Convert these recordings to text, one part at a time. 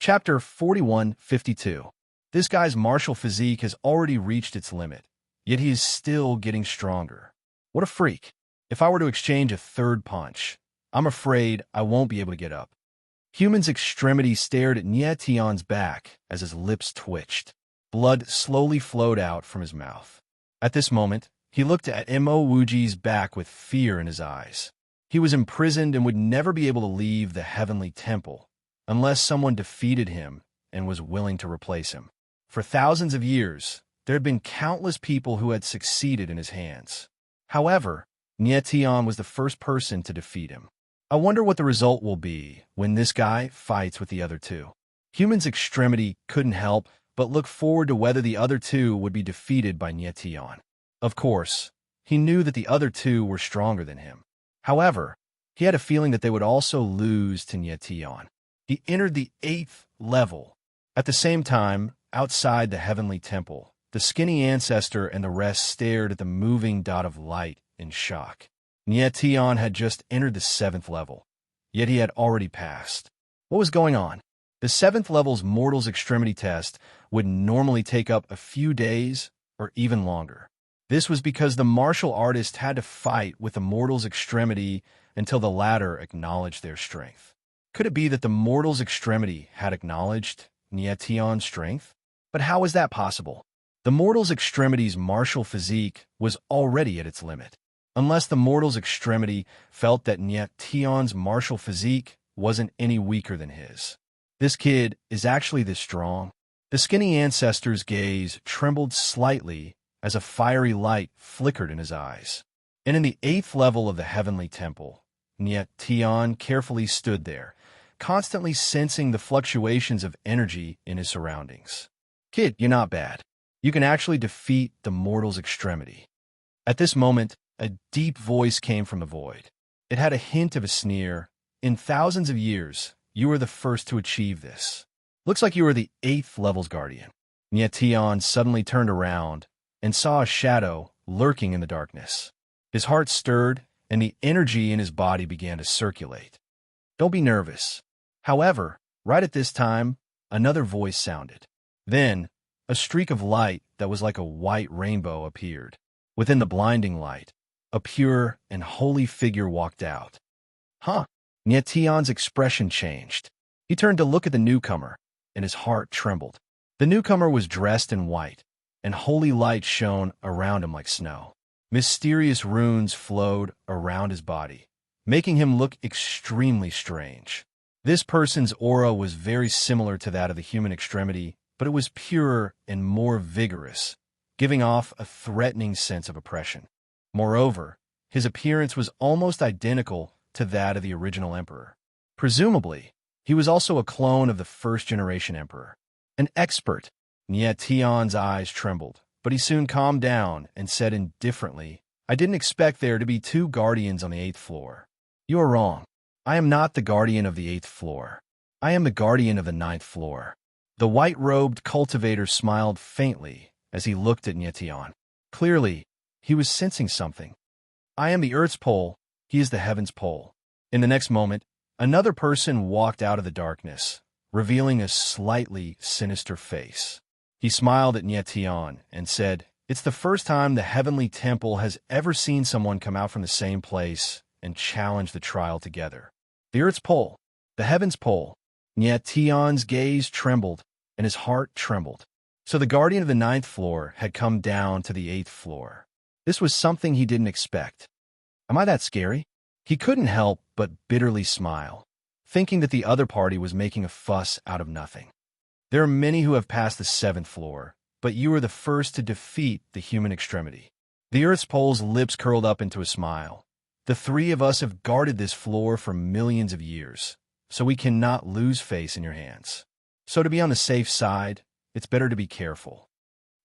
Chapter 4152. This guy's martial physique has already reached its limit, yet he is still getting stronger. What a freak. If I were to exchange a third punch, I'm afraid I won't be able to get up. Human's extremity stared at Nie Tian's back as his lips twitched. Blood slowly flowed out from his mouth. At this moment, he looked at Mo Wuji's back with fear in his eyes. He was imprisoned and would never be able to leave the heavenly temple unless someone defeated him and was willing to replace him. For thousands of years, there had been countless people who had succeeded in his hands. However, Nie Tian was the first person to defeat him. I wonder what the result will be when this guy fights with the other two. Human's extremity couldn't help but look forward to whether the other two would be defeated by Nie Tian. Of course, he knew that the other two were stronger than him. However, he had a feeling that they would also lose to Nie Tian. He entered the 8th level. At the same time, outside the heavenly temple, the skinny ancestor and the rest stared at the moving dot of light in shock. Nie Tian had just entered the 7th level, yet he had already passed. What was going on? The 7th level's mortal's extremity test would normally take up a few days or even longer. This was because the martial artist had to fight with the mortal's extremity until the latter acknowledged their strength. Could it be that the mortal's extremity had acknowledged Nie Tian's strength? But how was that possible? The mortal's extremity's martial physique was already at its limit. Unless the mortal's extremity felt that Nie Tian's martial physique wasn't any weaker than his. This kid is actually this strong. The skinny ancestor's gaze trembled slightly as a fiery light flickered in his eyes. And in the 8th level of the heavenly temple, Nie Tian carefully stood there, constantly sensing the fluctuations of energy in his surroundings. Kid, you're not bad. You can actually defeat the mortal's extremity. At this moment, a deep voice came from the void. It had a hint of a sneer. In thousands of years, you were the first to achieve this. Looks like you were the 8th level's guardian. Nie Tian suddenly turned around and saw a shadow lurking in the darkness. His heart stirred, and the energy in his body began to circulate. Don't be nervous. However, right at this time, another voice sounded. Then, a streak of light that was like a white rainbow appeared. Within the blinding light, a pure and holy figure walked out. Huh? Nie Tian's expression changed. He turned to look at the newcomer, and his heart trembled. The newcomer was dressed in white, and holy light shone around him like snow. Mysterious runes flowed around his body, making him look extremely strange. This person's aura was very similar to that of the human extremity, but it was purer and more vigorous, giving off a threatening sense of oppression. Moreover, his appearance was almost identical to that of the original emperor. Presumably, he was also a clone of the first-generation emperor. An expert. Nie Tian's eyes trembled, but he soon calmed down and said indifferently, I didn't expect there to be 2 guardians on the 8th floor. You are wrong. I am not the guardian of the 8th floor. I am the guardian of the 9th floor. The white-robed cultivator smiled faintly as he looked at Nie Tian. Clearly, he was sensing something. I am the Earth's pole. He is the heaven's pole. In the next moment, another person walked out of the darkness, revealing a slightly sinister face. He smiled at Nie Tian and said, It's the first time the heavenly temple has ever seen someone come out from the same place and challenge the trial together. The Earth's pole, the heaven's pole. Nie Tian's gaze trembled, and his heart trembled. So the guardian of the 9th floor had come down to the 8th floor. This was something he didn't expect. Am I that scary? He couldn't help but bitterly smile, thinking that the other party was making a fuss out of nothing. There are many who have passed the 7th floor, but you were the first to defeat the human extremity. The Earth's pole's lips curled up into a smile. The 3 of us have guarded this floor for millions of years, so we cannot lose face in your hands. So to be on the safe side, it's better to be careful.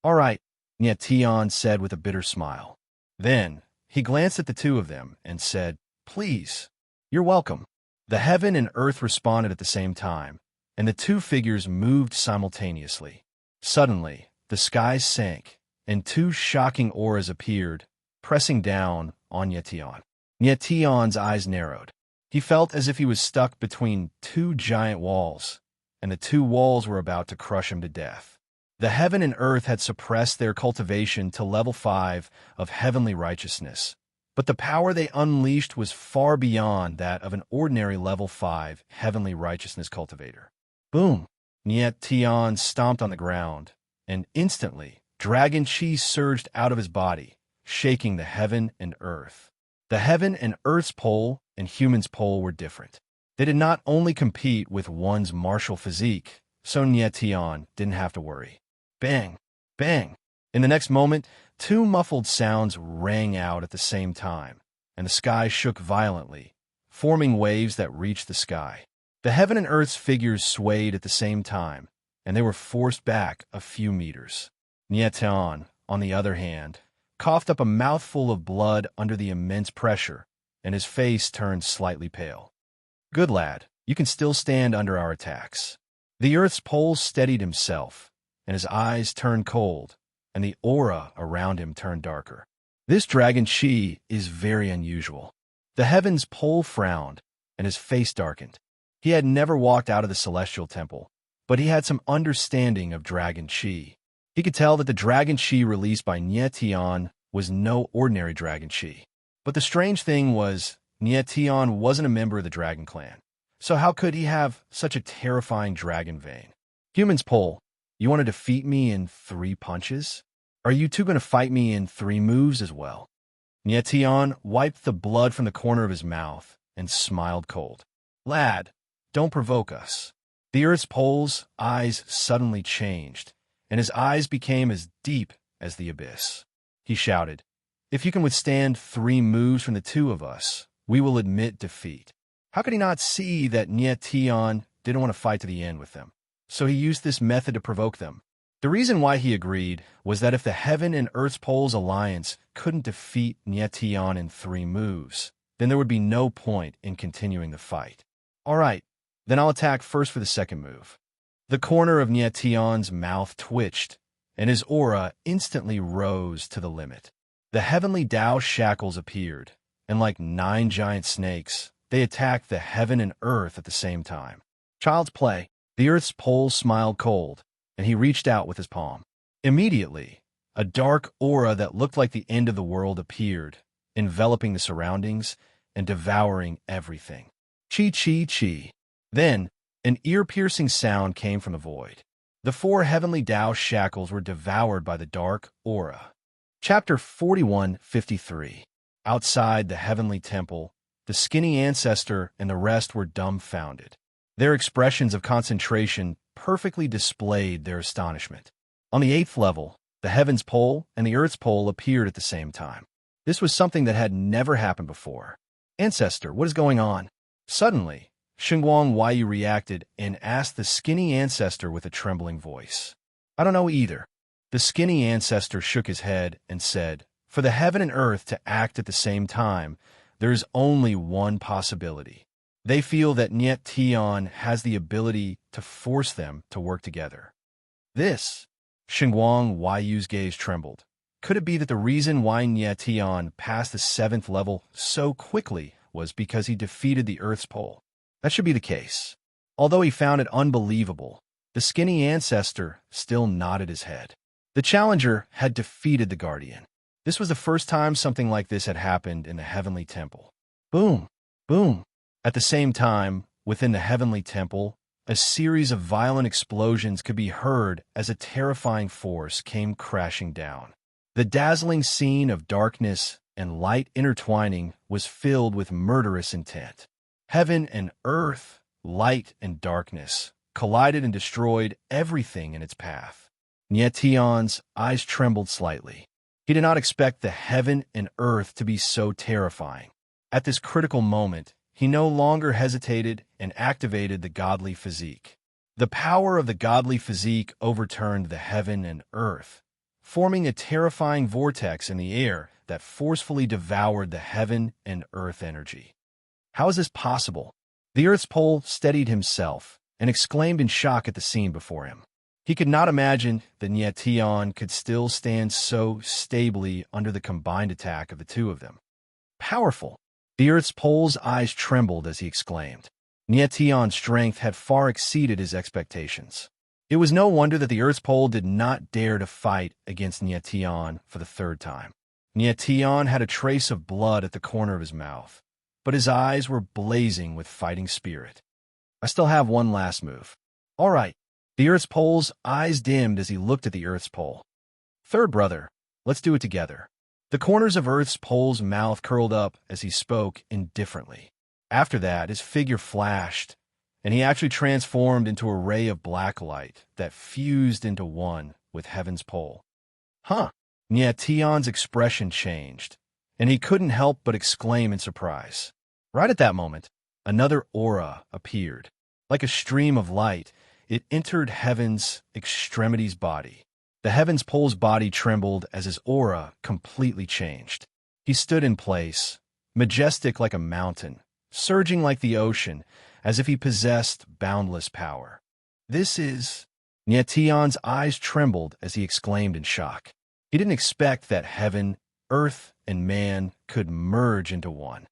All right, Nie Tian said with a bitter smile. Then, he glanced at the 2 of them and said, Please, you're welcome. The heaven and earth responded at the same time, and the 2 figures moved simultaneously. Suddenly, the sky sank, and 2 shocking auras appeared, pressing down on Nie Tian. Nie Tian's eyes narrowed. He felt as if he was stuck between 2 giant walls, and the two walls were about to crush him to death. The heaven and earth had suppressed their cultivation to level 5 of heavenly righteousness, but the power they unleashed was far beyond that of an ordinary level 5 heavenly righteousness cultivator. Boom! Niet Tian stomped on the ground, and instantly, dragon chi surged out of his body, shaking the heaven and earth. The heaven and earth's pole and human's pole were different. They did not only compete with one's martial physique, so Niet Tian didn't have to worry. Bang! Bang! In the next moment, two muffled sounds rang out at the same time, and the sky shook violently, forming waves that reached the sky. The heaven and earth's figures swayed at the same time, and they were forced back a few meters. Niet Tian, on the other hand, coughed up a mouthful of blood under the immense pressure, and his face turned slightly pale. Good lad, you can still stand under our attacks. The earth's pole steadied himself, and his eyes turned cold, and the aura around him turned darker. This dragon chi is very unusual. The heaven's pole frowned, and his face darkened. He had never walked out of the celestial temple, but he had some understanding of dragon chi. He could tell that the dragon chi released by Niet Tian was no ordinary dragon chi. But the strange thing was, Niet Tian wasn't a member of the dragon clan. So how could he have such a terrifying dragon vein? Human's pole, you want to defeat me in 3 punches? Are you two going to fight me in 3 moves as well? Niet Tian wiped the blood from the corner of his mouth and smiled cold. Lad, don't provoke us. The earth's pole's eyes suddenly changed, and his eyes became as deep as the abyss. He shouted, if you can withstand 3 moves from the two of us, we will admit defeat. How could he not see that Niet Tian didn't want to fight to the end with them? So he used this method to provoke them. The reason why he agreed was that if the heaven and earth's pole's alliance couldn't defeat Niet Tian in 3 moves, then there would be no point in continuing the fight. All right, then I'll attack first for the second move. The corner of Niet Tian's mouth twitched, and his aura instantly rose to the limit. The heavenly Tao shackles appeared, and like 9 giant snakes, they attacked the heaven and earth at the same time. Child's play. The earth's pole smiled cold, and he reached out with his palm. Immediately, a dark aura that looked like the end of the world appeared, enveloping the surroundings and devouring everything. Chi, chi, chi. Then, an ear-piercing sound came from the void. The 4 heavenly Tao shackles were devoured by the dark aura. Chapter 41:53. Outside the heavenly temple, the skinny ancestor and the rest were dumbfounded. Their expressions of concentration perfectly displayed their astonishment. On the 8th level, the heaven's pole and the earth's pole appeared at the same time. This was something that had never happened before. Ancestor, what is going on? Suddenly, Xinguang Huaiyu reacted and asked the skinny ancestor with a trembling voice. I don't know either. The skinny ancestor shook his head and said, for the heaven and earth to act at the same time, there is only one possibility. They feel that Niet Tian has the ability to force them to work together. This, Xinguang Huaiyu's gaze trembled. Could it be that the reason why Niet Tian passed the 7th level so quickly was because he defeated the Earth's pole? That should be the case. Although he found it unbelievable, the skinny ancestor still nodded his head. The challenger had defeated the guardian. This was the first time something like this had happened in the heavenly temple. Boom! Boom! At the same time, within the heavenly temple, a series of violent explosions could be heard as a terrifying force came crashing down. The dazzling scene of darkness and light intertwining was filled with murderous intent. Heaven and earth, light and darkness, collided and destroyed everything in its path. Niet Tian's eyes trembled slightly. He did not expect the heaven and earth to be so terrifying. At this critical moment, he no longer hesitated and activated the godly physique. The power of the godly physique overturned the heaven and earth, forming a terrifying vortex in the air that forcefully devoured the heaven and earth energy. How is this possible? The earth's pole steadied himself and exclaimed in shock at the scene before him. He could not imagine that Niet Tian could still stand so stably under the combined attack of the two of them. Powerful! The earth's pole's eyes trembled as he exclaimed. Nietion's strength had far exceeded his expectations. It was no wonder that the Earth's pole did not dare to fight against Nietion for the third time. Nietion had a trace of blood at the corner of his mouth, but his eyes were blazing with fighting spirit. I still have one last move. All right. The Earth's pole's eyes dimmed as he looked at the Earth's pole. Third brother, let's do it together. The corners of Earth's pole's mouth curled up as he spoke indifferently. After that, his figure flashed, and he actually transformed into a ray of black light that fused into one with heaven's pole. Huh! Nietion's expression changed, and he couldn't help but exclaim in surprise. Right at that moment, another aura appeared. Like a stream of light, it entered Heaven's extremity's body. The Heaven's pole's body trembled as his aura completely changed. He stood in place, majestic like a mountain, surging like the ocean, as if he possessed boundless power. This is... Nietion's eyes trembled as he exclaimed in shock. He didn't expect that heaven, earth, and man could merge into one.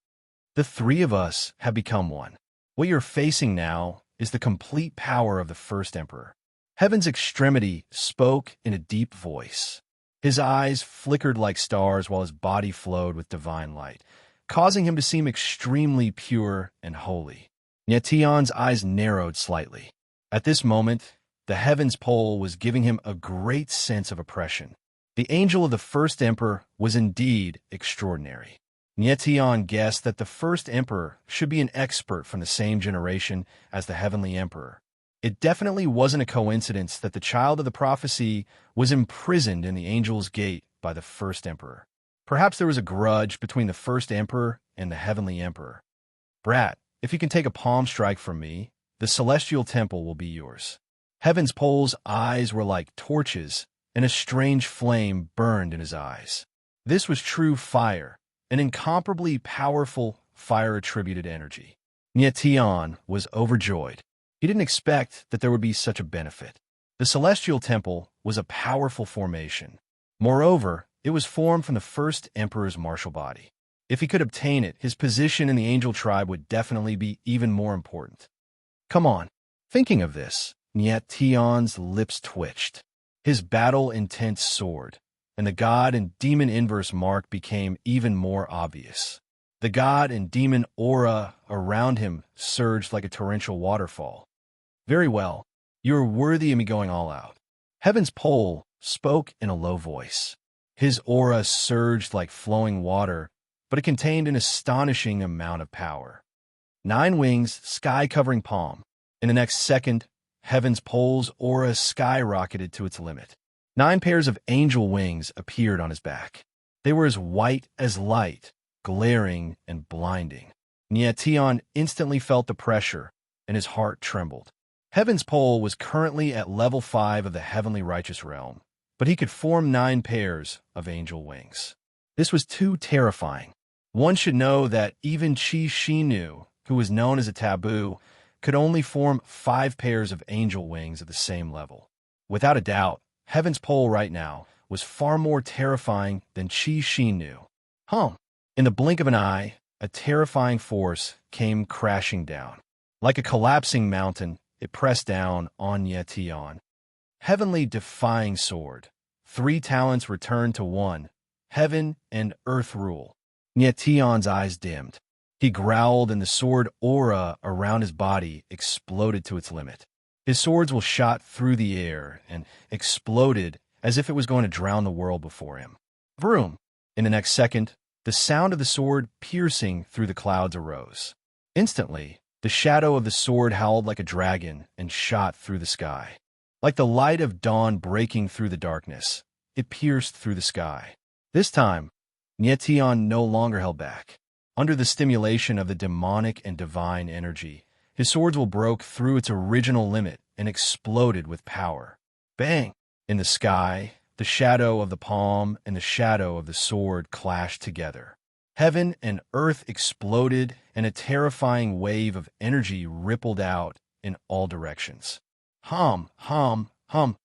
The three of us have become one. What you're facing now is the complete power of the first emperor. Heaven's extremity spoke in a deep voice. His eyes flickered like stars while his body flowed with divine light, causing him to seem extremely pure and holy. Nietion's eyes narrowed slightly. At this moment, the heaven's pole was giving him a great sense of oppression. The angel of the first emperor was indeed extraordinary. Nietion guessed that the first emperor should be an expert from the same generation as the heavenly emperor. It definitely wasn't a coincidence that the child of the prophecy was imprisoned in the angel's gate by the first emperor. Perhaps there was a grudge between the first emperor and the heavenly emperor. Brat, if you can take a palm strike from me, the celestial temple will be yours. Heaven's pole's eyes were like torches, and a strange flame burned in his eyes. This was true fire, an incomparably powerful fire-attributed energy. Nietion was overjoyed. He didn't expect that there would be such a benefit. The celestial temple was a powerful formation. Moreover, it was formed from the first emperor's martial body. If he could obtain it, his position in the angel tribe would definitely be even more important. Come on. Thinking of this, Nietion's lips twitched. His battle-intent soared, and the god and demon inverse mark became even more obvious. The god and demon aura around him surged like a torrential waterfall. Very well, you are worthy of me going all out. Heaven's pole spoke in a low voice. His aura surged like flowing water, but it contained an astonishing amount of power. 9 wings, sky-covering palm. In the next second, Heaven's pole's aura skyrocketed to its limit. 9 pairs of angel wings appeared on his back. They were as white as light, glaring and blinding. Nietion instantly felt the pressure, and his heart trembled. Heaven's pole was currently at level 5 of the heavenly righteous realm, but he could form 9 pairs of angel wings. This was too terrifying. One should know that even Qi Shinu, who was known as a taboo, could only form 5 pairs of angel wings at the same level. Without a doubt, Heaven's pole right now was far more terrifying than Qi Shinu. In the blink of an eye, a terrifying force came crashing down. Like a collapsing mountain, it pressed down on Nietion. Heavenly defying sword. 3 talents returned to 1. Heaven and earth rule. Nietion's eyes dimmed. He growled, and the sword aura around his body exploded to its limit. His swords will shot through the air and exploded as if it was going to drown the world before him. Vroom! In the next second, the sound of the sword piercing through the clouds arose. Instantly, the shadow of the sword howled like a dragon and shot through the sky. Like the light of dawn breaking through the darkness, it pierced through the sky. This time, Nietion no longer held back. Under the stimulation of the demonic and divine energy, his swords will broke through its original limit and exploded with power. Bang! In the sky, the shadow of the palm and the shadow of the sword clashed together. Heaven and earth exploded, and a terrifying wave of energy rippled out in all directions. Hum, hum, hum.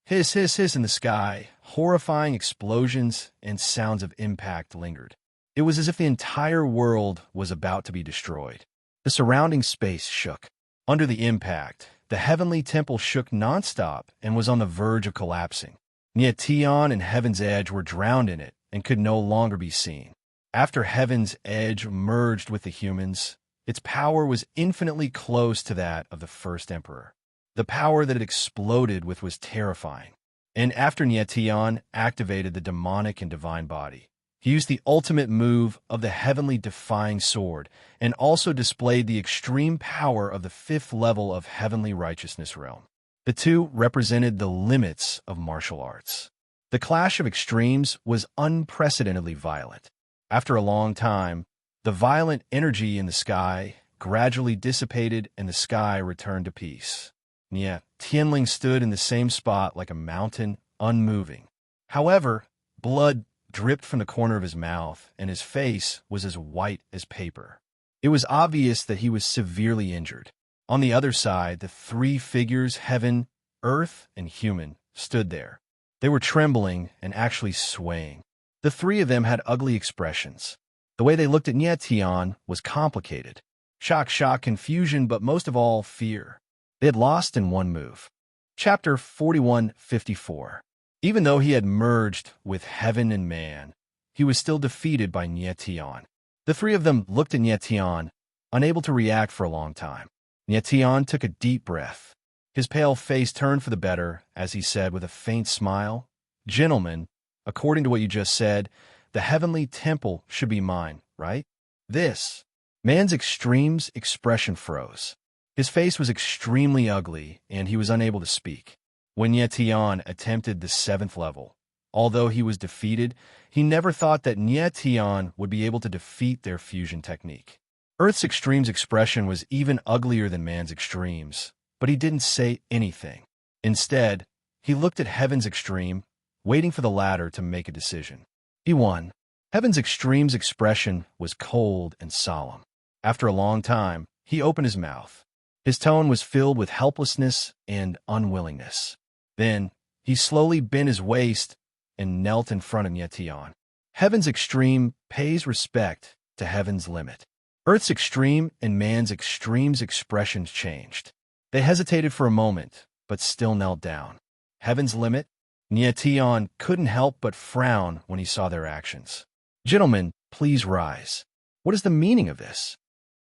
Hiss, hiss, hiss in the sky. Horrifying explosions and sounds of impact lingered. It was as if the entire world was about to be destroyed. The surrounding space shook. Under the impact, the heavenly temple shook nonstop and was on the verge of collapsing. Neation and Heaven's Edge were drowned in it and could no longer be seen. After Heaven's Edge merged with the humans, its power was infinitely close to that of the first emperor. The power that it exploded with was terrifying. And after Neation activated the demonic and divine body, he used the ultimate move of the heavenly defying sword and also displayed the extreme power of the fifth level of heavenly righteousness realm. The two represented the limits of martial arts. The clash of extremes was unprecedentedly violent. After a long time, the violent energy in the sky gradually dissipated and the sky returned to peace. Tianling stood in the same spot like a mountain, unmoving. However, blood dripped from the corner of his mouth, and his face was as white as paper. It was obvious that he was severely injured. On the other side, the three figures, heaven, earth, and human, stood there. They were trembling and actually swaying. The three of them had ugly expressions. The way they looked at Neation was complicated. Shock, confusion, but most of all, fear. They had lost in one move. Chapter 41:54. Even though he had merged with heaven and man, he was still defeated by Neation. The three of them looked at Neation, unable to react for a long time. Neation took a deep breath. His pale face turned for the better as he said with a faint smile, "Gentlemen, according to what you just said, the heavenly temple should be mine, right?" This man's extremes expression froze. His face was extremely ugly, and he was unable to speak. When Neation attempted the seventh level, although he was defeated, he never thought that Neation would be able to defeat their fusion technique. Earth's extremes expression was even uglier than man's extremes, but he didn't say anything. Instead, he looked at Heaven's extreme, waiting for the latter to make a decision. He won. Heaven's extremes expression was cold and solemn. After a long time, he opened his mouth. His tone was filled with helplessness and unwillingness. Then, he slowly bent his waist and knelt in front of Neation. Heaven's extreme pays respect to Heaven's limit. Earth's extreme and man's extremes expressions changed. They hesitated for a moment, but still knelt down. Heaven's limit? Neation couldn't help but frown when he saw their actions. "Gentlemen, please rise. What is the meaning of this?"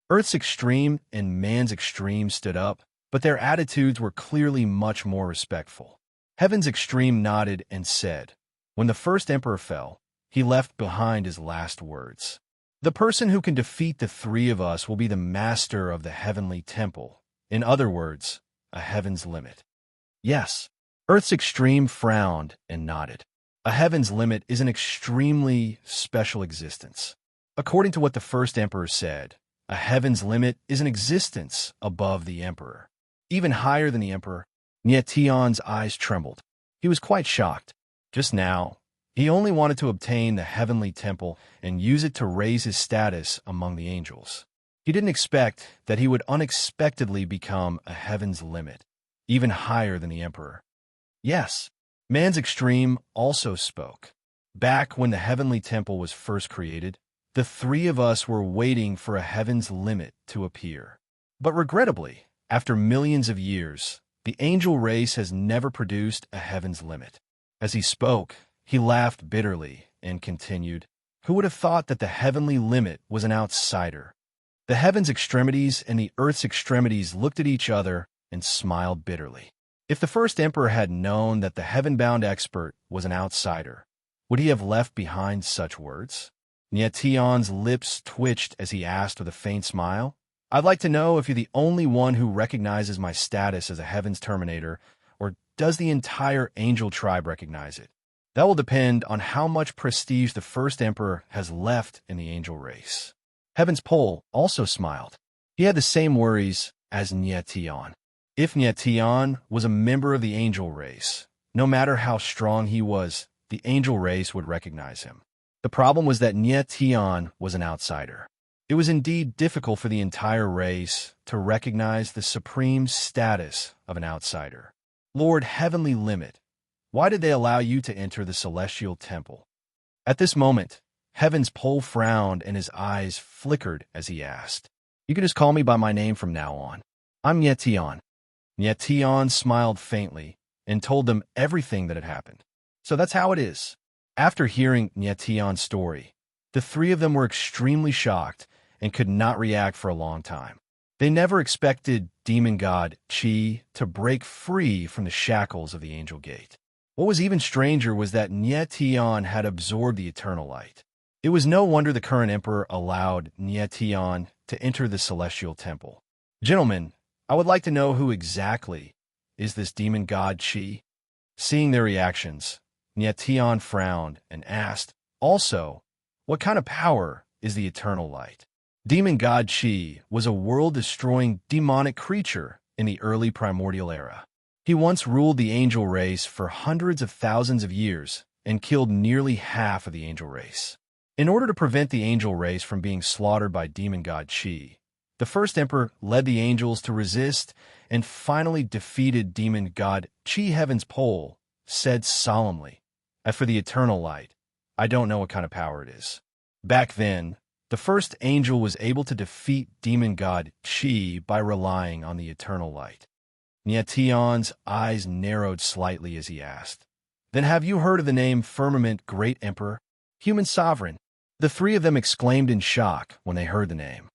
Earth's extreme and man's extreme stood up, but their attitudes were clearly much more respectful. Heaven's extreme nodded and said, "When the first emperor fell, he left behind his last words. The person who can defeat the three of us will be the master of the heavenly temple. In other words, a heaven's limit." Yes. Earth's extreme frowned and nodded. A heaven's limit is an extremely special existence. According to what the first emperor said, a heaven's limit is an existence above the emperor. Even higher than the emperor. Neation's eyes trembled. He was quite shocked. Just now, he only wanted to obtain the heavenly temple and use it to raise his status among the angels. He didn't expect that he would unexpectedly become a heaven's limit, even higher than the emperor. Yes, man's extreme also spoke. Back when the heavenly temple was first created, the three of us were waiting for a heaven's limit to appear. But regrettably, after millions of years, the angel race has never produced a heaven's limit. As he spoke, he laughed bitterly and continued, "Who would have thought that the heavenly limit was an outsider?" The heaven's extremities and the earth's extremities looked at each other and smiled bitterly. If the first emperor had known that the heaven-bound expert was an outsider, would he have left behind such words? Neation's lips twitched as he asked with a faint smile, "I'd like to know if you're the only one who recognizes my status as a heaven's terminator, or does the entire angel tribe recognize it? That will depend on how much prestige the first emperor has left in the angel race." Heaven's pole also smiled. He had the same worries as Neation. If Neation was a member of the angel race, no matter how strong he was, the angel race would recognize him. The problem was that Neation was an outsider. It was indeed difficult for the entire race to recognize the supreme status of an outsider. "Lord Heavenly Limit, why did they allow you to enter the celestial temple?" At this moment, Heaven's pole frowned and his eyes flickered as he asked. You can just call me by my name from now on. I'm Nietion. Nietion smiled faintly and told them everything that had happened. So that's how it is. After hearing Nietion's story, the three of them were extremely shocked and could not react for a long time. They never expected demon god Chi to break free from the shackles of the angel gate. What was even stranger was that Nietion had absorbed the eternal light. It was no wonder the current emperor allowed Nietion to enter the celestial temple. Gentlemen, I would like to know who exactly is this demon god Chi? Seeing their reactions, Nietion frowned and asked, also, what kind of power is the eternal light? Demon god Chi was a world-destroying demonic creature in the early primordial era. He once ruled the angel race for hundreds of thousands of years and killed nearly half of the angel race. In order to prevent the angel race from being slaughtered by demon god Chi, the first emperor led the angels to resist and finally defeated demon god Chi. Heaven's pole said solemnly, "As for the eternal light, I don't know what kind of power it is." Back then, the first angel was able to defeat demon god Chi by relying on the eternal light. Nietion's eyes narrowed slightly as he asked, "Then have you heard of the name Firmament Great Emperor, Human Sovereign?" The three of them exclaimed in shock when they heard the name.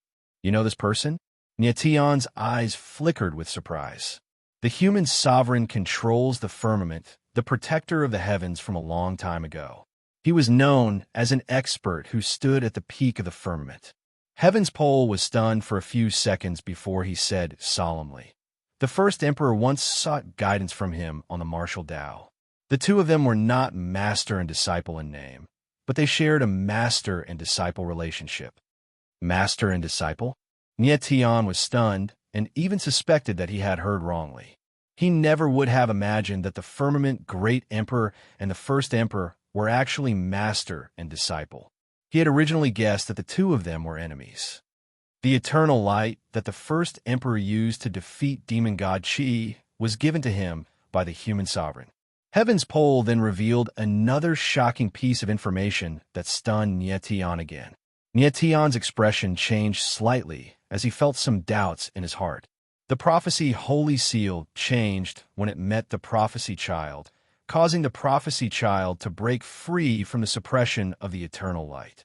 "You know this person?" Nietion's eyes flickered with surprise. The human sovereign controls the firmament, the protector of the heavens from a long time ago. He was known as an expert who stood at the peak of the firmament. Heaven's pole was stunned for a few seconds before he said solemnly, "The first emperor once sought guidance from him on the martial Tao. The two of them were not master and disciple in name, but they shared a master and disciple relationship." Master and disciple? Nietion was stunned and even suspected that he had heard wrongly. He never would have imagined that the firmament great emperor and the first emperor were actually master and disciple. He had originally guessed that the two of them were enemies. The eternal light that the first emperor used to defeat demon god Chi was given to him by the human sovereign. Heaven's pole then revealed another shocking piece of information that stunned Nietion again. Nietion's expression changed slightly as he felt some doubts in his heart. The prophecy Holy Seal changed when it met the prophecy child, causing the prophecy child to break free from the suppression of the eternal light.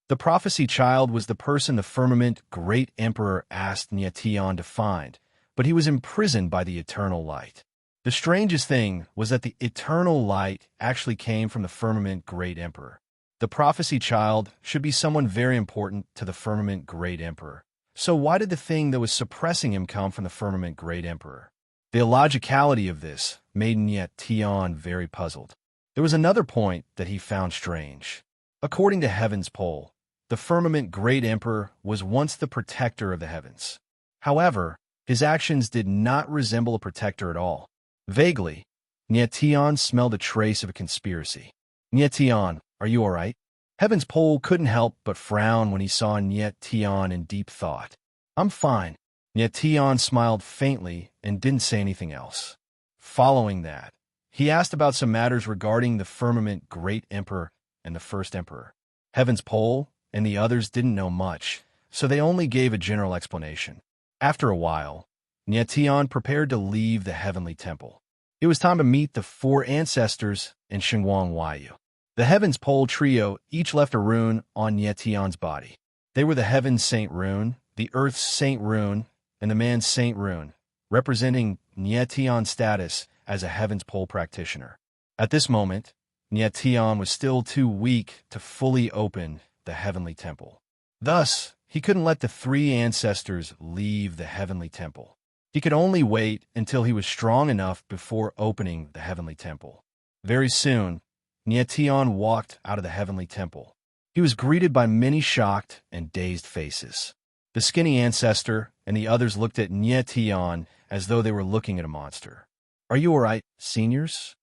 The prophecy child was the person the firmament great emperor asked Nietion to find, but he was imprisoned by the eternal light. The strangest thing was that the eternal light actually came from the firmament great emperor. The prophecy child should be someone very important to the firmament great emperor. So why did the thing that was suppressing him come from the firmament great emperor? The illogicality of this made Nietion very puzzled. There was another point that he found strange. According to Heaven's pole, the firmament great emperor was once the protector of the heavens. However, his actions did not resemble a protector at all. Vaguely, Nietion smelled a trace of a conspiracy. "Nietion, are you all right?" Heaven's pole couldn't help but frown when he saw Nietion in deep thought. "I'm fine." Nietion smiled faintly and didn't say anything else. Following that, he asked about some matters regarding the firmament great emperor and the first emperor. Heaven's pole and the others didn't know much, so they only gave a general explanation. After a while, Nietion prepared to leave the heavenly temple. It was time to meet the four ancestors in Xinguang Waiyu. The Heaven's Pole trio each left a rune on Nietion's body. They were the Heaven's Saint Rune, the Earth's Saint Rune, and the Man's Saint Rune, representing Nietion's status as a Heaven's Pole practitioner. At this moment, Nietion was still too weak to fully open the heavenly temple. Thus, he couldn't let the three ancestors leave the heavenly temple. He could only wait until he was strong enough before opening the heavenly temple. Very soon, Nietion walked out of the heavenly temple. He was greeted by many shocked and dazed faces. The skinny ancestor and the others looked at Nietion as though they were looking at a monster. "Are you all right, seniors?"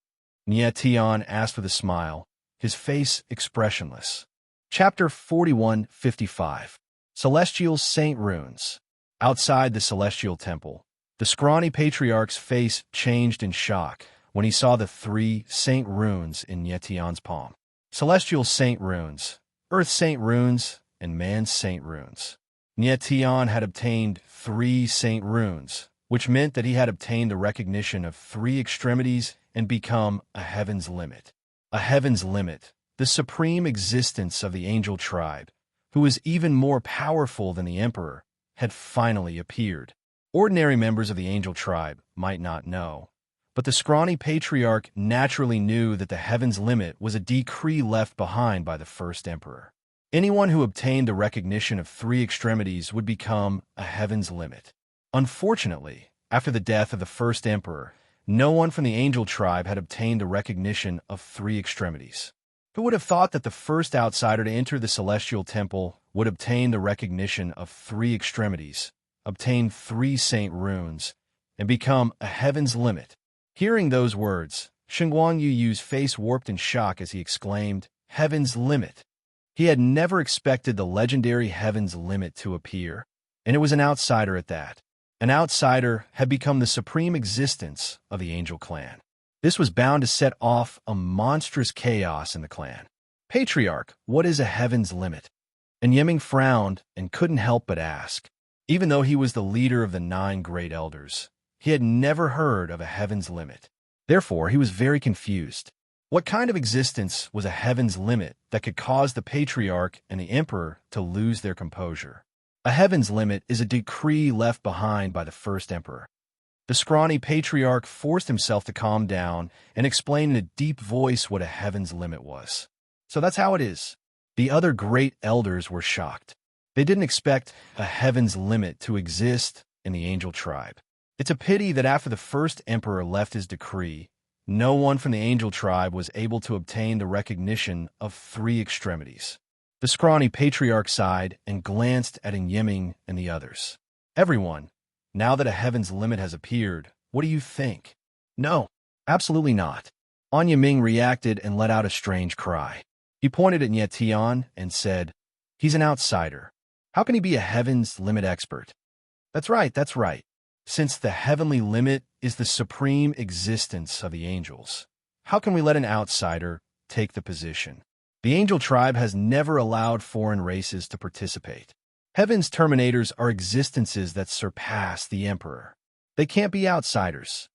Nietion asked with a smile, his face expressionless. Chapter 4155. Celestial Saint Runes. Outside the celestial temple, the scrawny patriarch's face changed in shock when he saw the three saint runes in Nietion's palm. Celestial Saint Runes, Earth Saint Runes, and Man's Saint Runes. Tian had obtained 3 saint runes, which meant that he had obtained the recognition of 3 extremities and become a heaven's limit. A heaven's limit, the supreme existence of the angel tribe, who was even more powerful than the emperor, had finally appeared. Ordinary members of the angel tribe might not know, but the scrawny patriarch naturally knew that the heaven's limit was a decree left behind by the first emperor. Anyone who obtained the recognition of 3 extremities would become a heaven's limit. Unfortunately, after the death of the first emperor, no one from the angel tribe had obtained the recognition of 3 extremities. Who would have thought that the first outsider to enter the celestial temple would obtain the recognition of 3 extremities, obtain 3 saint runes, and become a heaven's limit? Hearing those words, Shengguang Yu's face warped in shock as he exclaimed, "Heaven's limit!" He had never expected the legendary Heaven's Limit to appear, and it was an outsider at that. An outsider had become the supreme existence of the Angel clan. This was bound to set off a monstrous chaos in the clan. "Patriarch, what is a Heaven's Limit?" And Yiming frowned and couldn't help but ask. Even though he was the leader of the 9 great elders, he had never heard of a Heaven's Limit. Therefore, he was very confused. What kind of existence was a heaven's limit that could cause the patriarch and the emperor to lose their composure? A heaven's limit is a decree left behind by the first emperor. The scrawny patriarch forced himself to calm down and explain in a deep voice what a heaven's limit was. So that's how it is. The other great elders were shocked. They didn't expect a heaven's limit to exist in the angel tribe. It's a pity that after the first emperor left his decree, no one from the angel tribe was able to obtain the recognition of 3 extremities. The scrawny patriarch sighed and glanced at Yiming and the others. "Everyone, now that a heaven's limit has appeared, what do you think?" "No, absolutely not." Yiming reacted and let out a strange cry. He pointed at Tian and said, "He's an outsider. How can he be a heaven's limit expert?" That's right. Since the heavenly limit is the supreme existence of the angels, how can we let an outsider take the position? The angel tribe has never allowed foreign races to participate. Heaven's terminators are existences that surpass the emperor. They can't be outsiders.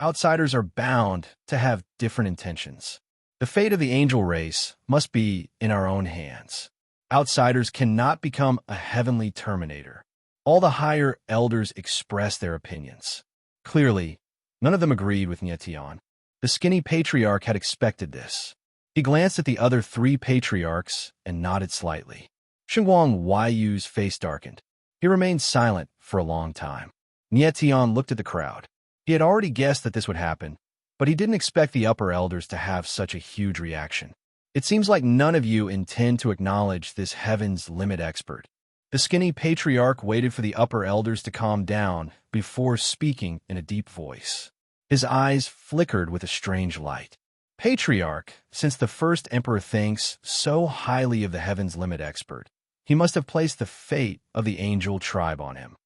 Outsiders are bound to have different intentions. The fate of the angel race must be in our own hands. Outsiders cannot become a heavenly terminator. All the higher elders expressed their opinions. Clearly, none of them agreed with Tian. The skinny patriarch had expected this. He glanced at the other 3 patriarchs and nodded slightly. Shengguang Yu's face darkened. He remained silent for a long time. Tian looked at the crowd. He had already guessed that this would happen, but he didn't expect the upper elders to have such a huge reaction. "It seems like none of you intend to acknowledge this heaven's limit expert." The skinny patriarch waited for the upper elders to calm down before speaking in a deep voice. His eyes flickered with a strange light. "Patriarch, since the first emperor thinks so highly of the heaven's limit expert, he must have placed the fate of the angel tribe on him."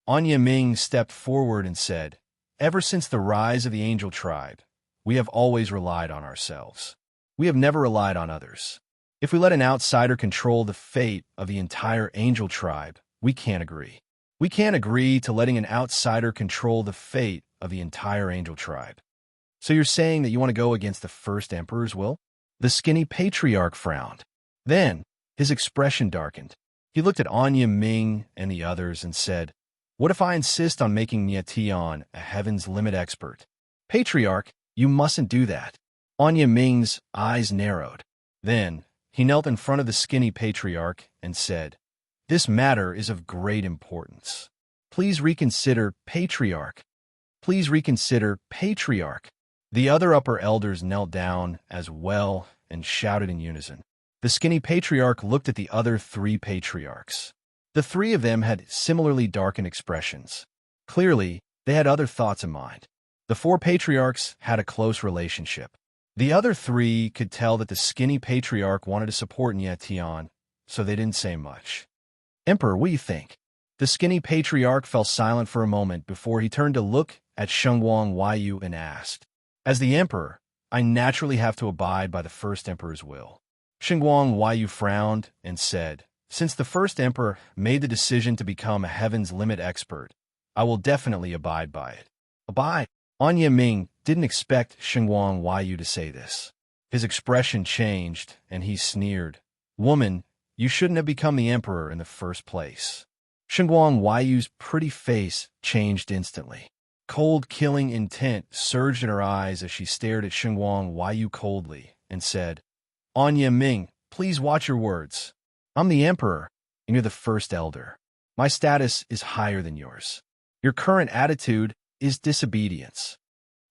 Yiming stepped forward and said, "Ever since the rise of the angel tribe, we have always relied on ourselves. We have never relied on others. If we let an outsider control the fate of the entire angel tribe, we can't agree. We can't agree to letting an outsider control the fate of the entire angel tribe." "So you're saying that you want to go against the first emperor's will?" The skinny patriarch frowned. Then, his expression darkened. He looked at Yiming and the others and said, "What if I insist on making Tian a heaven's limit expert?" "Patriarch, you mustn't do that." Yiming's eyes narrowed. Then, he knelt in front of the skinny patriarch and said, "This matter is of great importance. Please reconsider, Patriarch. Please reconsider, Patriarch." The other upper elders knelt down as well and shouted in unison. The skinny patriarch looked at the other 3 patriarchs. The 3 of them had similarly darkened expressions. Clearly, they had other thoughts in mind. The 4 patriarchs had a close relationship. The other 3 could tell that the skinny patriarch wanted to support Tian, so they didn't say much. "Emperor, what do you think?" The skinny patriarch fell silent for a moment before he turned to look at Shengguang Yu and asked, "As the emperor, I naturally have to abide by the first emperor's will." Shengguang Yu frowned and said, Since the first emperor made the decision to become a heaven's limit expert, I will definitely abide by it. Abide? Anya Ming didn't expect Xinguang Huaiyu to say this. His expression changed, and he sneered. Woman, you shouldn't have become the emperor in the first place. Xinguang Huaiyu's pretty face changed instantly. Cold, killing intent surged in her eyes as she stared at Xinguang Huaiyu coldly and said, Anya Ming, please watch your words. I'm the emperor, and you're the first elder. My status is higher than yours. Your current attitude is disobedience.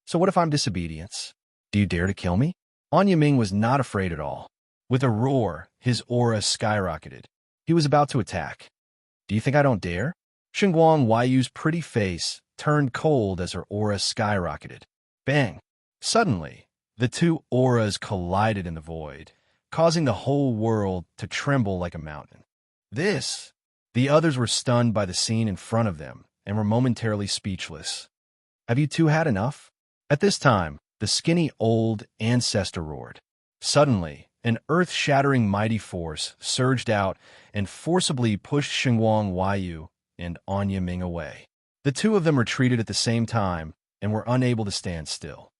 So what if I'm disobedience? Do you dare to kill me? Anya Ming was not afraid at all. With a roar, his aura skyrocketed. He was about to attack. Do you think I don't dare? Xinguang Huaiyu's pretty face turned cold as her aura skyrocketed. Bang! Suddenly, the two auras collided in the void, causing the whole world to tremble like a mountain. The others were stunned by the scene in front of them and were momentarily speechless. Have you two had enough? At this time, the skinny old ancestor roared. Suddenly, an earth-shattering mighty force surged out and forcibly pushed Xinguang Huaiyu and Anya Ming away. The two of them retreated at the same time and were unable to stand still.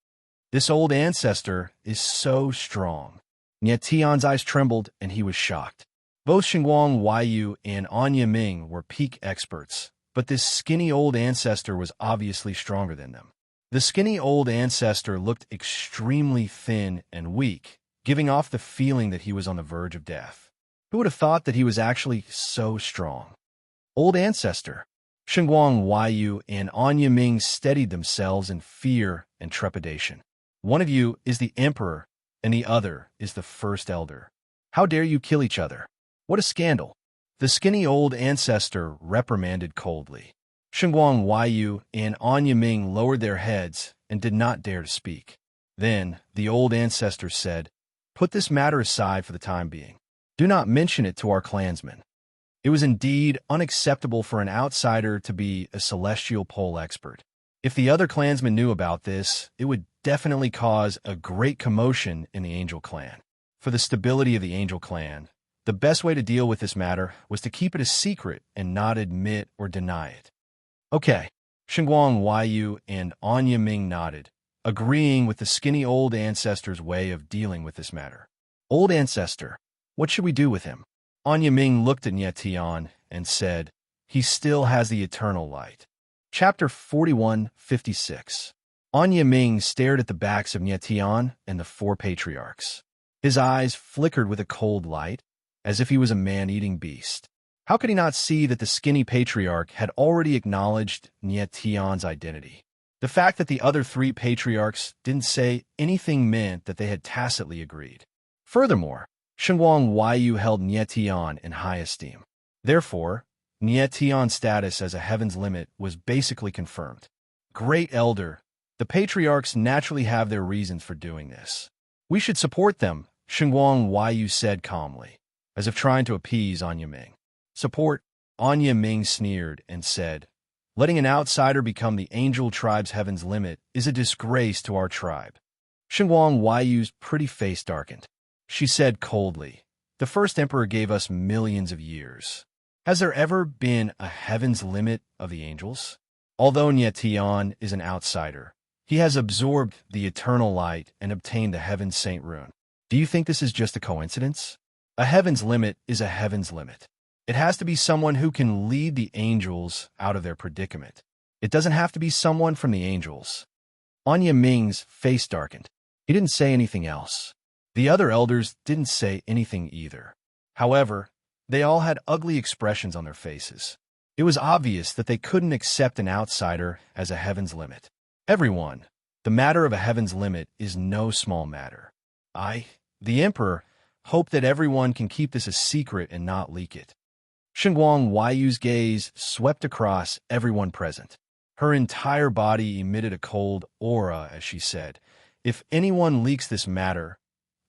This old ancestor is so strong. Nye Tian's eyes trembled and he was shocked. Both Xinguang Huaiyu and Anya Ming were peak experts, but this skinny old ancestor was obviously stronger than them. The skinny old ancestor looked extremely thin and weak, giving off the feeling that he was on the verge of death. Who would have thought that he was actually so strong? Old ancestor. Xinguang Huaiyu and Anya Ming steadied themselves in fear and trepidation. One of you is the emperor, and the other is the first elder. How dare you kill each other? What a scandal! The skinny old ancestor reprimanded coldly. Xinguang Huaiyu and Anya Ming lowered their heads and did not dare to speak. Then the old ancestor said, Put this matter aside for the time being. Do not mention it to our clansmen. It was indeed unacceptable for an outsider to be a celestial pole expert. If the other clansmen knew about this, it would definitely cause a great commotion in the Angel clan. For the stability of the Angel clan, the best way to deal with this matter was to keep it a secret and not admit or deny it. Okay, Xinguang Huaiyu and Anya Ming nodded, agreeing with the skinny old ancestor's way of dealing with this matter. Old ancestor, what should we do with him? Anya Ming looked at Nye Tian and said, He still has the eternal light. Chapter 41:56. Anya Ming stared at the backs of Nye Tian and the four patriarchs. His eyes flickered with a cold light, as if he was a man-eating beast. How could he not see that the skinny patriarch had already acknowledged Nye Tian's identity? The fact that the other three patriarchs didn't say anything meant that they had tacitly agreed. Furthermore, Xinguang Huaiyu held Nye Tian in high esteem. Therefore, Nye Tian's status as a heaven's limit was basically confirmed. Great elder, the patriarchs naturally have their reasons for doing this. We should support them, Xinguang Huaiyu said calmly, as if trying to appease Anya Ming. Support? Anya Ming sneered and said, Letting an outsider become the Angel tribe's heaven's limit is a disgrace to our tribe. Xinguang Huaiyu's pretty face darkened. She said coldly, The first emperor gave us millions of years. Has there ever been a heaven's limit of the angels? Although Nye Tian is an outsider, he has absorbed the eternal light and obtained the heaven's Saint rune. Do you think this is just a coincidence? A heaven's limit is a heaven's limit. It has to be someone who can lead the angels out of their predicament. It doesn't have to be someone from the angels. Anya Ming's face darkened. He didn't say anything else. The other elders didn't say anything either. However, they all had ugly expressions on their faces. It was obvious that they couldn't accept an outsider as a heaven's limit. Everyone, the matter of a heaven's limit is no small matter. I, the emperor, hope that everyone can keep this a secret and not leak it. Xinguang Huaiyu's gaze swept across everyone present. Her entire body emitted a cold aura as she said, If anyone leaks this matter,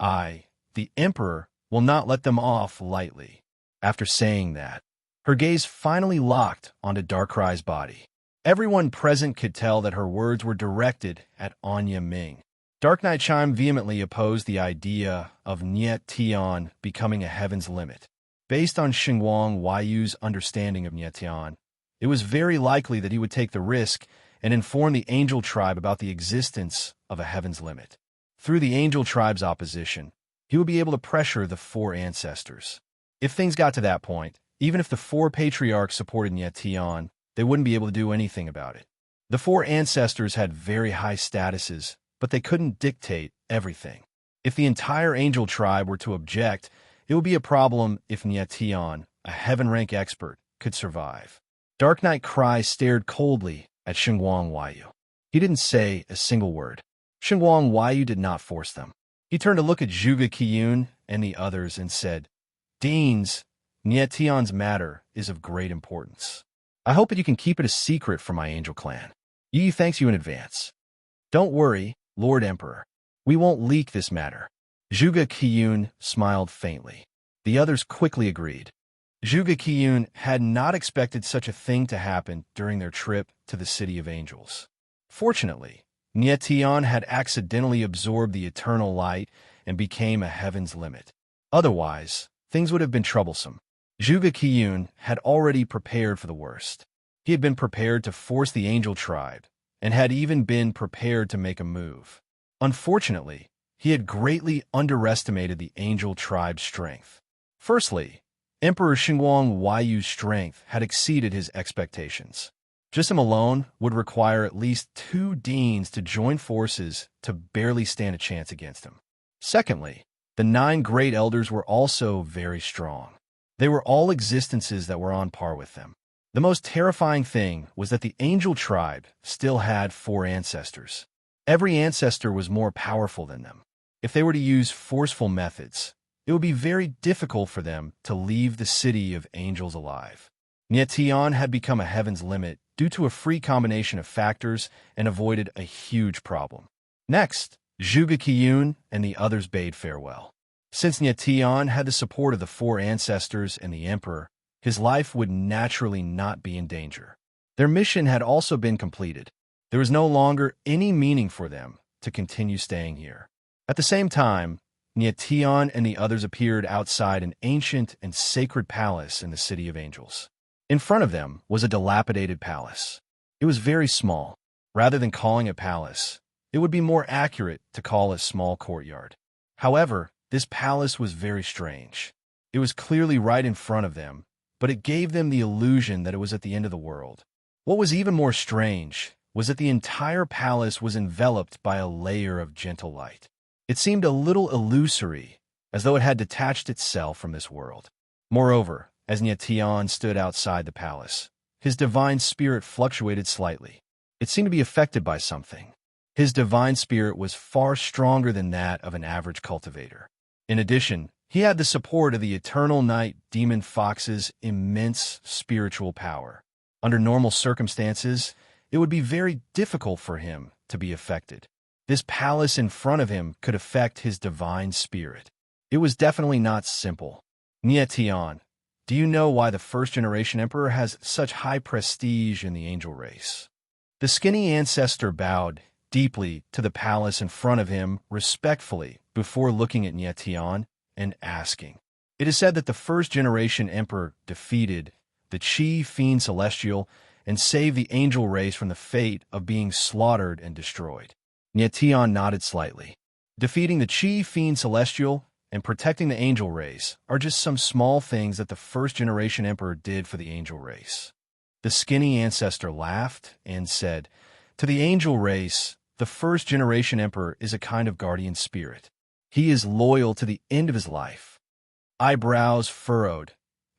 I, the emperor, will not let them off lightly. After saying that, her gaze finally locked onto Darkrai's body. Everyone present could tell that her words were directed at Anya Ming. Dark Knight Chime vehemently opposed the idea of Nye Tian becoming a heaven's limit. Based on Xinguang Huayu's understanding of Nietian, it was very likely that he would take the risk and inform the angel tribe about the existence of a heaven's limit. Through the angel tribe's opposition, he would be able to pressure the four ancestors. If things got to that point, even if the four patriarchs supported Nietian, they wouldn't be able to do anything about it. The four ancestors had very high statuses, but they couldn't dictate everything. If the entire angel tribe were to object, it would be a problem if Nietian, a heaven-rank expert, could survive. Dark Knight Cry stared coldly at Xinguang Huayu. He didn't say a single word. Xinguang Huayu did not force them. He turned to look at Zhuge Qiyun and the others and said, "Deans, Nietian's matter is of great importance. I hope that you can keep it a secret from my angel clan. Yi thanks you in advance." "Don't worry, Lord Emperor. We won't leak this matter." Zhuge Qiyun smiled faintly. The others quickly agreed. Zhuge Qiyun had not expected such a thing to happen during their trip to the City of Angels. Fortunately, Nietian had accidentally absorbed the eternal light and became a heaven's limit. Otherwise, things would have been troublesome. Zhuge Qiyun had already prepared for the worst. He had been prepared to force the angel tribe, and had even been prepared to make a move. Unfortunately, he had greatly underestimated the angel tribe's strength. Firstly, Emperor Xinguang Huayu's strength had exceeded his expectations. Just him alone would require at least 2 deans to join forces to barely stand a chance against him. Secondly, the 9 great elders were also very strong. They were all existences that were on par with them. The most terrifying thing was that the angel tribe still had 4 ancestors. Every ancestor was more powerful than them. If they were to use forceful methods, it would be very difficult for them to leave the City of Angels alive. Nietian had become a heaven's limit due to a free combination of factors and avoided a huge problem. Next, Zhuge Qiyun and the others bade farewell. Since Nietian had the support of the 4 ancestors and the Emperor, his life would naturally not be in danger. Their mission had also been completed. There was no longer any meaning for them to continue staying here. At the same time, Nietian and the others appeared outside an ancient and sacred palace in the City of Angels. In front of them was a dilapidated palace. It was very small. Rather than calling it palace, it would be more accurate to call it small courtyard. However, this palace was very strange. It was clearly right in front of them, but it gave them the illusion that it was at the end of the world. What was even more strange was that the entire palace was enveloped by a layer of gentle light. It seemed a little illusory, as though it had detached itself from this world. Moreover, as Nietian stood outside the palace, his divine spirit fluctuated slightly. It seemed to be affected by something. His divine spirit was far stronger than that of an average cultivator. In addition, he had the support of the eternal night demon fox's immense spiritual power. Under normal circumstances, it would be very difficult for him to be affected. This palace in front of him could affect his divine spirit. It was definitely not simple. "Nietian, do you know why the first-generation emperor has such high prestige in the angel race?" The skinny ancestor bowed deeply to the palace in front of him respectfully before looking at Nietian and asking. "It is said that the first-generation emperor defeated the Chi Fiend Celestial and saved the angel race from the fate of being slaughtered and destroyed." Nietian nodded slightly. Defeating the Chi Fiend Celestial and protecting the angel race are just some small things that the first-generation emperor did for the angel race. The skinny ancestor laughed and said, "To the angel race, the first-generation emperor is a kind of guardian spirit. He is loyal to the end of his life." Eyebrows furrowed,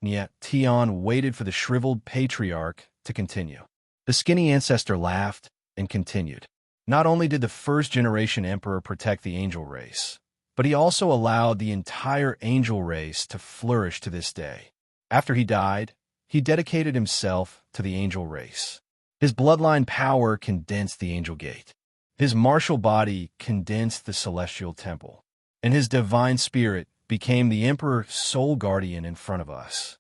Nietian waited for the shriveled patriarch to continue. The skinny ancestor laughed and continued. "Not only did the first-generation emperor protect the angel race, but he also allowed the entire angel race to flourish to this day. After he died, he dedicated himself to the angel race. His bloodline power condensed the angel gate. His martial body condensed the celestial temple, and his divine spirit became the emperor's sole guardian in front of us."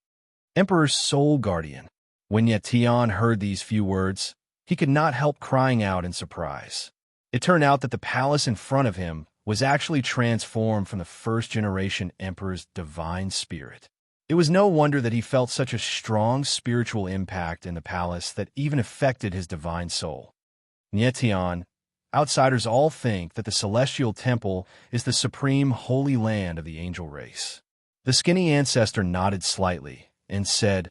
Emperor's sole guardian. When Nietian heard these few words, he could not help crying out in surprise. It turned out that the palace in front of him was actually transformed from the first-generation emperor's divine spirit. It was no wonder that he felt such a strong spiritual impact in the palace that even affected his divine soul. Nietian, outsiders all think that the celestial temple is the supreme holy land of the angel race. The skinny ancestor nodded slightly and said,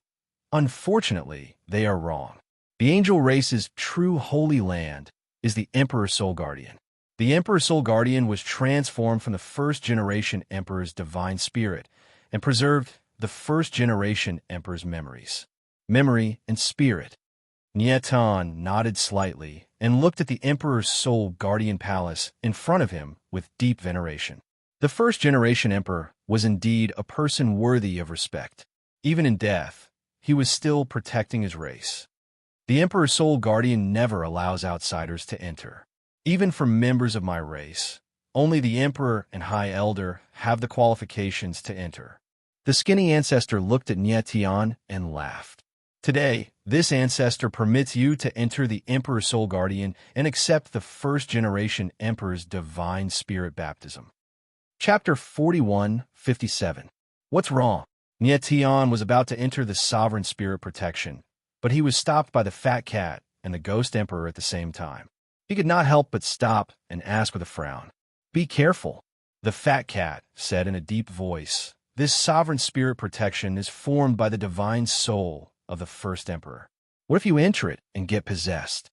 "Unfortunately, they are wrong. The angel race's true holy land is the Emperor Soul Guardian. The Emperor Soul Guardian was transformed from the first-generation Emperor's divine spirit and preserved the first-generation Emperor's memory and spirit." Nietan nodded slightly and looked at the Emperor's Soul Guardian palace in front of him with deep veneration. The first-generation Emperor was indeed a person worthy of respect. Even in death, he was still protecting his race. The Emperor's Soul Guardian never allows outsiders to enter. Even for members of my race, only the Emperor and High Elder have the qualifications to enter. The skinny ancestor looked at Nietian and laughed. Today, this ancestor permits you to enter the Emperor Soul Guardian and accept the first-generation Emperor's divine spirit baptism. Chapter 41:57. What's wrong? Nietian was about to enter the sovereign spirit protection, but he was stopped by the fat cat and the ghost emperor at the same time. He could not help but stop and ask with a frown. "Be careful," the fat cat said in a deep voice. "This sovereign spirit protection is formed by the divine soul of the first emperor. What if you enter it and get possessed?"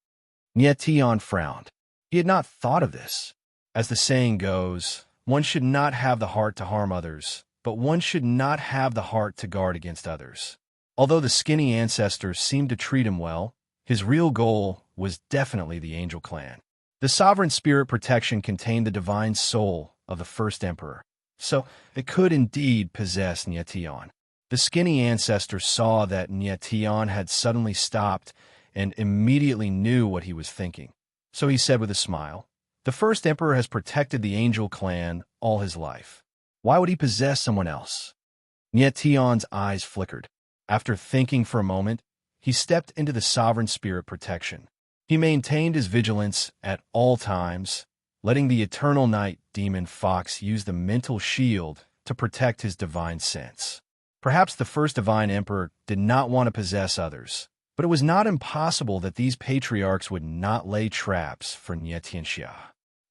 Nietian frowned. He had not thought of this. As the saying goes, one should not have the heart to harm others, but one should not have the heart to guard against others. Although the skinny ancestor seemed to treat him well, his real goal was definitely the angel clan. The sovereign spirit protection contained the divine soul of the first emperor, so it could indeed possess Nietian. The skinny ancestor saw that Nietian had suddenly stopped and immediately knew what he was thinking. So he said with a smile, "The first emperor has protected the angel clan all his life. Why would he possess someone else?" Nietian's eyes flickered. After thinking for a moment, he stepped into the sovereign spirit protection. He maintained his vigilance at all times, letting the eternal night demon Fox use the mental shield to protect his divine sense. Perhaps the first divine emperor did not want to possess others, but it was not impossible that these patriarchs would not lay traps for Nietianxia.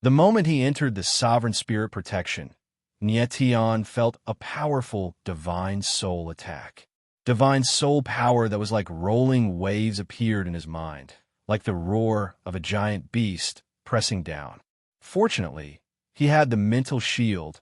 The moment he entered the sovereign spirit protection, Nietian felt a powerful divine soul attack. Divine soul power that was like rolling waves appeared in his mind, like the roar of a giant beast pressing down. Fortunately, he had the mental shield,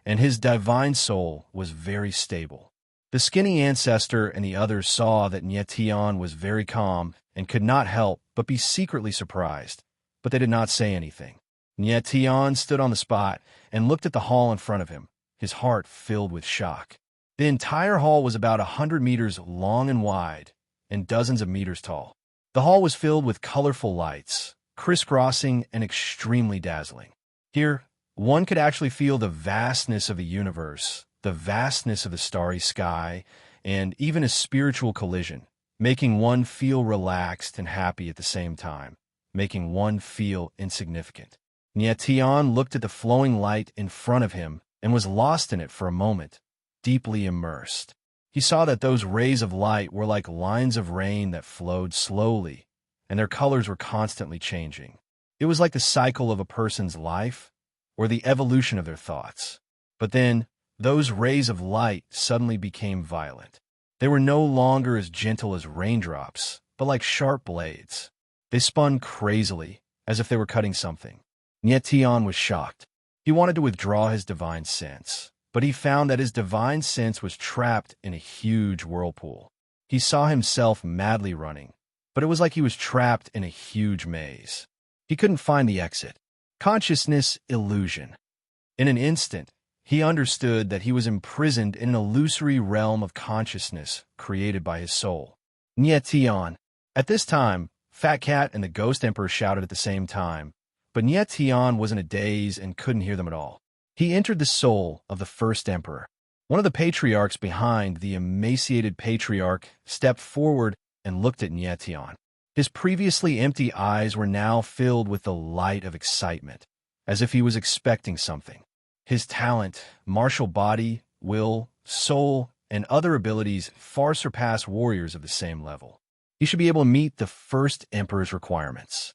and his divine soul was very stable. The skinny ancestor and the others saw that Nietian was very calm and could not help but be secretly surprised, but they did not say anything. Nietian stood on the spot and looked at the hall in front of him, his heart filled with shock. The entire hall was about 100 meters long and wide, and dozens of meters tall. The hall was filled with colorful lights, crisscrossing and extremely dazzling. Here, one could actually feel the vastness of the universe, the vastness of the starry sky, and even a spiritual collision, making one feel relaxed and happy at the same time, making one feel insignificant. Nietian looked at the flowing light in front of him and was lost in it for a moment, deeply immersed. He saw that those rays of light were like lines of rain that flowed slowly, and their colors were constantly changing. It was like the cycle of a person's life, or the evolution of their thoughts. But then, those rays of light suddenly became violent. They were no longer as gentle as raindrops, but like sharp blades. They spun crazily, as if they were cutting something. Nietian was shocked. He wanted to withdraw his divine sense, but he found that his divine sense was trapped in a huge whirlpool. He saw himself madly running, but it was like he was trapped in a huge maze. He couldn't find the exit. Consciousness illusion. In an instant, he understood that he was imprisoned in an illusory realm of consciousness created by his soul. Nietian. At this time, Fat Cat and the Ghost Emperor shouted at the same time, but Nietian was in a daze and couldn't hear them at all. He entered the soul of the first emperor. One of the patriarchs behind the emaciated patriarch stepped forward and looked at Nietian. His previously empty eyes were now filled with the light of excitement, as if he was expecting something. His talent, martial body, will, soul, and other abilities far surpass warriors of the same level. He should be able to meet the first emperor's requirements.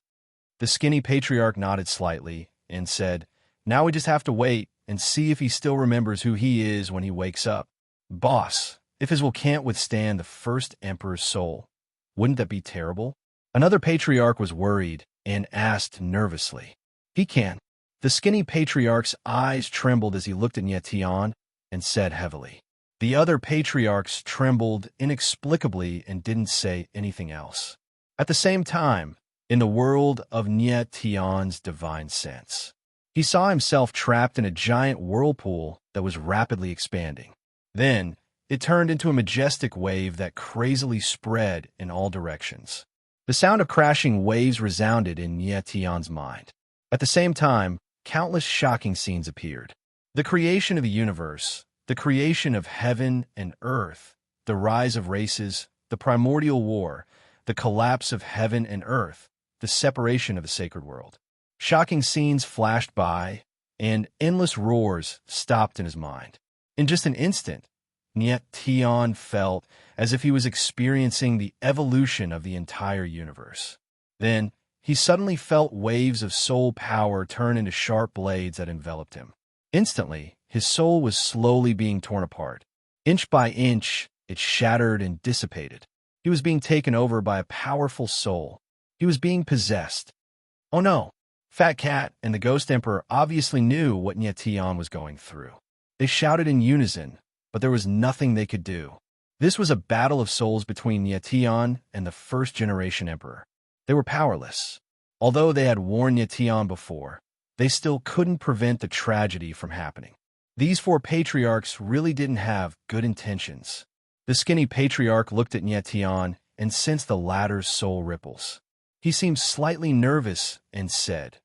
The skinny patriarch nodded slightly and said, "Now we just have to wait and see if he still remembers who he is when he wakes up." Boss, if his will can't withstand the first emperor's soul, wouldn't that be terrible? Another patriarch was worried and asked nervously, "He can." The skinny patriarch's eyes trembled as he looked at Nyetian and said heavily. The other patriarchs trembled inexplicably and didn't say anything else. At the same time, in the world of Nyetian's divine sense, he saw himself trapped in a giant whirlpool that was rapidly expanding. Then, it turned into a majestic wave that crazily spread in all directions. The sound of crashing waves resounded in Nyetian's mind. At the same time, countless shocking scenes appeared. The creation of the universe, the creation of heaven and earth, the rise of races, the primordial war, the collapse of heaven and earth, the separation of the sacred world. Shocking scenes flashed by, and endless roars stopped in his mind. In just an instant, Nyetian felt as if he was experiencing the evolution of the entire universe. Then, he suddenly felt waves of soul power turn into sharp blades that enveloped him. Instantly, his soul was slowly being torn apart. Inch by inch, it shattered and dissipated. He was being taken over by a powerful soul. He was being possessed. Oh no! Fat Cat and the Ghost Emperor obviously knew what Nyetian was going through. They shouted in unison, but there was nothing they could do. This was a battle of souls between Nyetian and the first-generation emperor. They were powerless. Although they had warned Nyetian before, they still couldn't prevent the tragedy from happening. These four patriarchs really didn't have good intentions. The skinny patriarch looked at Nyetian and sensed the latter's soul ripples. He seemed slightly nervous and said,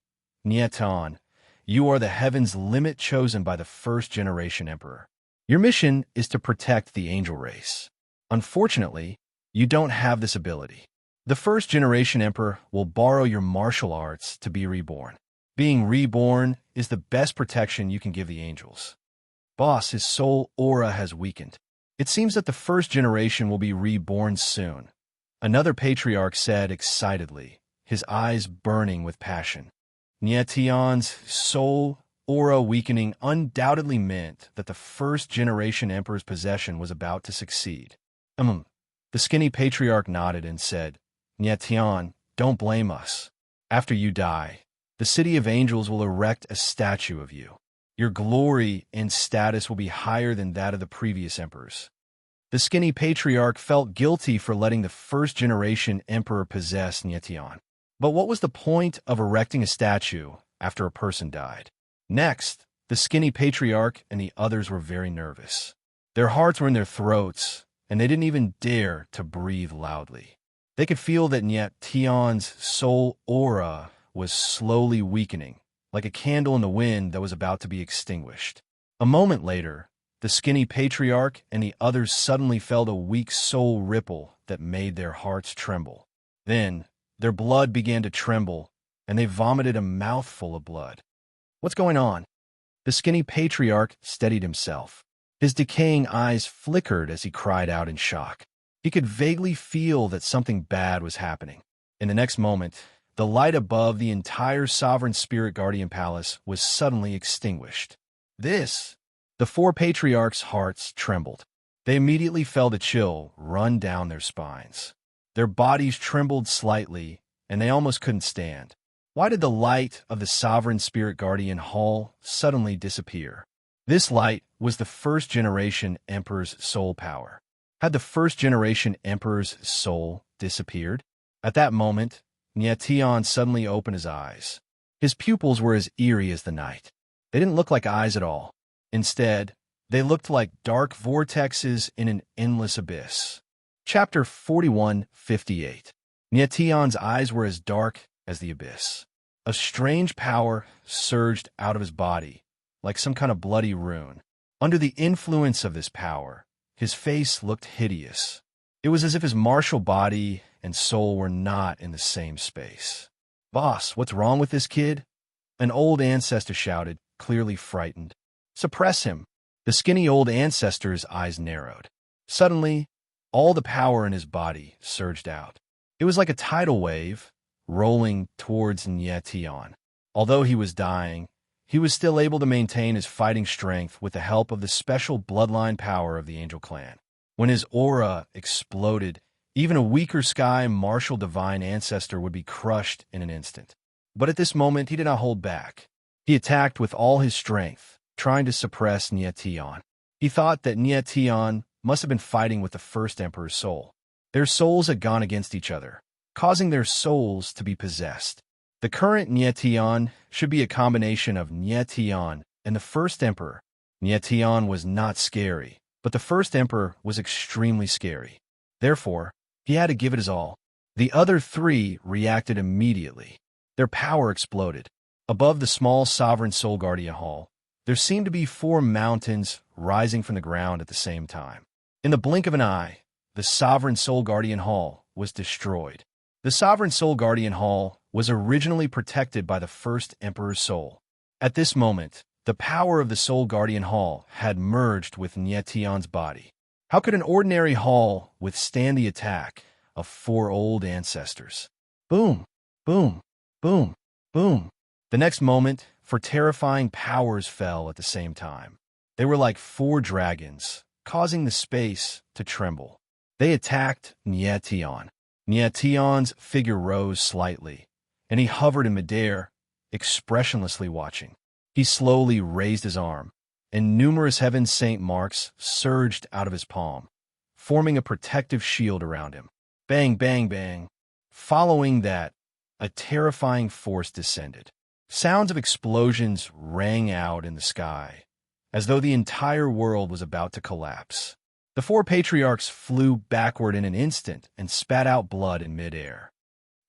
"Nyetian, you are the heaven's limit chosen by the first-generation emperor. Your mission is to protect the angel race. Unfortunately, you don't have this ability. The first-generation emperor will borrow your martial arts to be reborn. Being reborn is the best protection you can give the angels." Boss, his soul aura has weakened. It seems that the first generation will be reborn soon. Another patriarch said excitedly, his eyes burning with passion. Nyetian's soul aura weakening undoubtedly meant that the first-generation emperor's possession was about to succeed. The skinny patriarch nodded and said, "Nyetian, don't blame us. After you die, the city of angels will erect a statue of you. Your glory and status will be higher than that of the previous emperors." The skinny patriarch felt guilty for letting the first-generation emperor possess Nyetian. But what was the point of erecting a statue after a person died? Next, the skinny patriarch and the others were very nervous. Their hearts were in their throats, and they didn't even dare to breathe loudly. They could feel that Nyetian's soul aura was slowly weakening, like a candle in the wind that was about to be extinguished. A moment later, the skinny patriarch and the others suddenly felt a weak soul ripple that made their hearts tremble. Then, their blood began to tremble, and they vomited a mouthful of blood. "What's going on?" The skinny patriarch steadied himself. His decaying eyes flickered as he cried out in shock. He could vaguely feel that something bad was happening. In the next moment, the light above the entire Sovereign Spirit Guardian Palace was suddenly extinguished. The four patriarchs' hearts trembled. They immediately felt a chill run down their spines. Their bodies trembled slightly, and they almost couldn't stand. Why did the light of the Sovereign Spirit Guardian Hall suddenly disappear? This light was the first-generation Emperor's soul power. Had the first-generation Emperor's soul disappeared? At that moment, Nyetian suddenly opened his eyes. His pupils were as eerie as the night. They didn't look like eyes at all. Instead, they looked like dark vortexes in an endless abyss. Chapter 41:58. Nyetian's eyes were as dark as the abyss. A strange power surged out of his body, like some kind of bloody rune. Under the influence of this power, his face looked hideous. It was as if his martial body and soul were not in the same space. "Boss, what's wrong with this kid?" An old ancestor shouted, clearly frightened. "Suppress him." The skinny old ancestor's eyes narrowed. Suddenly, all the power in his body surged out. It was like a tidal wave, rolling towards Nietion. Although he was dying, he was still able to maintain his fighting strength with the help of the special bloodline power of the Angel Clan. When his aura exploded, even a weaker sky martial divine ancestor would be crushed in an instant. But at this moment, he did not hold back. He attacked with all his strength, trying to suppress Nietion. He thought that Nietion must have been fighting with the first Emperor's soul. Their souls had gone against each other, causing their souls to be possessed. The current Nietion should be a combination of Nietion and the first Emperor. Nietion was not scary, but the first Emperor was extremely scary. Therefore, he had to give it his all. The other three reacted immediately. Their power exploded. Above the small sovereign soul guardian hall, there seemed to be 4 mountains rising from the ground at the same time. In the blink of an eye, the sovereign soul guardian hall was destroyed. The sovereign soul guardian hall was originally protected by the first Emperor's soul. At this moment, the power of the soul guardian hall had merged with Nietion's body. How could an ordinary hall withstand the attack of 4 old ancestors? Boom, boom, boom, boom. The next moment, 4 terrifying powers fell at the same time. They were like 4 dragons, causing the space to tremble. They attacked Nietion. Nietion's figure rose slightly, and he hovered in midair, expressionlessly watching. He slowly raised his arm, and numerous heaven saint marks surged out of his palm, forming a protective shield around him. Bang, bang, bang. Following that, a terrifying force descended. Sounds of explosions rang out in the sky, as though the entire world was about to collapse. The 4 patriarchs flew backward in an instant and spat out blood in midair.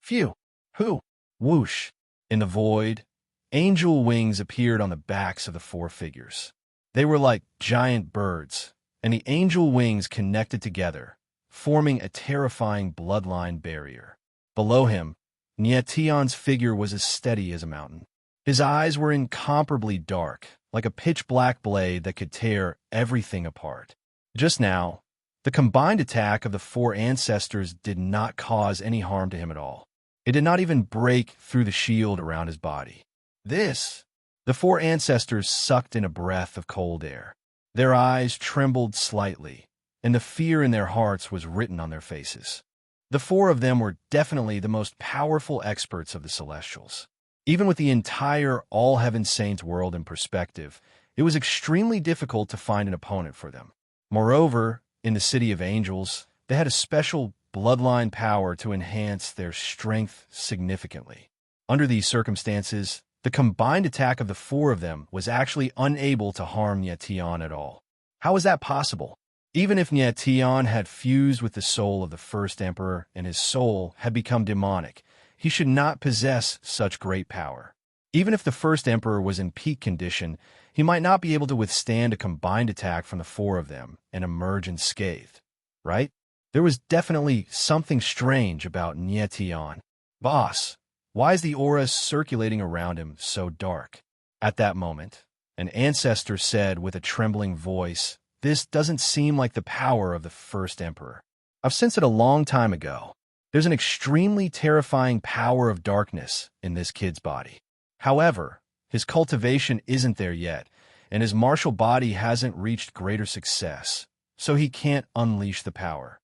Phew! Hoo! Whoosh! In the void, angel wings appeared on the backs of the 4 figures. They were like giant birds, and the angel wings connected together, forming a terrifying bloodline barrier. Below him, Nietion's figure was as steady as a mountain. His eyes were incomparably dark, like a pitch-black blade that could tear everything apart. Just now, the combined attack of the 4 ancestors did not cause any harm to him at all. It did not even break through the shield around his body. The 4 ancestors sucked in a breath of cold air. Their eyes trembled slightly, and the fear in their hearts was written on their faces. The 4 of them were definitely the most powerful experts of the Celestials. Even with the entire All-Heaven Saints world in perspective, it was extremely difficult to find an opponent for them. Moreover, in the City of Angels, they had a special bloodline power to enhance their strength significantly. Under these circumstances, the combined attack of the 4 of them was actually unable to harm Nietion at all. How is that possible? Even if Nietion had fused with the soul of the first Emperor and his soul had become demonic, he should not possess such great power. Even if the first Emperor was in peak condition, he might not be able to withstand a combined attack from the 4 of them and emerge unscathed, right? There was definitely something strange about Nietion. Boss, why is the aura circulating around him so dark? At that moment, an ancestor said with a trembling voice, "This doesn't seem like the power of the first Emperor. I've sensed it a long time ago. There's an extremely terrifying power of darkness in this kid's body. However, his cultivation isn't there yet, and his martial body hasn't reached greater success, so he can't unleash the power."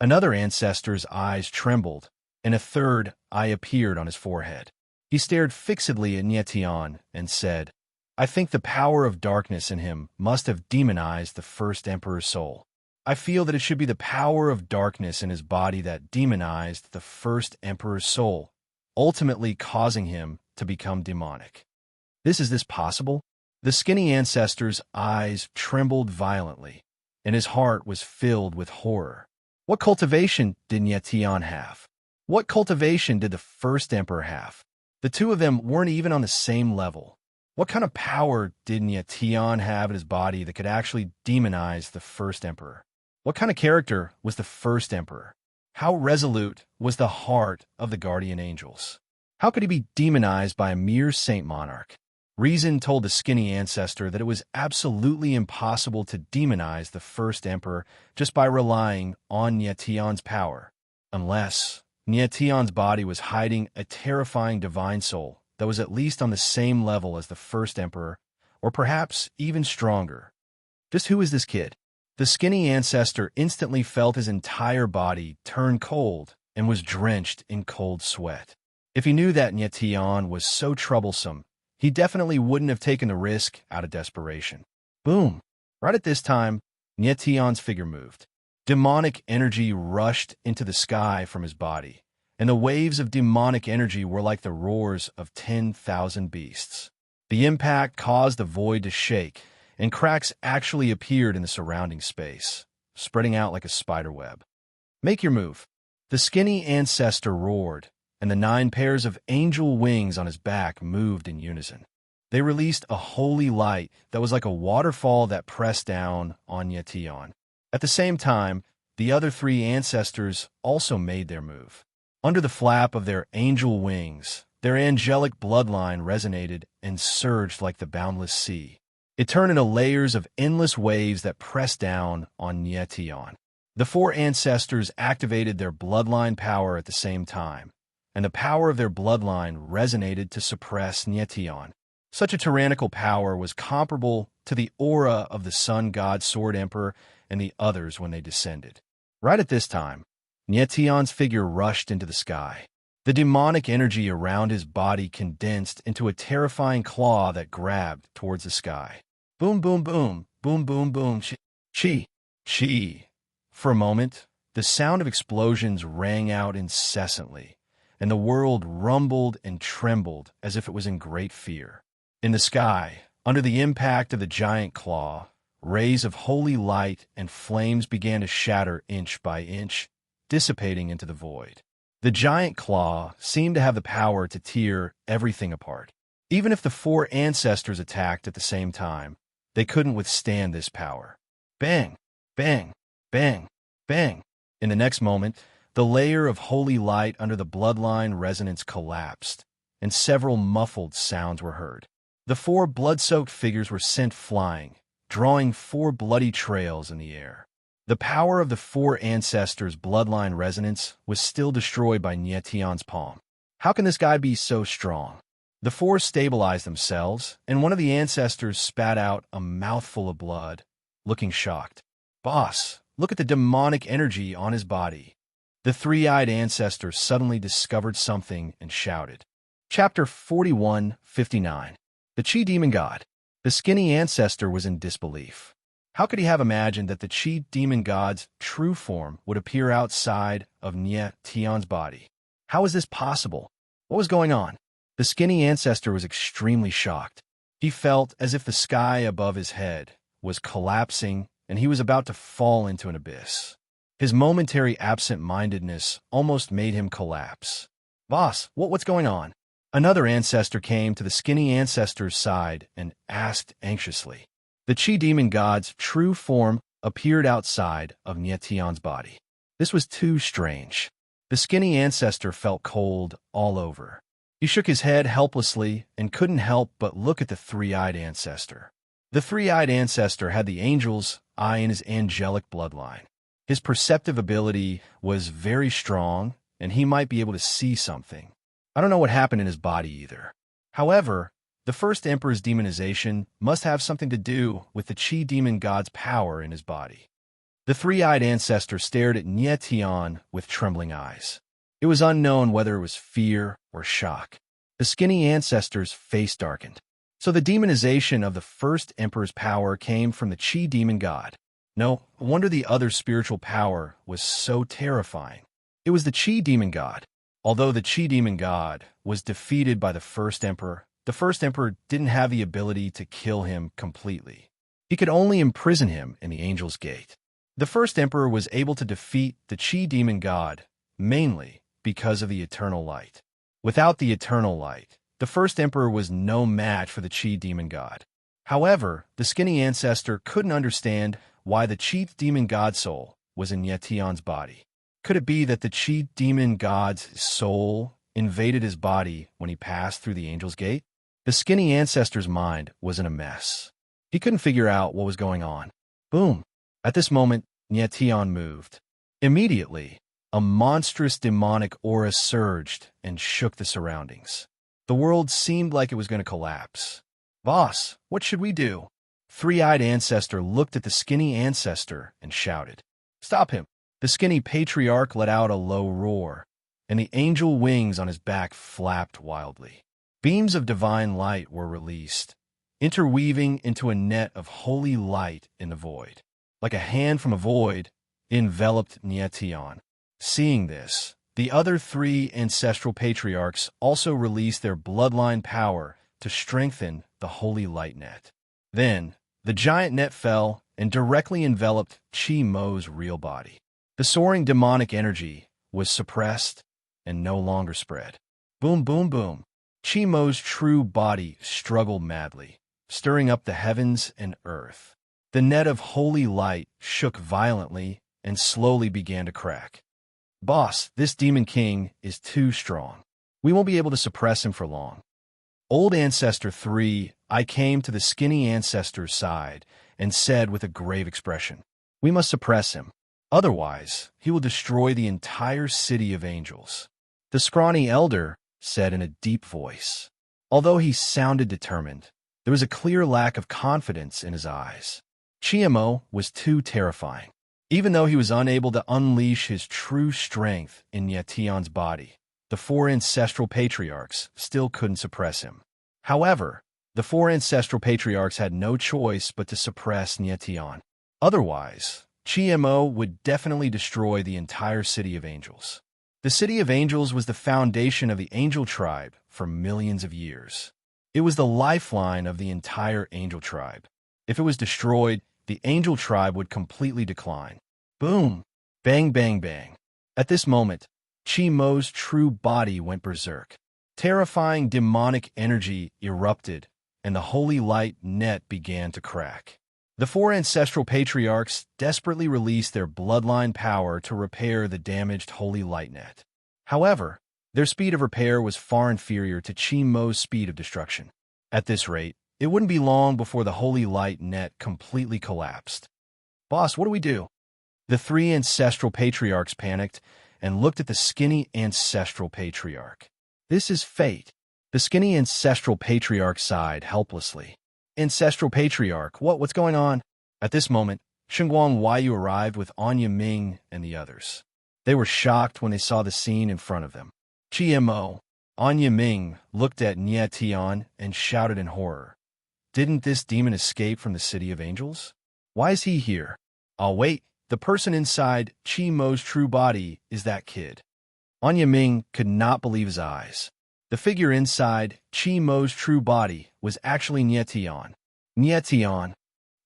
Another ancestor's eyes trembled, and a third eye appeared on his forehead. He stared fixedly at Nietion and said, "I think the power of darkness in him must have demonized the first Emperor's soul. I feel that it should be the power of darkness in his body that demonized the first Emperor's soul, ultimately causing him to become demonic." Is this possible? The skinny ancestor's eyes trembled violently, and his heart was filled with horror. What cultivation did Nietion have? What cultivation did the first Emperor have? The 2 of them weren't even on the same level. What kind of power did Nietion have in his body that could actually demonize the first Emperor? What kind of character was the first Emperor? How resolute was the heart of the guardian angels? How could he be demonized by a mere Saint Monarch? Reason told the skinny ancestor that it was absolutely impossible to demonize the first emperor just by relying on Nietion's power, unless Nietion's body was hiding a terrifying divine soul that was at least on the same level as the first emperor, or perhaps even stronger. Just who is this kid? The skinny ancestor instantly felt his entire body turn cold and was drenched in cold sweat. If he knew that Nietion was so troublesome, he definitely wouldn't have taken the risk out of desperation. Boom! Right at this time, Nietion's figure moved. Demonic energy rushed into the sky from his body, and the waves of demonic energy were like the roars of 10,000 beasts. The impact caused the void to shake, and cracks actually appeared in the surrounding space, spreading out like a spider web. Make your move. The skinny ancestor roared, and the 9 pairs of angel wings on his back moved in unison. They released a holy light that was like a waterfall that pressed down on Nietion. At the same time, the other 3 ancestors also made their move. Under the flap of their angel wings, their angelic bloodline resonated and surged like the boundless sea. It turned into layers of endless waves that pressed down on Nietion. The 4 ancestors activated their bloodline power at the same time, and the power of their bloodline resonated to suppress Nietion. Such a tyrannical power was comparable to the aura of the sun god Sword Emperor and the others when they descended. Right at this time, Nietion's figure rushed into the sky. The demonic energy around his body condensed into a terrifying claw that grabbed towards the sky. Boom, boom, boom, boom, boom, boom, chi, chi. For a moment, the sound of explosions rang out incessantly, and the world rumbled and trembled as if it was in great fear. In the sky, under the impact of the giant claw, rays of holy light and flames began to shatter inch by inch, dissipating into the void. The giant claw seemed to have the power to tear everything apart. Even if the 4 ancestors attacked at the same time, they couldn't withstand this power. Bang, bang, bang, bang. In the next moment, the layer of holy light under the bloodline resonance collapsed, and several muffled sounds were heard. The 4 blood-soaked figures were sent flying, drawing 4 bloody trails in the air. The power of the 4 ancestors' bloodline resonance was still destroyed by Nietion's palm. How can this guy be so strong? The 4 stabilized themselves, and one of the ancestors spat out a mouthful of blood, looking shocked. Boss, look at the demonic energy on his body. The 3-eyed ancestor suddenly discovered something and shouted. Chapter 41:59. The Chi Demon God. The skinny ancestor was in disbelief. How could he have imagined that the Chi Demon God's true form would appear outside of Nietion's body? How was this possible? What was going on? The skinny ancestor was extremely shocked. He felt as if the sky above his head was collapsing and he was about to fall into an abyss. His momentary absent-mindedness almost made him collapse. Boss, what's going on? Another ancestor came to the skinny ancestor's side and asked anxiously. The Chi Demon God's true form appeared outside of Nietion's body. This was too strange. The skinny ancestor felt cold all over. He shook his head helplessly and couldn't help but look at the 3-eyed ancestor. The 3-eyed ancestor had the angel's eye in his angelic bloodline. His perceptive ability was very strong, and he might be able to see something. I don't know what happened in his body either. However, the first emperor's demonization must have something to do with the Chi Demon God's power in his body. The 3-eyed ancestor stared at Nietion with trembling eyes. It was unknown whether it was fear or shock. The skinny ancestor's face darkened. So the demonization of the first emperor's power came from the Chi Demon God. No wonder the other spiritual power was so terrifying. It was the Chi Demon God. Although the Chi Demon God was defeated by the first emperor didn't have the ability to kill him completely. He could only imprison him in the Angel's Gate. The first emperor was able to defeat the Chi Demon God, mainly because of the eternal light. Without the eternal light, the first emperor was no match for the Chi Demon God. However, the skinny ancestor couldn't understand why the Chi Demon God soul was in Nietion's body. Could it be that the Chi Demon God's soul invaded his body when he passed through the Angel's Gate? The skinny ancestor's mind was in a mess. He couldn't figure out what was going on. Boom! At this moment, Nyetian moved. Immediately, a monstrous demonic aura surged and shook the surroundings. The world seemed like it was going to collapse. "Boss, what should we do?" Three-eyed ancestor looked at the skinny ancestor and shouted. "Stop him!" The skinny patriarch let out a low roar, and the angel wings on his back flapped wildly. Beams of divine light were released, interweaving into a net of holy light in the void. Like a hand from a void, it enveloped Nyetian. Seeing this, the other three ancestral patriarchs also released their bloodline power to strengthen the holy light net. Then, the giant net fell and directly enveloped Chi Mo's real body. The soaring demonic energy was suppressed and no longer spread. Boom, boom, boom. Chi Mo's true body struggled madly, stirring up the heavens and earth. The net of holy light shook violently and slowly began to crack. "Boss, this demon king is too strong. We won't be able to suppress him for long." Old Ancestor 3, I came to the skinny ancestor's side and said with a grave expression, "We must suppress him. Otherwise, he will destroy the entire city of angels." The scrawny elder said in a deep voice. Although he sounded determined, there was a clear lack of confidence in his eyes. Chiemo was too terrifying. Even though he was unable to unleash his true strength in Nyetian's body, the four ancestral patriarchs still couldn't suppress him. However, the four ancestral patriarchs had no choice but to suppress Nyetian. Otherwise, Chiemo would definitely destroy the entire city of angels. The city of angels was the foundation of the angel tribe for millions of years. It was the lifeline of the entire angel tribe. If it was destroyed, the angel tribe would completely decline. Boom! Bang, bang, bang. At this moment, Chi Mo's true body went berserk. Terrifying demonic energy erupted, and the holy light net began to crack. The four ancestral patriarchs desperately released their bloodline power to repair the damaged holy light net. However, their speed of repair was far inferior to Chi Mo's speed of destruction. At this rate, it wouldn't be long before the holy light net completely collapsed. "Boss, what do we do?" The three ancestral patriarchs panicked and looked at the skinny ancestral patriarch. "This is fate." The skinny ancestral patriarch sighed helplessly. "Ancestral patriarch, what's going on?" At this moment, Shengguang Huayu arrived with Anya Ming and the others. They were shocked when they saw the scene in front of them. "GMO." Anya Ming looked at Nyetian and shouted in horror. "Didn't this demon escape from the city of angels? Why is he here?" "I'll wait. The person inside Chi Mo's true body is that kid." Anya Ming could not believe his eyes. The figure inside Chi Mo's true body was actually Nyetian. Nyetian.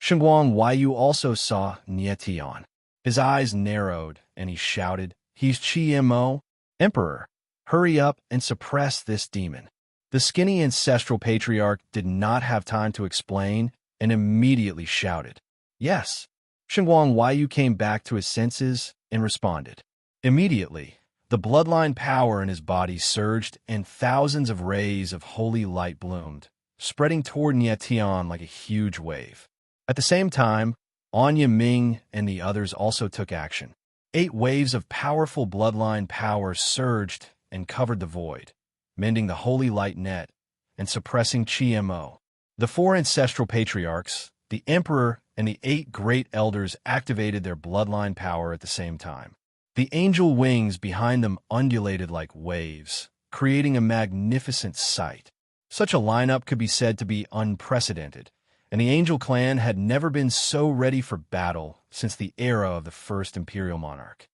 Shengguang Huayu also saw Nyetian. His eyes narrowed, and he shouted, "He's Chi Mo? Emperor, hurry up and suppress this demon." The skinny ancestral patriarch did not have time to explain and immediately shouted, "Yes." Shengguang Huayu came back to his senses and responded. Immediately, the bloodline power in his body surged and thousands of rays of holy light bloomed, spreading toward Nyetian like a huge wave. At the same time, Anya Ming and the others also took action. 8 waves of powerful bloodline power surged and covered the void, mending the holy light net and suppressing Chi Mo. The 4 ancestral patriarchs, the emperor, and the 8 great elders activated their bloodline power at the same time. The angel wings behind them undulated like waves, creating a magnificent sight. Such a lineup could be said to be unprecedented, and the angel clan had never been so ready for battle since the era of the first imperial monarch.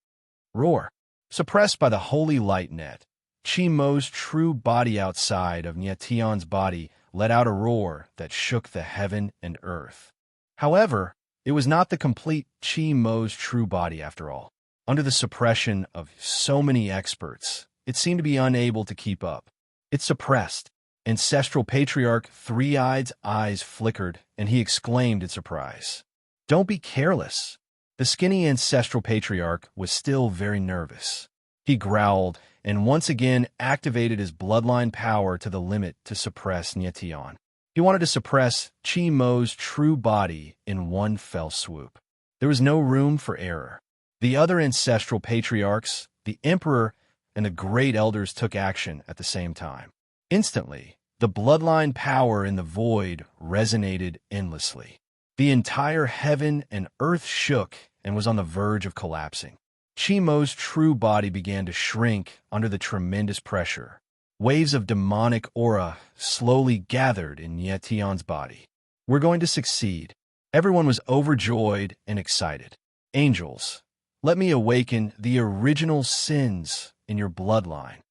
Roar! Suppressed by the holy light net, Chi Mo's true body outside of Nyetian's body let out a roar that shook the heaven and earth. However, it was not the complete Chi Mo's true body after all. Under the suppression of so many experts, it seemed to be unable to keep up. It suppressed. Ancestral Patriarch Three-Eyed's eyes flickered, and he exclaimed in surprise, "Don't be careless." The skinny Ancestral Patriarch was still very nervous. He growled and once again activated his bloodline power to the limit to suppress Nyetian. He wanted to suppress Chi Mo's true body in one fell swoop. There was no room for error. The other ancestral patriarchs, the Emperor, and the Great Elders took action at the same time. Instantly, the bloodline power in the void resonated endlessly. The entire heaven and earth shook and was on the verge of collapsing. Chi Mo's true body began to shrink under the tremendous pressure. Waves of demonic aura slowly gathered in Nyetian's body. "We're going to succeed." Everyone was overjoyed and excited. "Angels, let me awaken the original sins in your bloodline."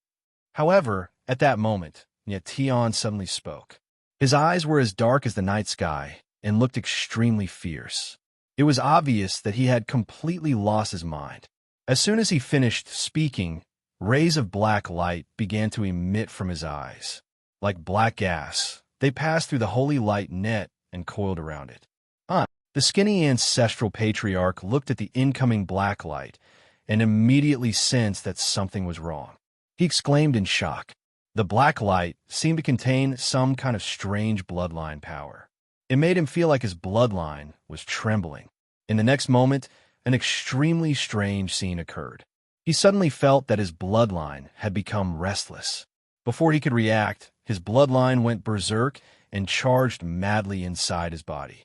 However, at that moment, Nyetian suddenly spoke. His eyes were as dark as the night sky and looked extremely fierce. It was obvious that he had completely lost his mind. As soon as he finished speaking, rays of black light began to emit from his eyes. Like black gas, they passed through the holy light net and coiled around it. The skinny ancestral patriarch looked at the incoming black light and immediately sensed that something was wrong. He exclaimed in shock. The black light seemed to contain some kind of strange bloodline power. It made him feel like his bloodline was trembling. In the next moment, an extremely strange scene occurred. He suddenly felt that his bloodline had become restless. Before he could react, his bloodline went berserk and charged madly inside his body.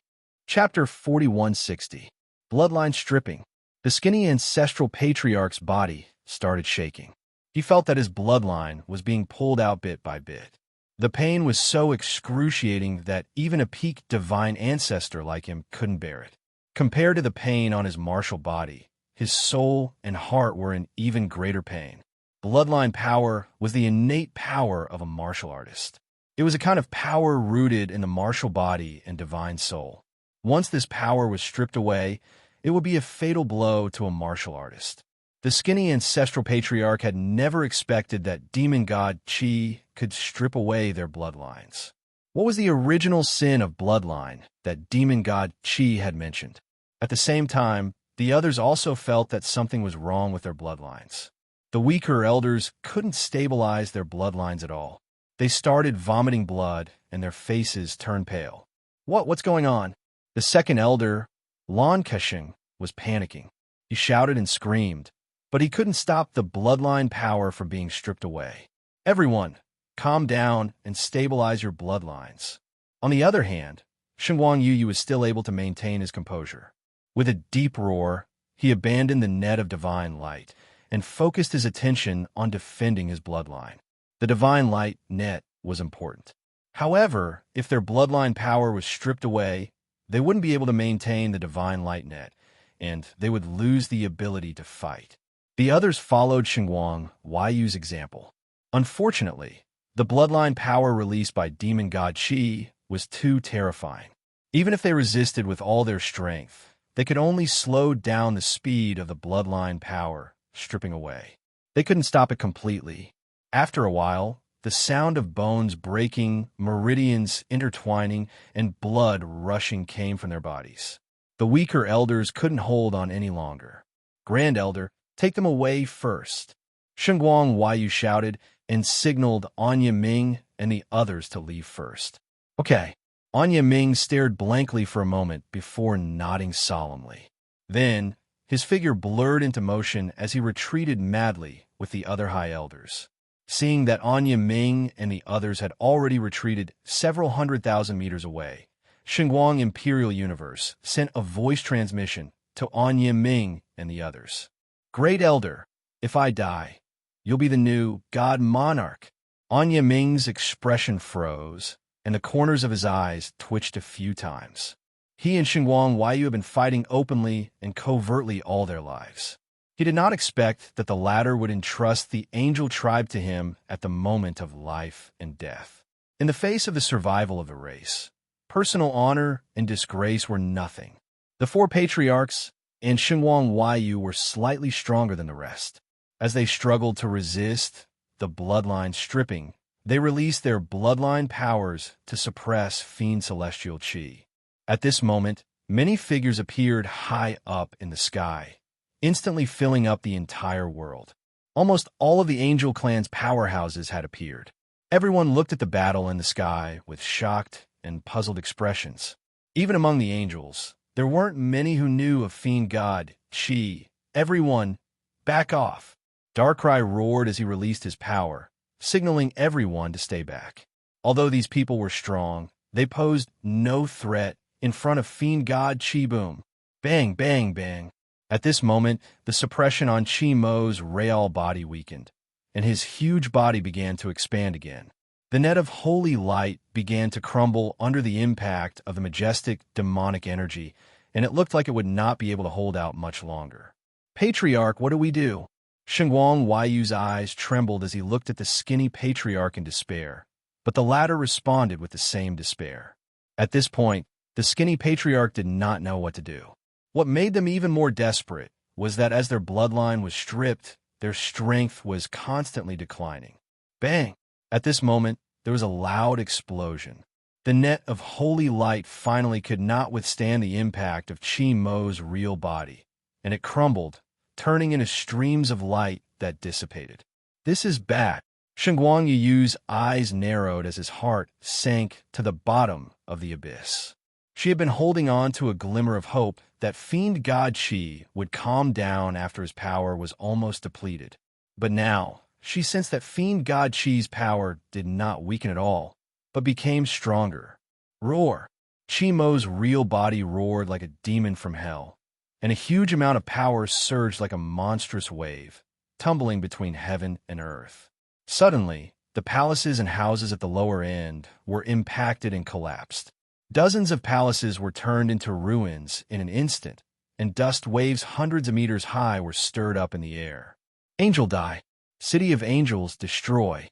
Chapter 4160. Bloodline Stripping. The skinny ancestral patriarch's body started shaking. He felt that his bloodline was being pulled out bit by bit. The pain was so excruciating that even a peak divine ancestor like him couldn't bear it. Compared to the pain on his martial body, his soul and heart were in even greater pain. Bloodline power was the innate power of a martial artist. It was a kind of power rooted in the martial body and divine soul. Once this power was stripped away, it would be a fatal blow to a martial artist. The skinny ancestral patriarch had never expected that demon god Chi could strip away their bloodlines. What was the original sin of bloodline that demon god Chi had mentioned? At the same time, the others also felt that something was wrong with their bloodlines. The weaker elders couldn't stabilize their bloodlines at all. They started vomiting blood, and their faces turned pale. What's going on?" The second elder, Lan Kashing, was panicking. He shouted and screamed, but he couldn't stop the bloodline power from being stripped away. "Everyone, calm down and stabilize your bloodlines." On the other hand, Shengwang Yu was still able to maintain his composure. With a deep roar, he abandoned the net of divine light and focused his attention on defending his bloodline. The divine light net was important. However, if their bloodline power was stripped away, they wouldn't be able to maintain the divine light net, and they would lose the ability to fight. The others followed Shengwang Yu's example. Unfortunately, the bloodline power released by demon god Qi was too terrifying. Even if they resisted with all their strength, they could only slow down the speed of the bloodline power stripping away. They couldn't stop it completely. After a while, the sound of bones breaking, meridians intertwining, and blood rushing came from their bodies. The weaker elders couldn't hold on any longer. "Grand Elder, take them away first." Shengwang Yu shouted and signaled Anya Ming and the others to leave first. "Okay." Anya Ming stared blankly for a moment before nodding solemnly. Then, his figure blurred into motion as he retreated madly with the other high elders. Seeing that Anya Ming and the others had already retreated several 100,000 meters away, Shengwang Imperial Universe sent a voice transmission to Anya Ming and the others. "Great Elder, if I die, you'll be the new God Monarch." Anya Ming's expression froze, and the corners of his eyes twitched a few times. He and Shengwang Yu have been fighting openly and covertly all their lives. He did not expect that the latter would entrust the angel tribe to him at the moment of life and death. In the face of the survival of the race, personal honor and disgrace were nothing. The four patriarchs and Shengwang Yu were slightly stronger than the rest. As they struggled to resist the bloodline stripping, they released their bloodline powers to suppress fiend celestial Qi. At this moment, many figures appeared high up in the sky, instantly filling up the entire world. Almost all of the Angel clan's powerhouses had appeared. Everyone looked at the battle in the sky with shocked and puzzled expressions. Even among the angels, there weren't many who knew of fiend god Chi. Everyone, back off. Darkrai roared as he released his power, signaling everyone to stay back. Although these people were strong, they posed no threat in front of fiend god Chi. Boom. Bang, bang, bang. At this moment, the suppression on Chi Mo's real body weakened, and his huge body began to expand again. The net of holy light began to crumble under the impact of the majestic demonic energy, and it looked like it would not be able to hold out much longer. Patriarch, what do we do? Shengguang Huayu's eyes trembled as he looked at the skinny patriarch in despair, but the latter responded with the same despair. At this point, the skinny patriarch did not know what to do. What made them even more desperate was that as their bloodline was stripped, their strength was constantly declining. Bang! At this moment, there was a loud explosion. The net of holy light finally could not withstand the impact of Chi Mo's real body, and it crumbled, turning into streams of light that dissipated. This is bad. Shengguang Yuyu's eyes narrowed as his heart sank to the bottom of the abyss. She had been holding on to a glimmer of hope that fiend god Chi would calm down after his power was almost depleted. But now, she sensed that fiend god Chi's power did not weaken at all, but became stronger. Roar! Chi Mo's real body roared like a demon from hell, and a huge amount of power surged like a monstrous wave, tumbling between heaven and earth. Suddenly, the palaces and houses at the lower end were impacted and collapsed. Dozens of palaces were turned into ruins in an instant, and dust waves hundreds of meters high were stirred up in the air. Angel die. City of Angels destroy.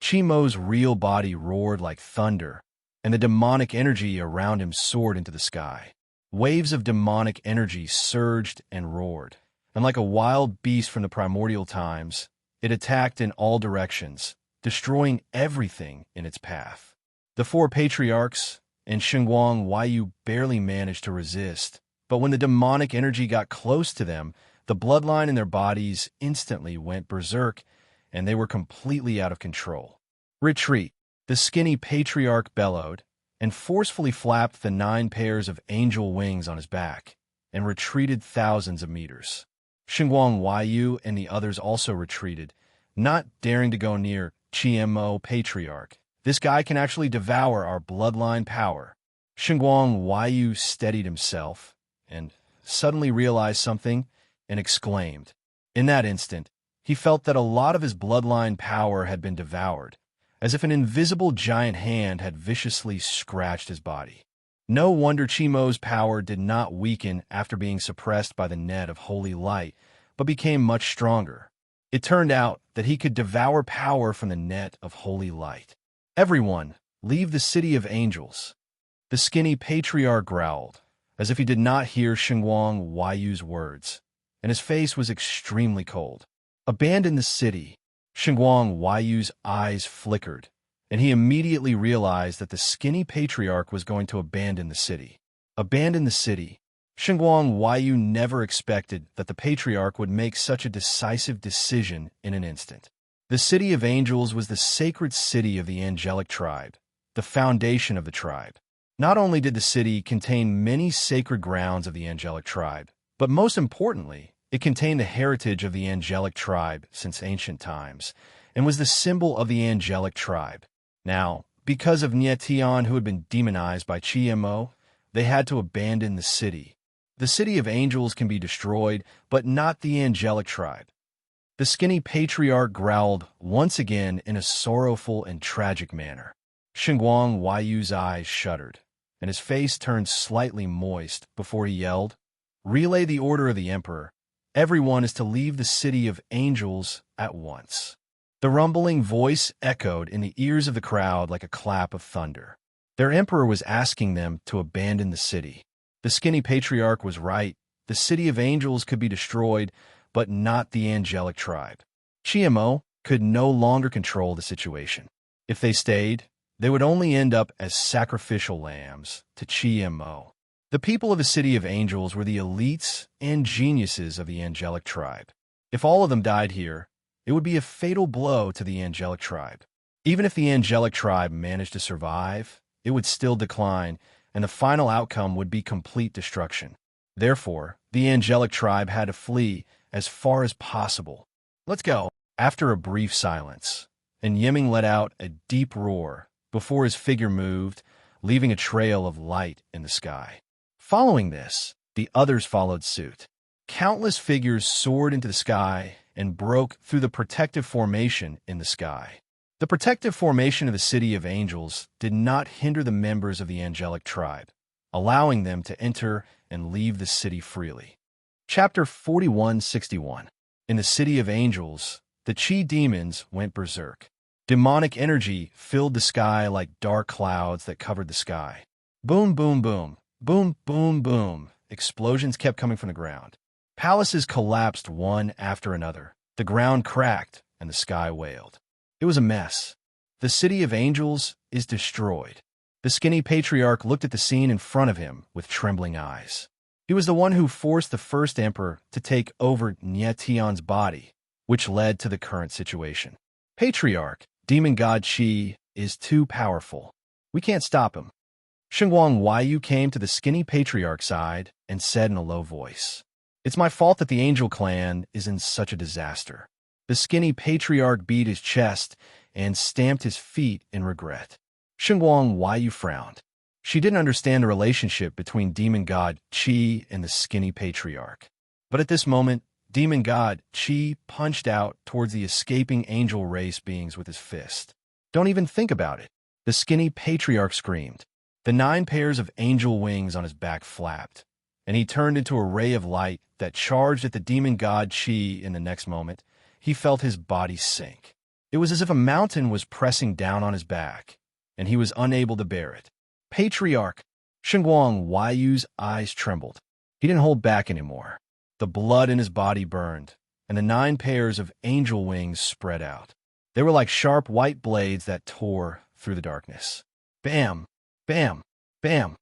Chi Mo's real body roared like thunder, and the demonic energy around him soared into the sky. Waves of demonic energy surged and roared, and like a wild beast from the primordial times, it attacked in all directions, destroying everything in its path. The four patriarchs and Shengguang Huayu barely managed to resist, but when the demonic energy got close to them, the bloodline in their bodies instantly went berserk, and they were completely out of control. Retreat! The skinny patriarch bellowed, and forcefully flapped the 9 pairs of angel wings on his back, and retreated thousands of meters. Shengguang Huayu and the others also retreated, not daring to go near Chiemo Patriarch. This guy can actually devour our bloodline power. Shengguang Huayu steadied himself, and suddenly realized something, and exclaimed. In that instant, he felt that a lot of his bloodline power had been devoured, as if an invisible giant hand had viciously scratched his body. No wonder Chimo's power did not weaken after being suppressed by the net of holy light, but became much stronger. It turned out that he could devour power from the net of holy light. Everyone, leave the City of Angels. The skinny patriarch growled, as if he did not hear Shengguang Huayu's words, and his face was extremely cold. Abandon the city. Shengguang Huayu's eyes flickered, and he immediately realized that the skinny patriarch was going to abandon the city. Abandon the city. Shengguang Huayu never expected that the patriarch would make such a decisive decision in an instant. The City of Angels was the sacred city of the angelic tribe, the foundation of the tribe. Not only did the city contain many sacred grounds of the angelic tribe, but most importantly, it contained the heritage of the angelic tribe since ancient times, and was the symbol of the angelic tribe. Now, because of Nietian who had been demonized by Chiemo, they had to abandon the city. The City of Angels can be destroyed, but not the angelic tribe. The skinny patriarch growled once again in a sorrowful and tragic manner. Shengguang Huayu's eyes shuddered, and his face turned slightly moist before he yelled, "Relay the order of the Emperor. Everyone is to leave the City of Angels at once." The rumbling voice echoed in the ears of the crowd like a clap of thunder. Their emperor was asking them to abandon the city. The skinny patriarch was right. The City of Angels could be destroyed, but not the angelic tribe. Chiemo could no longer control the situation. If they stayed, they would only end up as sacrificial lambs to Chiemo. The people of the City of Angels were the elites and geniuses of the angelic tribe. If all of them died here, it would be a fatal blow to the angelic tribe. Even if the angelic tribe managed to survive, it would still decline, and the final outcome would be complete destruction. Therefore, the angelic tribe had to flee as far as possible. Let's go. After a brief silence, and Yiming let out a deep roar before his figure moved, leaving a trail of light in the sky. Following this, the others followed suit. Countless figures soared into the sky and broke through the protective formation in the sky. The protective formation of the City of Angels did not hinder the members of the angelic tribe, allowing them to enter and leave the city freely. Chapter 4161. In the City of Angels, the Chi demons went berserk. Demonic energy filled the sky like dark clouds that covered the sky. Boom, boom, boom, boom, boom, boom. Explosions kept coming from the ground. Palaces collapsed one after another. The ground cracked and the sky wailed. It was a mess. The City of Angels is destroyed. The skinny patriarch looked at the scene in front of him with trembling eyes. He was the one who forced the first emperor to take over Nietian's body, which led to the current situation. Patriarch, demon god Qi, is too powerful. We can't stop him. Shengguang Huayu came to the skinny patriarch's side and said in a low voice, "It's my fault that the angel clan is in such a disaster." The skinny patriarch beat his chest and stamped his feet in regret. Shengguang Huayu frowned. She didn't understand the relationship between demon god Qi and the skinny patriarch. But at this moment, demon god Qi punched out towards the escaping angel race beings with his fist. "Don't even think about it," the skinny patriarch screamed. The 9 pairs of angel wings on his back flapped, and he turned into a ray of light that charged at the demon god Qi. In the next moment, he felt his body sink. It was as if a mountain was pressing down on his back, and he was unable to bear it. Patriarch! Shengguang Huayu's eyes trembled. He didn't hold back anymore. The blood in his body burned, and the 9 pairs of angel wings spread out. They were like sharp white blades that tore through the darkness. Bam! Bam! Bam!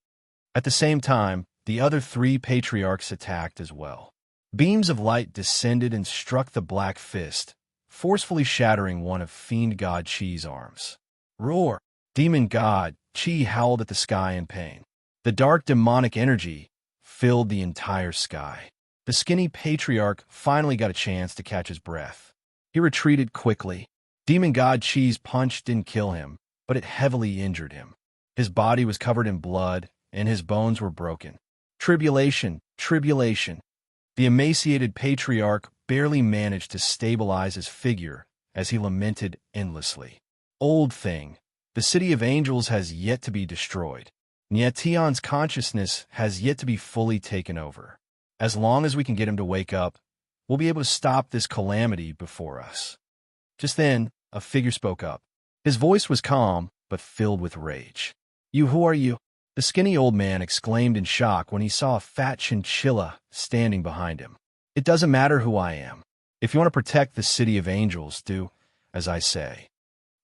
At the same time, the other 3 patriarchs attacked as well. Beams of light descended and struck the black fist, forcefully shattering one of fiend god Qi's arms. Roar! Demon god Qi howled at the sky in pain. The dark demonic energy filled the entire sky. The skinny patriarch finally got a chance to catch his breath. He retreated quickly. Demon god Qi's punch didn't kill him, but it heavily injured him. His body was covered in blood, and his bones were broken. Tribulation, tribulation. The emaciated patriarch barely managed to stabilize his figure as he lamented endlessly. Old thing, the City of Angels has yet to be destroyed. Nietian's consciousness has yet to be fully taken over. As long as we can get him to wake up, we'll be able to stop this calamity before us. Just then, a figure spoke up. His voice was calm, but filled with rage. Who are you?" The skinny old man exclaimed in shock when he saw a fat chinchilla standing behind him. "It doesn't matter who I am. If you want to protect the City of Angels, do as I say."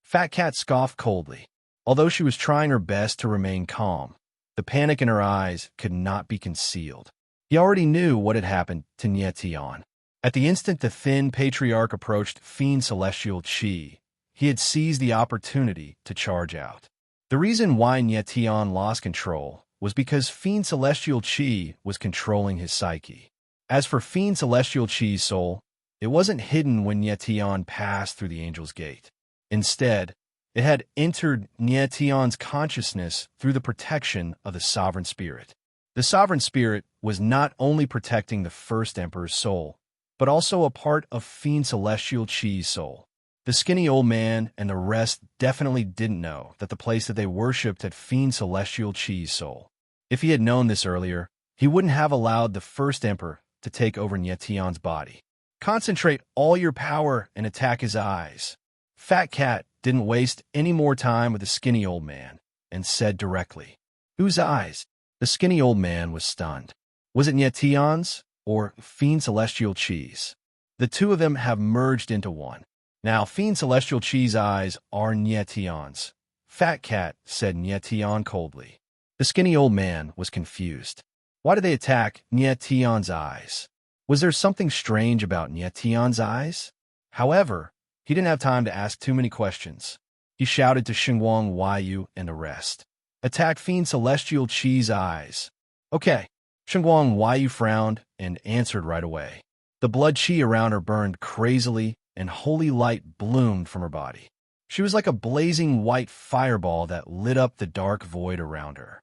Fat Cat scoffed coldly. Although she was trying her best to remain calm, the panic in her eyes could not be concealed. He already knew what had happened to Nietian. At the instant the thin patriarch approached Fiend Celestial Qi, he had seized the opportunity to charge out. The reason why Nietian lost control was because Fiend Celestial Qi was controlling his psyche. As for Fiend Celestial Qi's soul, it wasn't hidden when Nietian passed through the Angel's Gate. Instead, it had entered Nietian's consciousness through the protection of the Sovereign Spirit. The Sovereign Spirit was not only protecting the first Emperor's soul, but also a part of Fiend Celestial Qi's soul. The skinny old man and the rest definitely didn't know that the place that they worshipped had Fiend Celestial Qi's soul. If he had known this earlier, he wouldn't have allowed the first Emperor to take over Nietian's body. "Concentrate all your power and attack his eyes." Fat Cat didn't waste any more time with the skinny old man and said directly, "Whose eyes?" The skinny old man was stunned. Was it Nietian's or Fiend Celestial Qi's? The two of them have merged into one. Now, Fiend Celestial Qi's eyes are Nietian's. Fat Cat said Nietian coldly. The skinny old man was confused. Why did they attack Nietian's eyes? Was there something strange about Nietian's eyes? However, he didn't have time to ask too many questions. He shouted to Xinguang Huaiyu and the rest. Attack Fiend Celestial Chi's eyes. Okay. Xinguang Huaiyu frowned and answered right away. The blood chi around her burned crazily, and holy light bloomed from her body. She was like a blazing white fireball that lit up the dark void around her.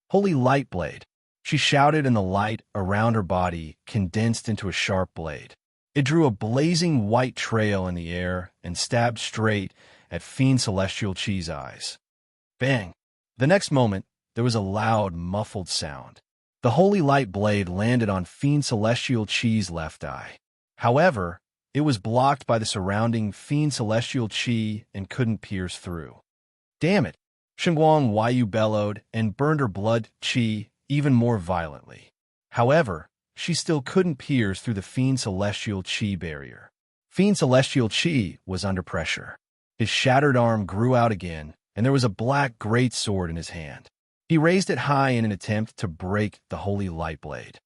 Holy light blade. She shouted, and the light around her body condensed into a sharp blade. It drew a blazing white trail in the air and stabbed straight at Fiend Celestial Chi's eyes. Bang! The next moment, there was a loud, muffled sound. The holy light blade landed on Fiend Celestial Chi's left eye. However, it was blocked by the surrounding Fiend Celestial Chi and couldn't pierce through. Damn it! Xinguang Huaiyu bellowed and burned her blood chi even more violently. However, she still couldn't pierce through the Fiend Celestial Chi barrier. Fiend Celestial Chi was under pressure. His shattered arm grew out again, and there was a black great sword in his hand. He raised it high in an attempt to break the holy light blade.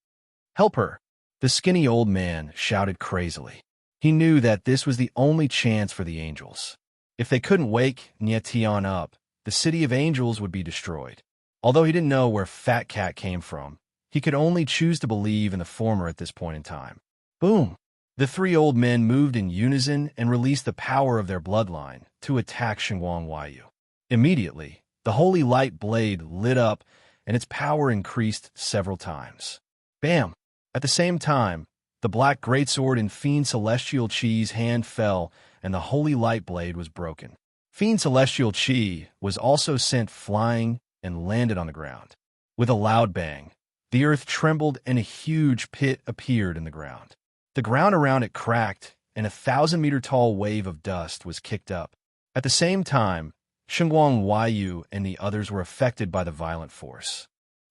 Help her! The skinny old man shouted crazily. He knew that this was the only chance for the angels. If they couldn't wake Nietian up, the city of angels would be destroyed. Although he didn't know where Fat Cat came from, he could only choose to believe in the former at this point in time. Boom! The three old men moved in unison and released the power of their bloodline to attack Xinguang Huaiyu. Immediately, the holy light blade lit up and its power increased several times. Bam! At the same time, the black greatsword in Fiend Celestial Chi's hand fell and the holy light blade was broken. Fiend Celestial Chi was also sent flying and landed on the ground. With a loud bang, the earth trembled and a huge pit appeared in the ground. The ground around it cracked and a 1,000-meter-tall wave of dust was kicked up. At the same time, Xinguang Huaiyu and the others were affected by the violent force.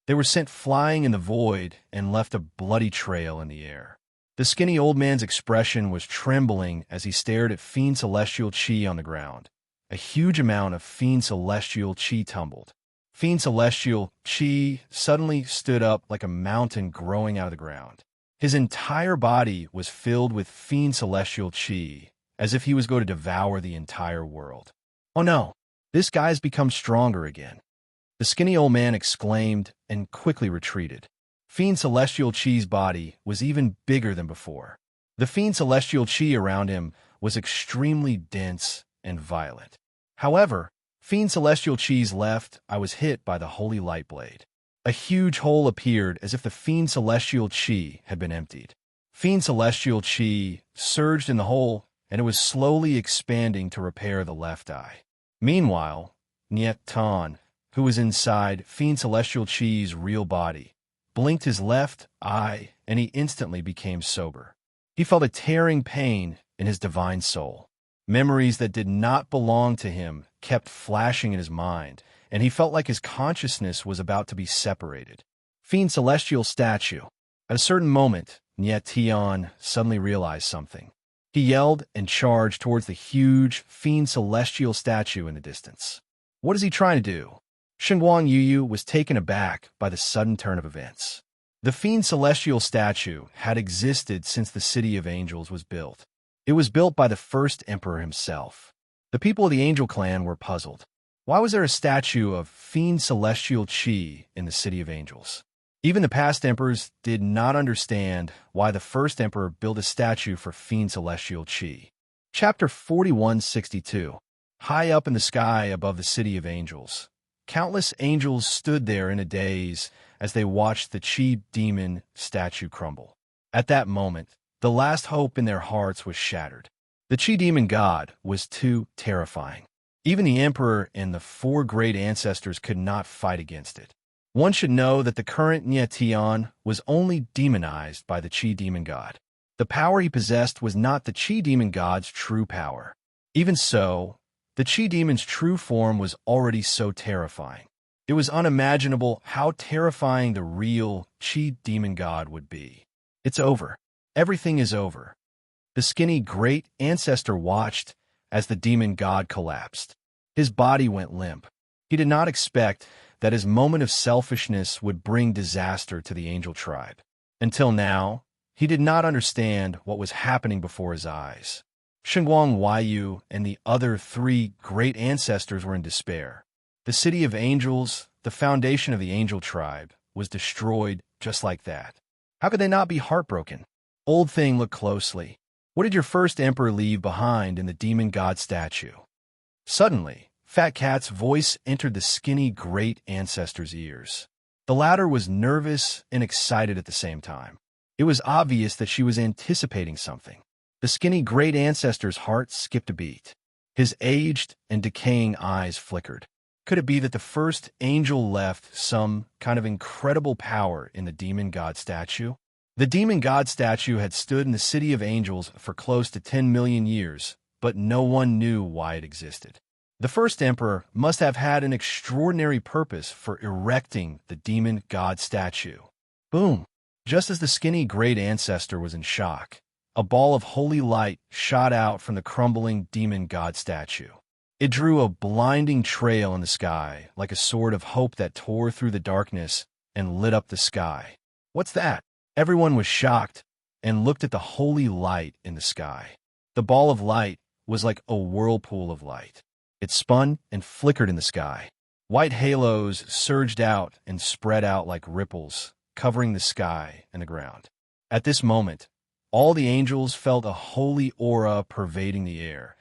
They were sent flying in the void and left a bloody trail in the air. The skinny old man's expression was trembling as he stared at Fiend Celestial Chi on the ground. A huge amount of Fiend Celestial Chi tumbled. Fiend Celestial Chi suddenly stood up like a mountain growing out of the ground. His entire body was filled with Fiend Celestial Chi, as if he was going to devour the entire world. Oh no, this guy's become stronger again. The skinny old man exclaimed and quickly retreated. Fiend Celestial Chi's body was even bigger than before. The Fiend Celestial Chi around him was extremely dense and violent. However, Fiend Celestial Chi's left eye was hit by the holy light blade. A huge hole appeared as if the Fiend Celestial Chi had been emptied. Fiend Celestial Chi surged in the hole, and it was slowly expanding to repair the left eye. Meanwhile, Niet Tan, who was inside Fiend Celestial Chi's real body, blinked his left eye, and he instantly became sober. He felt a tearing pain in his divine soul. Memories that did not belong to him kept flashing in his mind, and he felt like his consciousness was about to be separated. Fiend Celestial Statue. At a certain moment, Niet Tian suddenly realized something. He yelled and charged towards the huge Fiend Celestial Statue in the distance. What is he trying to do? Xinguang Huaiyu was taken aback by the sudden turn of events. The Fiend Celestial Statue had existed since the City of Angels was built. It was built by the first emperor himself. The people of the Angel Clan were puzzled. Why was there a statue of Fiend Celestial Chi in the City of Angels? Even the past emperors did not understand why the first emperor built a statue for Fiend Celestial Chi. Chapter 4162. High up in the sky above the City of Angels, countless angels stood there in a daze as they watched the Chi demon statue crumble. At that moment, the last hope in their hearts was shattered. The Chi demon god was too terrifying. Even the emperor and the four great ancestors could not fight against it. One should know that the current Nietian was only demonized by the Chi demon god. The power he possessed was not the Chi demon god's true power. Even so, the Chi demon's true form was already so terrifying. It was unimaginable how terrifying the real Chi demon god would be. It's over. Everything is over. The skinny great ancestor watched as the demon god collapsed. His body went limp. He did not expect that his moment of selfishness would bring disaster to the angel tribe. Until now, he did not understand what was happening before his eyes. Shengguang Huaiyu and the other three great ancestors were in despair. The city of angels, the foundation of the angel tribe, was destroyed just like that. How could they not be heartbroken? Old Thing looked closely. What did your first emperor leave behind in the demon god statue? Suddenly, Fat Cat's voice entered the skinny great ancestor's ears. The latter was nervous and excited at the same time. It was obvious that she was anticipating something. The skinny great ancestor's heart skipped a beat. His aged and decaying eyes flickered. Could it be that the first angel left some kind of incredible power in the demon god statue? The demon god statue had stood in the city of angels for close to 10 million years, but no one knew why it existed. The first emperor must have had an extraordinary purpose for erecting the demon god statue. Boom! Just as the skinny great ancestor was in shock, a ball of holy light shot out from the crumbling demon god statue. It drew a blinding trail in the sky, like a sword of hope that tore through the darkness and lit up the sky. What's that? Everyone was shocked and looked at the holy light in the sky. The ball of light was like a whirlpool of light. It spun and flickered in the sky. White halos surged out and spread out like ripples, covering the sky and the ground. At this moment, all the angels felt a holy aura pervading the air,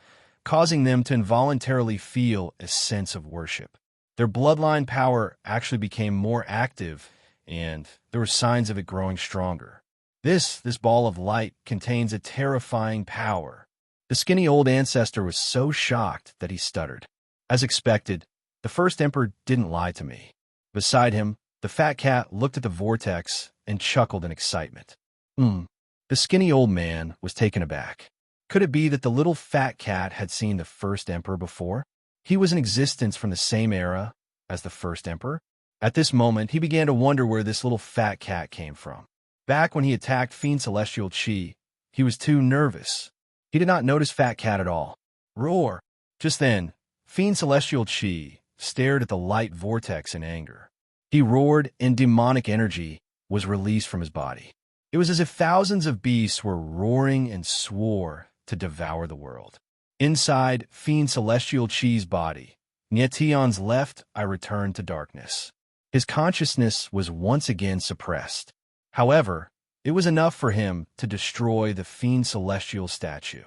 causing them to involuntarily feel a sense of worship. Their bloodline power actually became more active, and there were signs of it growing stronger. This ball of light contains a terrifying power. The skinny old ancestor was so shocked that he stuttered. As expected, the first emperor didn't lie to me. Beside him, the fat cat looked at the vortex and chuckled in excitement. The skinny old man was taken aback. Could it be that the little fat cat had seen the first emperor before? He was in existence from the same era as the first emperor. At this moment, he began to wonder where this little fat cat came from. Back when he attacked Fiend Celestial Chi, he was too nervous. He did not notice Fat Cat at all. Roar! Just then, Fiend Celestial Chi stared at the light vortex in anger. He roared, and demonic energy was released from his body. It was as if thousands of beasts were roaring and swore to devour the world. Inside Fiend Celestial Chi's body, Nietion's left eye returned to darkness. His consciousness was once again suppressed. However, it was enough for him to destroy the Fiend Celestial statue.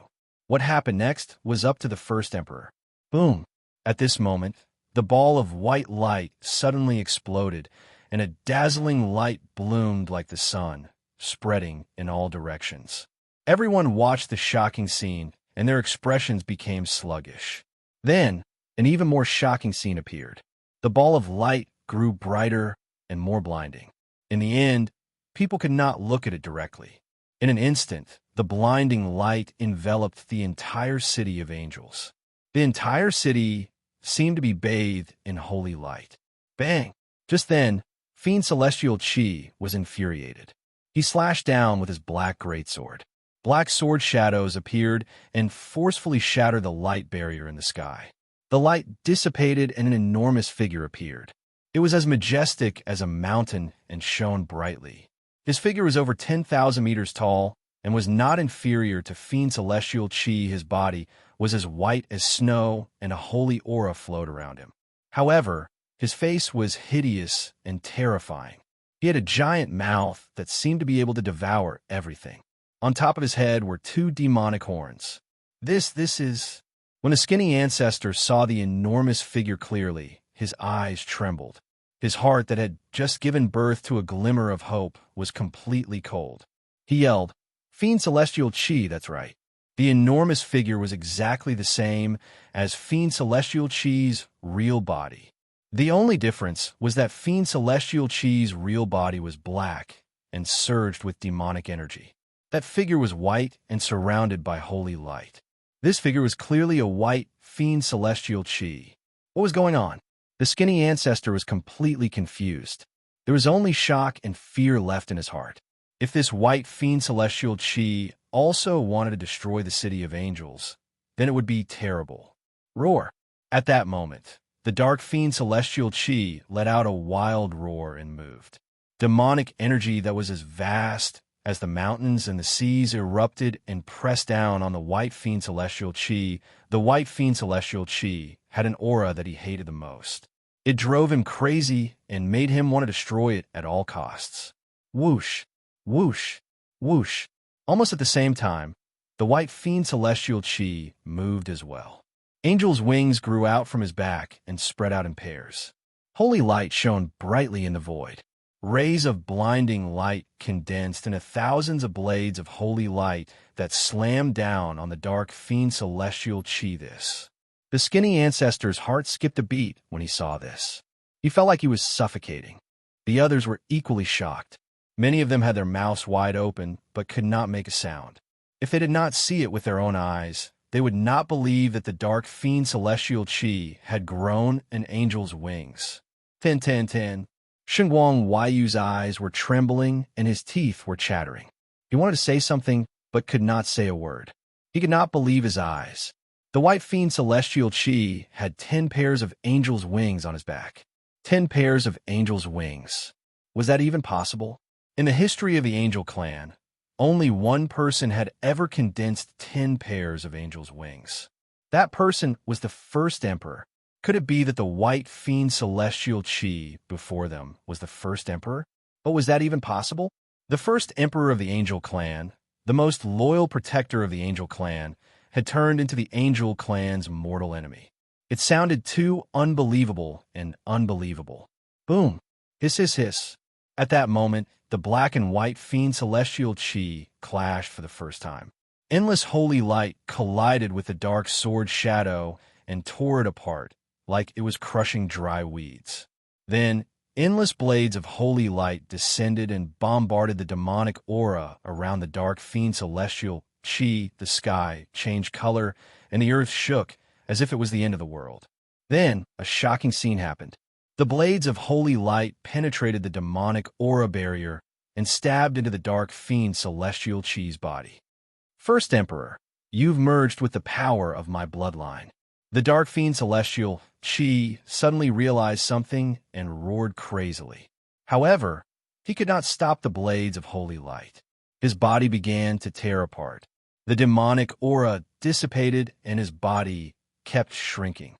What happened next was up to the first emperor. Boom! At this moment, the ball of white light suddenly exploded, and a dazzling light bloomed like the sun, spreading in all directions. Everyone watched the shocking scene, and their expressions became sluggish. Then, an even more shocking scene appeared. The ball of light grew brighter and more blinding. In the end, people could not look at it directly. In an instant, the blinding light enveloped the entire city of angels. The entire city seemed to be bathed in holy light. Bang! Just then, Fiend Celestial Chi was infuriated. He slashed down with his black greatsword. Black sword shadows appeared and forcefully shattered the light barrier in the sky. The light dissipated and an enormous figure appeared. It was as majestic as a mountain and shone brightly. His figure was over 10,000 meters tall and was not inferior to Fiend Celestial Chi. His body was as white as snow, and a holy aura flowed around him. However, his face was hideous and terrifying. He had a giant mouth that seemed to be able to devour everything. On top of his head were two demonic horns. This is... When the skinny ancestor saw the enormous figure clearly, his eyes trembled. His heart that had just given birth to a glimmer of hope was completely cold. He yelled, "Fiend Celestial Chi, that's right." The enormous figure was exactly the same as Fiend Celestial Chi's real body. The only difference was that Fiend Celestial Chi's real body was black and surged with demonic energy. That figure was white and surrounded by holy light. This figure was clearly a white Fiend Celestial Chi. What was going on? The skinny ancestor was completely confused. There was only shock and fear left in his heart. If this white Fiend Celestial Chi also wanted to destroy the city of angels, then it would be terrible. Roar! At that moment, the dark Fiend Celestial Chi let out a wild roar and moved. Demonic energy that was as vast As the mountains and the seas erupted and pressed down on the white fiend celestial chi, the white fiend celestial chi had an aura that he hated the most. It drove him crazy and made him want to destroy it at all costs. Whoosh, whoosh, whoosh. Almost at the same time, the white fiend celestial chi moved as well. Angel's wings grew out from his back and spread out in pairs. Holy light shone brightly in the void. Rays of blinding light condensed into thousands of blades of holy light that slammed down on the dark fiend celestial chi. The skinny ancestor's heart skipped a beat when he saw this. He felt like he was suffocating. The others were equally shocked. Many of them had their mouths wide open but could not make a sound. If they did not see it with their own eyes, they would not believe that the dark fiend celestial chi had grown an angel's wings. 10. Shengguang Huayu's eyes were trembling and his teeth were chattering. He wanted to say something, but could not say a word. He could not believe his eyes. The white fiend celestial chi had 10 pairs of angel's wings on his back. 10 pairs of angel's wings. Was that even possible? In the history of the angel clan, only one person had ever condensed 10 pairs of angel's wings. That person was the first emperor. Could it be that the white fiend celestial chi before them was the first emperor? But was that even possible? The first emperor of the angel clan, the most loyal protector of the angel clan, had turned into the angel clan's mortal enemy. It sounded too unbelievable and unbelievable. Boom! Hiss, hiss, hiss. At that moment, the black and white fiend celestial chi clashed for the first time. Endless holy light collided with the dark sword shadow and tore it apart, like it was crushing dry weeds. Then, endless blades of holy light descended and bombarded the demonic aura around the dark fiend celestial chi. The sky changed color, and the earth shook as if it was the end of the world. Then, a shocking scene happened. The blades of holy light penetrated the demonic aura barrier and stabbed into the dark fiend celestial chi's body. First Emperor, you've merged with the power of my bloodline. The dark fiend celestial chi suddenly realized something and roared crazily. However, he could not stop the blades of holy light. His body began to tear apart. The demonic aura dissipated and his body kept shrinking.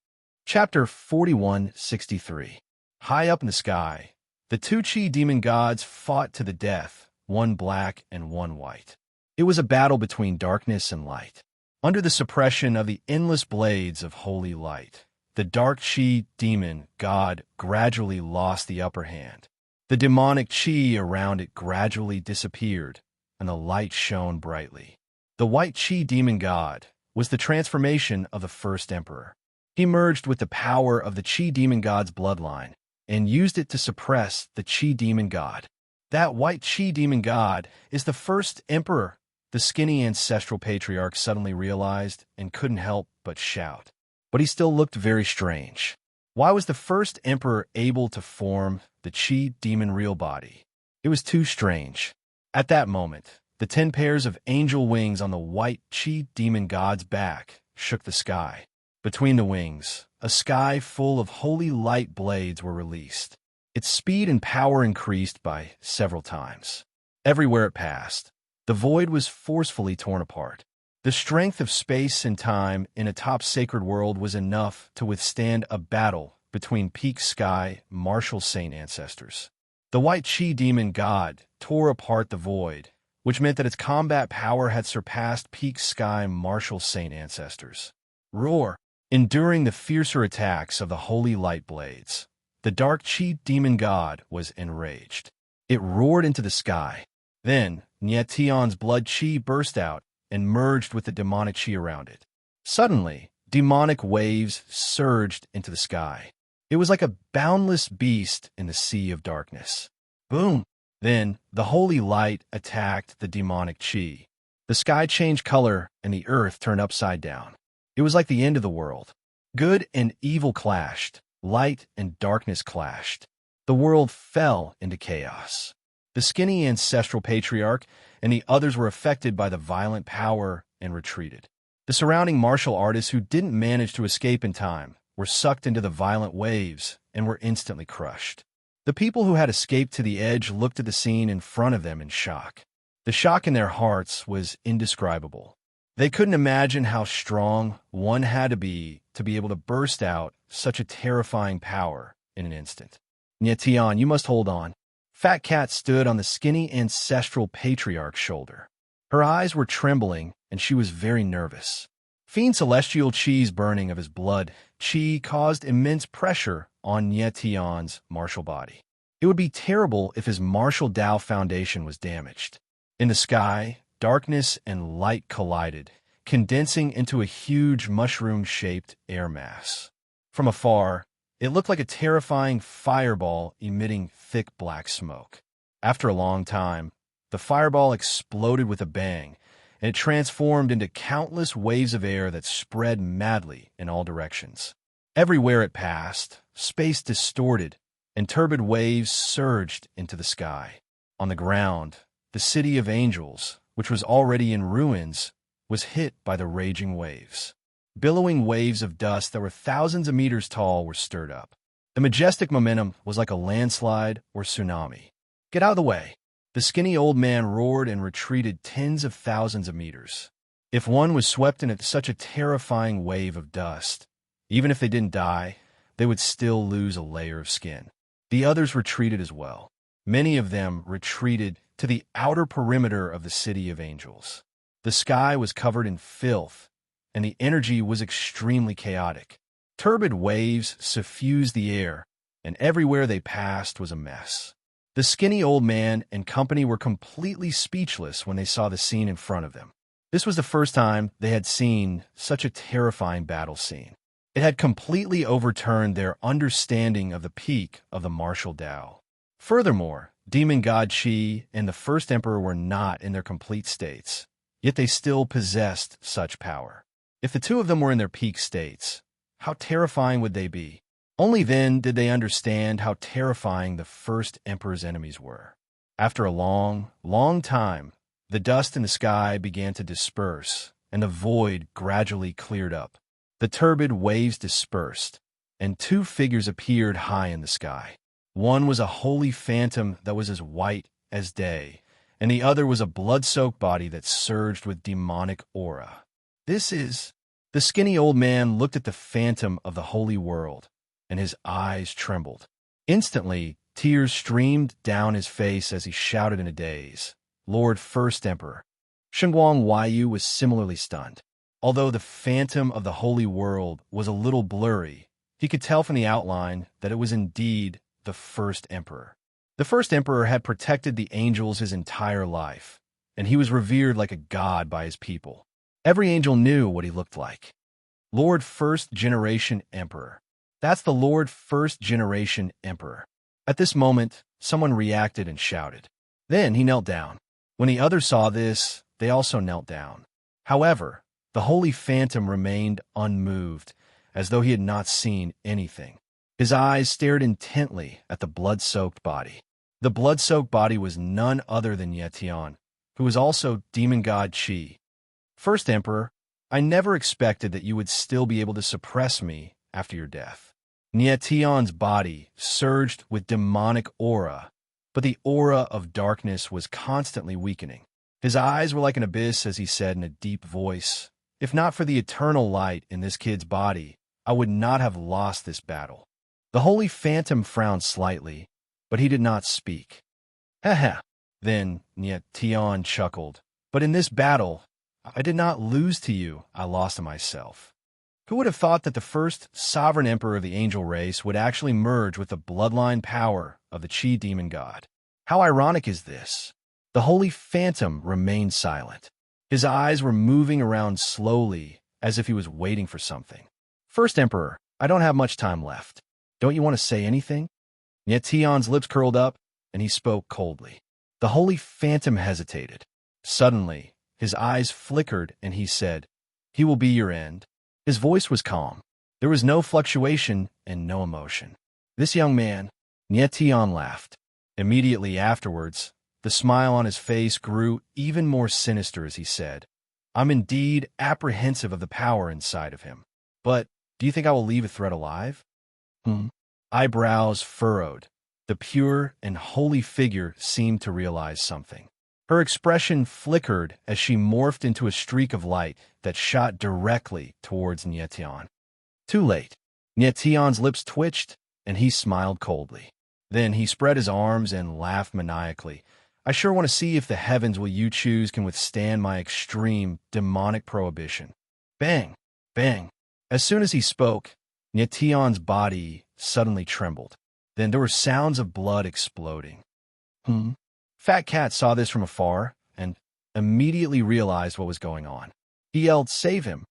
Chapter 4163. High up in the sky, the two chi demon gods fought to the death, one black and one white. It was a battle between darkness and light. Under the suppression of the endless blades of holy light, the dark chi demon god gradually lost the upper hand. The demonic chi around it gradually disappeared, and the light shone brightly. The white chi demon god was the transformation of the first emperor. He merged with the power of the chi demon god's bloodline and used it to suppress the chi demon god. That white chi demon god is the first emperor. The skinny ancestral patriarch suddenly realized and couldn't help but shout. But he still looked very strange. Why was the first emperor able to form the chi demon real body? It was too strange. At that moment, the 10 pairs of angel wings on the white chi demon god's back shook the sky. Between the wings, a sky full of holy light blades were released. Its speed and power increased by several times. Everywhere it passed, the void was forcefully torn apart. The strength of space and time in a top sacred world was enough to withstand a battle between peak sky martial saint ancestors. The white chi demon god tore apart the void, which meant that its combat power had surpassed peak sky martial saint ancestors. Roar! Enduring the fiercer attacks of the holy light blades, the dark chi demon god was enraged. It roared into the sky. Then, Nietion's blood chi burst out and merged with the demonic chi around it. Suddenly, demonic waves surged into the sky. It was like a boundless beast in the sea of darkness. Boom! Then, the holy light attacked the demonic chi. The sky changed color and the earth turned upside down. It was like the end of the world. Good and evil clashed. Light and darkness clashed. The world fell into chaos. The skinny ancestral patriarch and the others were affected by the violent power and retreated. The surrounding martial artists who didn't manage to escape in time were sucked into the violent waves and were instantly crushed. The people who had escaped to the edge looked at the scene in front of them in shock. The shock in their hearts was indescribable. They couldn't imagine how strong one had to be able to burst out such a terrifying power in an instant. Nyetian, you must hold on. Fat Cat stood on the skinny ancestral patriarch's shoulder. Her eyes were trembling, and she was very nervous. Fiend celestial chi's burning of his blood chi caused immense pressure on Nyetian's martial body. It would be terrible if his martial Dao foundation was damaged. In the sky, darkness and light collided, condensing into a huge mushroom-shaped air mass. From afar, it looked like a terrifying fireball emitting thick black smoke. After a long time, the fireball exploded with a bang, and it transformed into countless waves of air that spread madly in all directions. Everywhere it passed, space distorted, and turbid waves surged into the sky. On the ground, the city of angels, which was already in ruins, was hit by the raging waves. Billowing waves of dust that were thousands of meters tall were stirred up. The majestic momentum was like a landslide or tsunami. Get out of the way! The skinny old man roared and retreated tens of thousands of meters. If one was swept into such a terrifying wave of dust, even if they didn't die, they would still lose a layer of skin. The others retreated as well. Many of them retreated to the outer perimeter of the city of angels. The sky was covered in filth, and the energy was extremely chaotic. Turbid waves suffused the air, and everywhere they passed was a mess. The skinny old man and company were completely speechless when they saw the scene in front of them. This was the first time they had seen such a terrifying battle scene. It had completely overturned their understanding of the peak of the martial Dao. Furthermore, Demon God Qi and the First Emperor were not in their complete states, yet they still possessed such power. If the two of them were in their peak states, how terrifying would they be? Only then did they understand how terrifying the First Emperor's enemies were. After a long, long time, the dust in the sky began to disperse, and the void gradually cleared up. The turbid waves dispersed, and two figures appeared high in the sky. One was a holy phantom that was as white as day, and the other was a blood-soaked body that surged with demonic aura. This is... The skinny old man looked at the phantom of the holy world, and his eyes trembled. Instantly, tears streamed down his face as he shouted in a daze, "Lord First Emperor." Shengguang Huaiyu was similarly stunned. Although the phantom of the holy world was a little blurry, he could tell from the outline that it was indeed the First Emperor. The First Emperor had protected the angels his entire life, and he was revered like a god by his people. Every angel knew what he looked like. Lord First Generation Emperor. That's the Lord First Generation Emperor. At this moment, someone reacted and shouted. Then he knelt down. When the others saw this, they also knelt down. However, the holy phantom remained unmoved, as though he had not seen anything. His eyes stared intently at the blood-soaked body. The blood-soaked body was none other than Yetian, who was also Demon God Qi. First Emperor, I never expected that you would still be able to suppress me after your death. Nyetian's body surged with demonic aura, but the aura of darkness was constantly weakening. His eyes were like an abyss as he said in a deep voice, "If not for the eternal light in this kid's body, I would not have lost this battle." The holy phantom frowned slightly, but he did not speak. "Heh." Then Nyetian chuckled, "But in this battle, I did not lose to you, I lost to myself." Who would have thought that the first sovereign emperor of the angel race would actually merge with the bloodline power of the Qi demon god? How ironic is this? The holy phantom remained silent. His eyes were moving around slowly, as if he was waiting for something. "First Emperor, I don't have much time left. Don't you want to say anything?" Nyetian's lips curled up, and he spoke coldly. The holy phantom hesitated. Suddenly, his eyes flickered, and he said, "He will be your end." His voice was calm. There was no fluctuation and no emotion. "This young man," Nyetian laughed. Immediately afterwards, the smile on his face grew even more sinister as he said, "I'm indeed apprehensive of the power inside of him. But do you think I will leave a threat alive?" Eyebrows furrowed. The pure and holy figure seemed to realize something. Her expression flickered as she morphed into a streak of light that shot directly towards Nietian. Too late. Nietian's lips twitched, and he smiled coldly. Then he spread his arms and laughed maniacally. I sure want to see if the heavens will you choose can withstand my extreme, demonic prohibition. Bang! Bang! As soon as he spoke, Nietian's body suddenly trembled. Then there were sounds of blood exploding. Fat Cat saw this from afar and immediately realized what was going on. He yelled, "Save him!"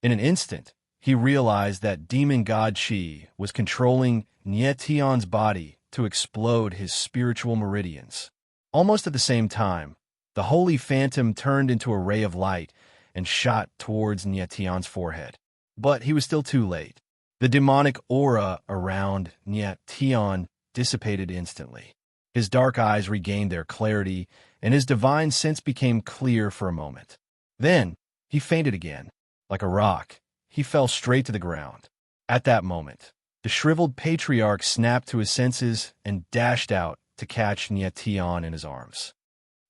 In an instant, he realized that demon god Qi was controlling Nietian's body to explode his spiritual meridians. Almost at the same time, the holy phantom turned into a ray of light and shot towards Nietian's forehead. But he was still too late. The demonic aura around Nietian dissipated instantly. His dark eyes regained their clarity, and his divine sense became clear for a moment. Then, he fainted again. Like a rock, he fell straight to the ground. At that moment, the shriveled patriarch snapped to his senses and dashed out to catch Nietian in his arms.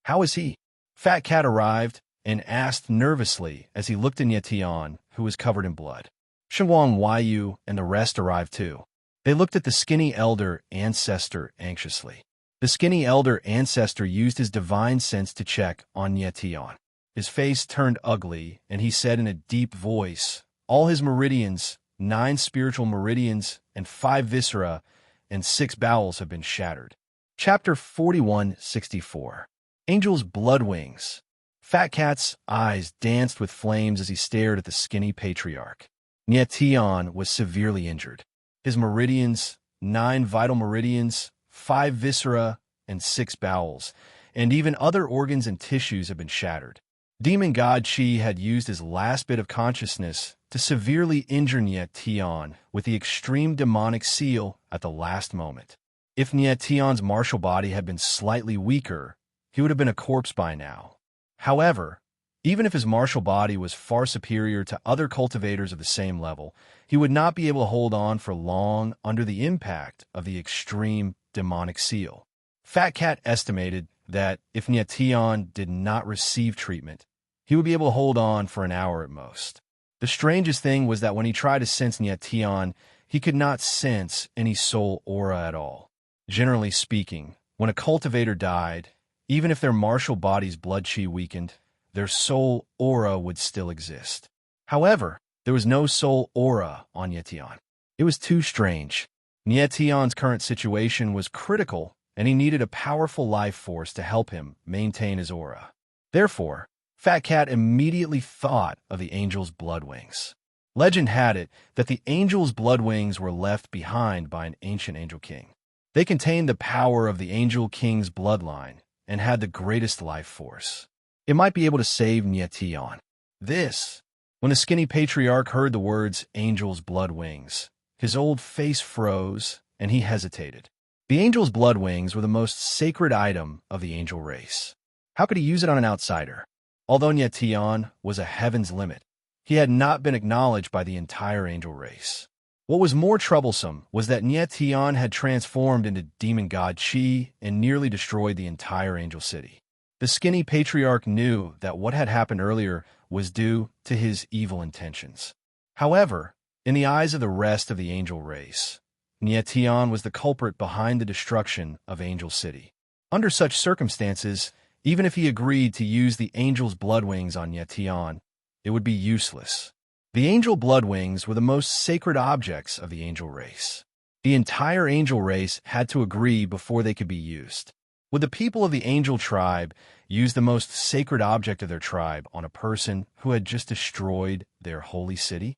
"How is he?" Fat Cat arrived and asked nervously as he looked at Nietian, who was covered in blood. Shengwang Huaiyu and the rest arrived too. They looked at the skinny elder ancestor anxiously. The skinny elder ancestor used his divine sense to check on Nietian. His face turned ugly, and he said in a deep voice, "All his meridians, 9 spiritual meridians, and 5 viscera, and 6 bowels have been shattered." Chapter 4164. Angel's Blood Wings. Fat Cat's eyes danced with flames as he stared at the skinny patriarch. Nietian was severely injured. His meridians, 9 vital meridians, 5 viscera, and 6 bowels, and even other organs and tissues have been shattered. Demon god Qi had used his last bit of consciousness to severely injure Nietian with the extreme demonic seal at the last moment. If Nietian's martial body had been slightly weaker, he would have been a corpse by now. However, even if his martial body was far superior to other cultivators of the same level, he would not be able to hold on for long under the impact of the extreme demonic seal. Fat Cat estimated that if Nietian did not receive treatment, he would be able to hold on for an hour at most. The strangest thing was that when he tried to sense Nietian, he could not sense any soul aura at all. Generally speaking, when a cultivator died, even if their martial body's blood qi weakened, their soul aura would still exist. However, there was no soul aura on Nietian. It was too strange. Nietian's current situation was critical, and he needed a powerful life force to help him maintain his aura. Therefore, Fat Cat immediately thought of the angel's blood wings. Legend had it that the angel's blood wings were left behind by an ancient angel king. They contained the power of the angel king's bloodline and had the greatest life force. It might be able to save Nietian. When the skinny patriarch heard the words angel's blood wings, his old face froze and he hesitated. The angel's blood wings were the most sacred item of the angel race. How could he use it on an outsider? Although Nietian was a heaven's limit, he had not been acknowledged by the entire angel race. What was more troublesome was that Nietian had transformed into demon god Qi and nearly destroyed the entire angel city. The skinny patriarch knew that what had happened earlier was due to his evil intentions. However, in the eyes of the rest of the angel race, Nietian was the culprit behind the destruction of Angel City. Under such circumstances, even if he agreed to use the angel's blood wings on Nietian, it would be useless. The angel blood wings were the most sacred objects of the angel race. The entire angel race had to agree before they could be used. Would the people of the angel tribe use the most sacred object of their tribe on a person who had just destroyed their holy city?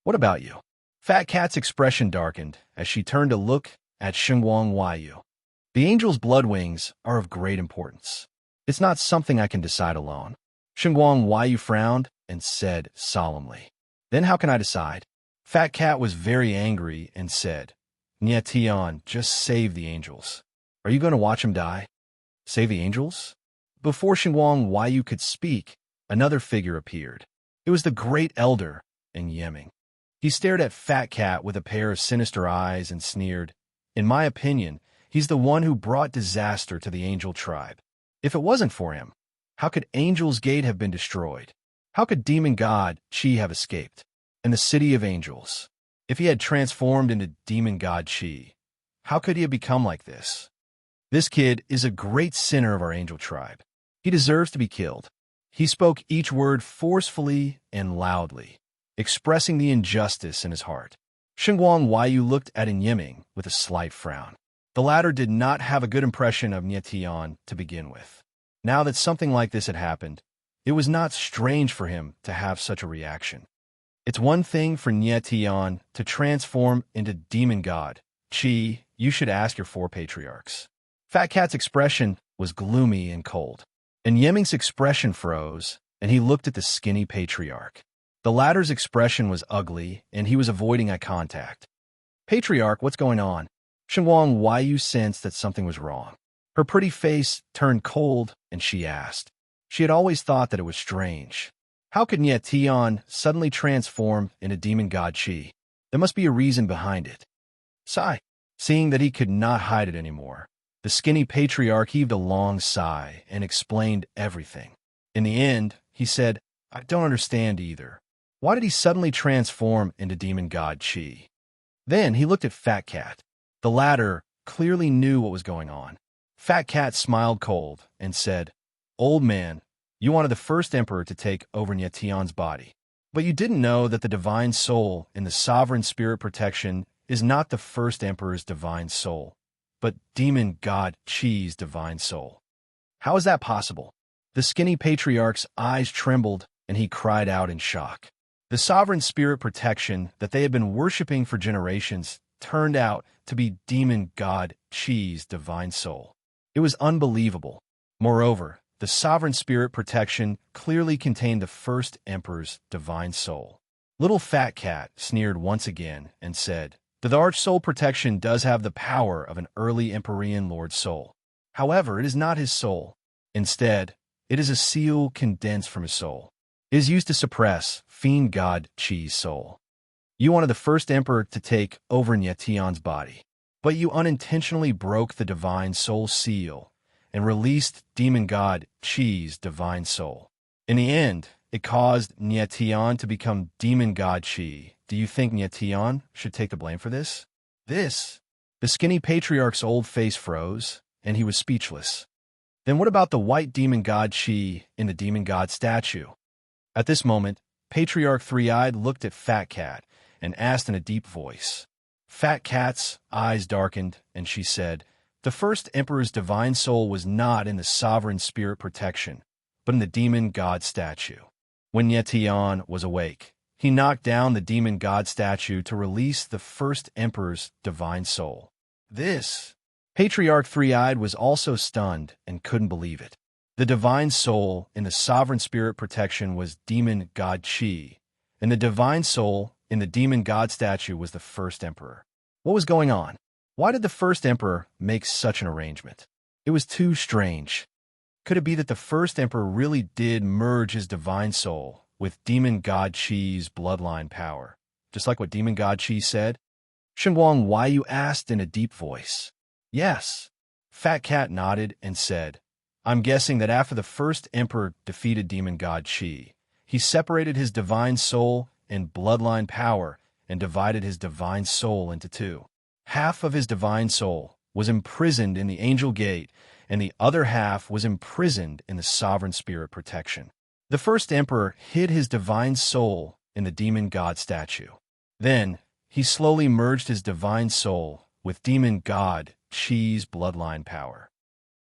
What about you? Fat Cat's expression darkened as she turned to look at Shengwang Huaiyu. The angel's blood wings are of great importance. It's not something I can decide alone. Shengwang Huaiyu frowned and said solemnly, "Then how can I decide?" Fat Cat was very angry and said, "Nietian, just save the angels. Are you going to watch him die?" Save the angels? Before Shengwang Huaiyu could speak, another figure appeared. It was the great elder, in Yeming. He stared at Fat Cat with a pair of sinister eyes and sneered, "In my opinion, he's the one who brought disaster to the angel tribe. If it wasn't for him, how could Angel's Gate have been destroyed? How could demon god Chi have escaped? And the city of angels, if he had transformed into demon god Chi, how could he have become like this? This kid is a great sinner of our angel tribe. He deserves to be killed. He spoke each word forcefully and loudly, expressing the injustice in his heart. Xinguang Huaiyu looked at Yiming with a slight frown. The latter did not have a good impression of Nie Tian to begin with. Now that something like this had happened, it was not strange for him to have such a reaction. It's one thing for Nie Tian to transform into demon god Qi. You should ask your four patriarchs. Fat Cat's expression was gloomy and cold, and Yiming's expression froze, and he looked at the skinny patriarch. The latter's expression was ugly, and he was avoiding eye contact. Patriarch, what's going on? Xinguang Huaiyu sensed that something was wrong. Her pretty face turned cold, and she asked. She had always thought that it was strange. How could Nie Tian suddenly transform into demon god Qi? There must be a reason behind it. Sigh. Seeing that he could not hide it anymore, the skinny patriarch heaved a long sigh and explained everything. In the end, he said, I don't understand either. Why did he suddenly transform into demon god Qi? Then he looked at Fat Cat. The latter clearly knew what was going on. Fat Cat smiled cold and said, Old man, you wanted the first emperor to take over Nie Tian's body, but you didn't know that the divine soul in the sovereign spirit protection is not the first emperor's divine soul, but demon god Qi's divine soul. How is that possible? The skinny patriarch's eyes trembled, and he cried out in shock. The sovereign spirit protection that they had been worshipping for generations turned out to be demon god Qi's divine soul. It was unbelievable. Moreover, the sovereign spirit protection clearly contained the first emperor's divine soul. Little Fat Cat sneered once again and said, The Arch Soul protection does have the power of an early Empyrean Lord's soul. However, it is not his soul. Instead, it is a seal condensed from his soul. It is used to suppress Fiend God Qi's soul. You wanted the first emperor to take over Nie Tian's body, but you unintentionally broke the divine soul seal and released demon god Qi's divine soul. In the end, it caused Nie Tian to become demon god Qi. Do you think Nie Tian should take the blame for this? The skinny patriarch's old face froze, and he was speechless. Then what about the white demon god Qi in the demon god statue? At this moment, Patriarch Three-Eyed looked at Fat Cat and asked in a deep voice. Fat Cat's eyes darkened, and she said, The first emperor's divine soul was not in the sovereign spirit protection, but in the demon god statue. When Nie Tian was awake, he knocked down the demon god statue to release the first emperor's divine soul. Patriarch Three-Eyed was also stunned and couldn't believe it. The divine soul in the sovereign spirit protection was demon god Qi, and the divine soul in the demon god statue was the first emperor. What was going on? Why did the first emperor make such an arrangement? It was too strange. Could it be that the first emperor really did merge his divine soul with demon god Qi's bloodline power, just like what demon god Qi said? Xinguang Huaiyu asked in a deep voice. Yes. Fat Cat nodded and said, I'm guessing that after the first emperor defeated demon god Qi, he separated his divine soul and bloodline power and divided his divine soul into two. Half of his divine soul was imprisoned in the Angel Gate, and the other half was imprisoned in the sovereign spirit protection. The first emperor hid his divine soul in the demon god statue. Then, he slowly merged his divine soul with demon god Qi's bloodline power.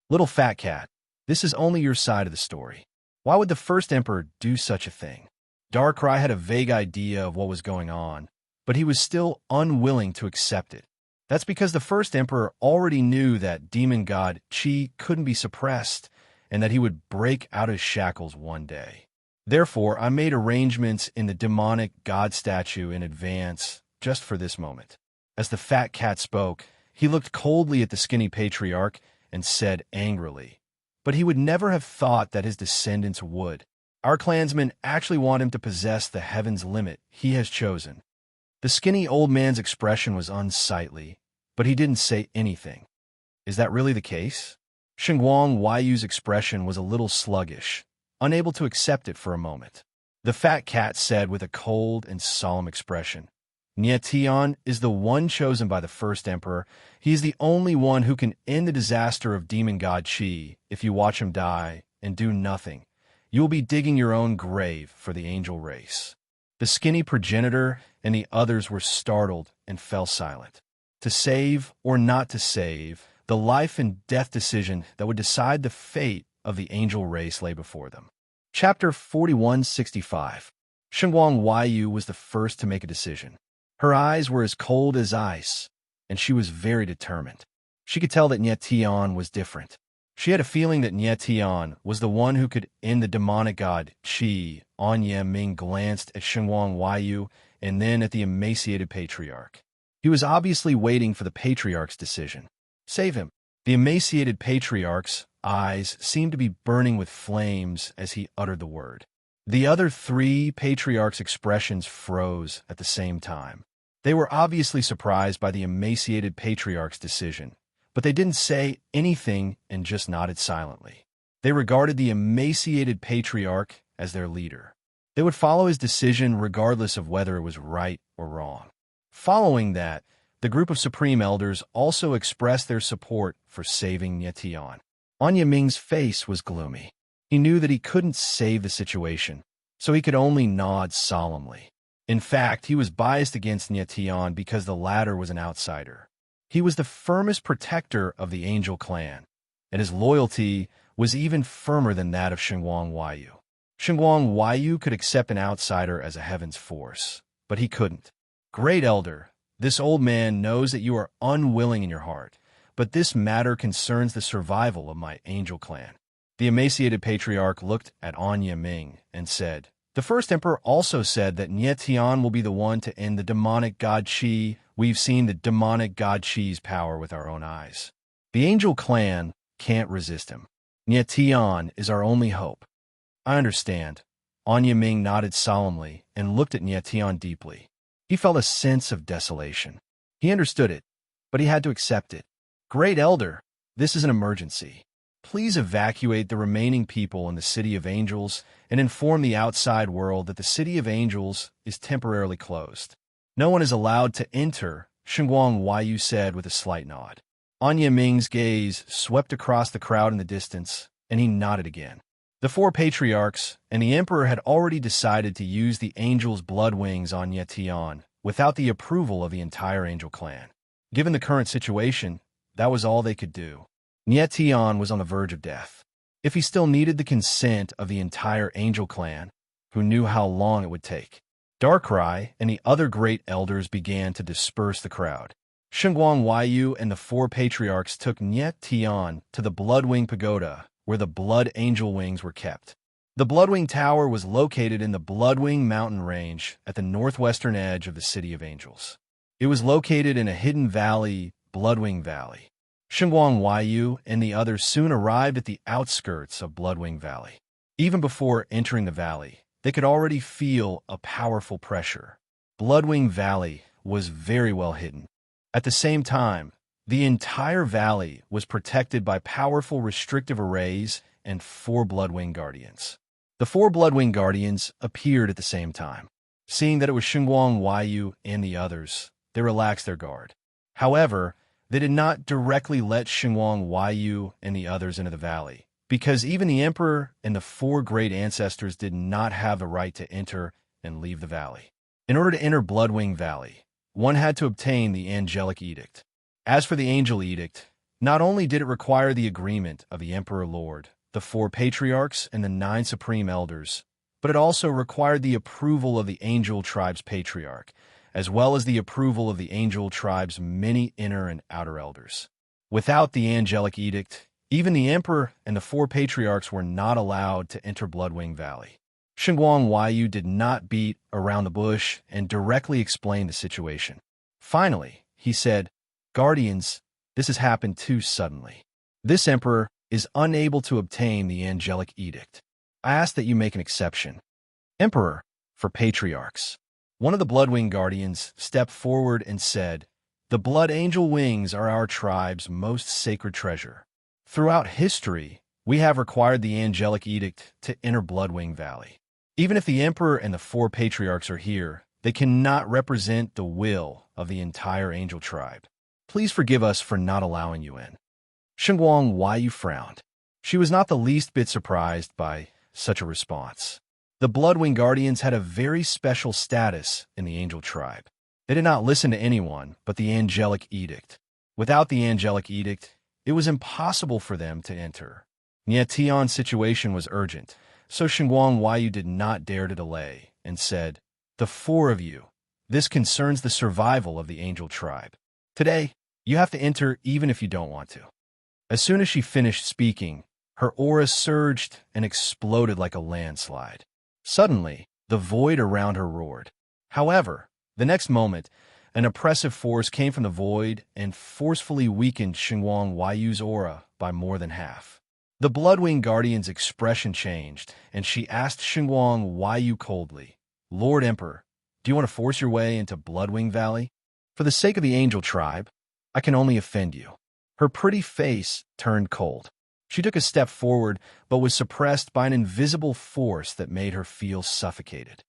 Little Fat Cat, this is only your side of the story. Why would the first emperor do such a thing? Darkrai had a vague idea of what was going on, but he was still unwilling to accept it. That's because the first emperor already knew that demon god Qi couldn't be suppressed and that he would break out of shackles one day. Therefore, I made arrangements in the demonic god statue in advance just for this moment. As the Fat Cat spoke, he looked coldly at the skinny patriarch and said angrily, But he would never have thought that his descendants would. Our clansmen actually want him to possess the heaven's limit he has chosen. The skinny old man's expression was unsightly, but he didn't say anything. Is that really the case? Xinguang Huayu's expression was a little sluggish, unable to accept it for a moment. The fat cat said with a cold and solemn expression, Nie Tian is the one chosen by the first emperor. He is the only one who can end the disaster of demon god Qi. If you watch him die and do nothing, you will be digging your own grave for the angel race. The skinny progenitor and the others were startled and fell silent. To save or not to save, the life and death decision that would decide the fate of the angel race lay before them. Chapter 4165. Xinguang Huayu was the first to make a decision. Her eyes were as cold as ice, and she was very determined. She could tell that Nie Tian was different. She had a feeling that Nie Tian was the one who could end the demonic god Qi. Anya Ming glanced at Xinguang Huayu and then at the emaciated patriarch. He was obviously waiting for the patriarch's decision. Save him. The emaciated patriarch's eyes seemed to be burning with flames as he uttered the word. The other three patriarchs' expressions froze at the same time. They were obviously surprised by the emaciated patriarch's decision, but they didn't say anything and just nodded silently. They regarded the emaciated patriarch as their leader. They would follow his decision regardless of whether it was right or wrong. Following that, the group of Supreme Elders also expressed their support for saving Nie Tian. Anya Ming's face was gloomy. He knew that he couldn't save the situation, so he could only nod solemnly. In fact, he was biased against Nie Tian because the latter was an outsider. He was the firmest protector of the Angel clan, and his loyalty was even firmer than that of Xinguang Huayu. Xinguang Huayu could accept an outsider as a heaven's force, but he couldn't. Great Elder, this old man knows that you are unwilling in your heart, but this matter concerns the survival of my Angel clan. The emaciated patriarch looked at Anya Ming and said, The first emperor also said that Nie Tian will be the one to end the demonic god Qi. We've seen the demonic god Qi's power with our own eyes. The Angel clan can't resist him. Nie Tian is our only hope. I understand. Anya Ming nodded solemnly and looked at Nie Tian deeply. He felt a sense of desolation. He understood it, but he had to accept it. Great Elder, this is an emergency. Please evacuate the remaining people in the City of Angels and inform the outside world that the City of Angels is temporarily closed. No one is allowed to enter, Xinguang Huayu said with a slight nod. Anya Ming's gaze swept across the crowd in the distance, and he nodded again. The four patriarchs and the emperor had already decided to use the Angel's blood wings on Nie Tian without the approval of the entire Angel clan. Given the current situation, that was all they could do. Nie Tian was on the verge of death. If he still needed the consent of the entire Angel clan, who knew how long it would take? Darkrai and the other great elders began to disperse the crowd. Xinguang Huayu and the four patriarchs took Nie Tian to the Bloodwing Pagoda, where the Blood Angel wings were kept. The Bloodwing Tower was located in the Bloodwing Mountain Range at the northwestern edge of the City of Angels. It was located in a hidden valley, Bloodwing Valley. Xinguang Huayu and the others soon arrived at the outskirts of Bloodwing Valley. Even before entering the valley, they could already feel a powerful pressure. Bloodwing Valley was very well hidden. At the same time, the entire valley was protected by powerful restrictive arrays and 4 Bloodwing Guardians. The 4 Bloodwing Guardians appeared at the same time. Seeing that it was Xinguang Huayu and the others, they relaxed their guard. However, they did not directly let Xinguang Huayu and the others into the valley, because even the Emperor and the 4 great ancestors did not have the right to enter and leave the valley. In order to enter Bloodwing Valley, one had to obtain the Angelic Edict. As for the Angel Edict, not only did it require the agreement of the Emperor Lord, the 4 Patriarchs, and the 9 Supreme Elders, but it also required the approval of the Angel Tribe's Patriarch, as well as the approval of the Angel Tribe's many inner and outer elders. Without the Angelic Edict, even the Emperor and the 4 Patriarchs were not allowed to enter Bloodwing Valley. Xinguang Huayu did not beat around the bush and directly explain the situation. Finally, he said, Guardians, this has happened too suddenly. This Emperor is unable to obtain the Angelic Edict. I ask that you make an exception. Emperor, for Patriarchs. One of the Bloodwing Guardians stepped forward and said, The Blood Angel wings are our tribe's most sacred treasure. Throughout history, we have required the angelic edict to enter Bloodwing Valley. Even if the Emperor and the 4 patriarchs are here, they cannot represent the will of the entire angel tribe. Please forgive us for not allowing you in. Shengguang Huaiyu frowned. She was not the least bit surprised by such a response. The Bloodwing Guardians had a very special status in the angel tribe. They did not listen to anyone but the angelic edict. Without the angelic edict, it was impossible for them to enter. Nie Tian's situation was urgent, so Shengguang Huaiyu did not dare to delay and said, "The 4 of you, this concerns the survival of the angel tribe. Today, you have to enter even if you don't want to." As soon as she finished speaking, her aura surged and exploded like a landslide. Suddenly, the void around her roared. However, the next moment, an oppressive force came from the void and forcefully weakened Shengguang Huaiyu's aura by more than half. The Bloodwing Guardian's expression changed, and she asked Shengguang Huaiyu coldly, "Lord Emperor, do you want to force your way into Bloodwing Valley? For the sake of the angel tribe, I can only offend you." Her pretty face turned cold. She took a step forward, but was suppressed by an invisible force that made her feel suffocated.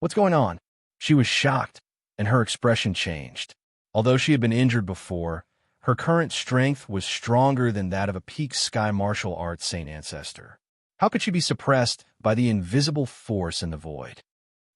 "What's going on?" She was shocked, and her expression changed. Although she had been injured before, her current strength was stronger than that of a peak sky martial arts saint ancestor. How could she be suppressed by the invisible force in the void?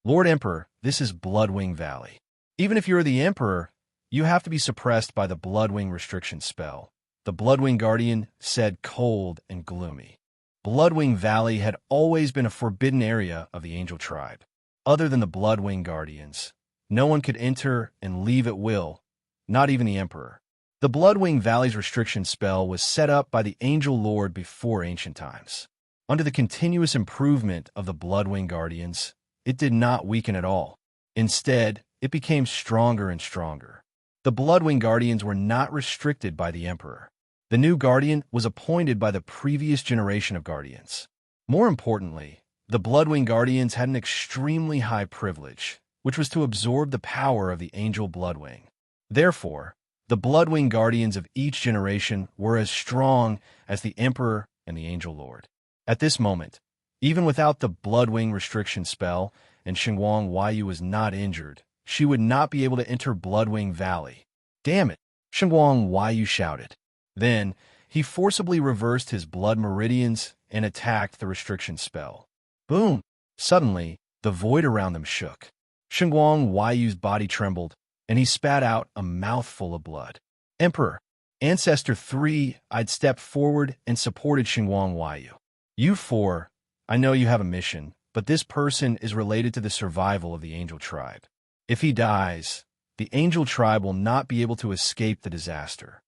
"Lord Emperor, this is Bloodwing Valley. Even if you're the Emperor, you have to be suppressed by the Bloodwing restriction spell," the Bloodwing Guardian said, cold and gloomy. Bloodwing Valley had always been a forbidden area of the angel tribe. Other than the Bloodwing Guardians, no one could enter and leave at will, not even the Emperor. The Bloodwing Valley's restriction spell was set up by the Angel Lord before ancient times. Under the continuous improvement of the Bloodwing Guardians, it did not weaken at all. Instead, it became stronger and stronger. The Bloodwing Guardians were not restricted by the Emperor. The new Guardian was appointed by the previous generation of Guardians. More importantly, the Bloodwing Guardians had an extremely high privilege, which was to absorb the power of the Angel Bloodwing. Therefore, the Bloodwing Guardians of each generation were as strong as the Emperor and the Angel Lord. At this moment, even without the Bloodwing restriction spell, and Shengguang Huaiyu was not injured, she would not be able to enter Bloodwing Valley. "Damn it!" Shengguang Huaiyu shouted. Then, he forcibly reversed his blood meridians and attacked the restriction spell. Boom! Suddenly, the void around them shook. Shengguang Huaiyu's body trembled, and he spat out a mouthful of blood. "Emperor, Ancestor 3, I'd stepped forward and supported Shengguang Huaiyu. You 4, I know you have a mission, but this person is related to the survival of the angel tribe. If he dies, the angel tribe will not be able to escape the disaster."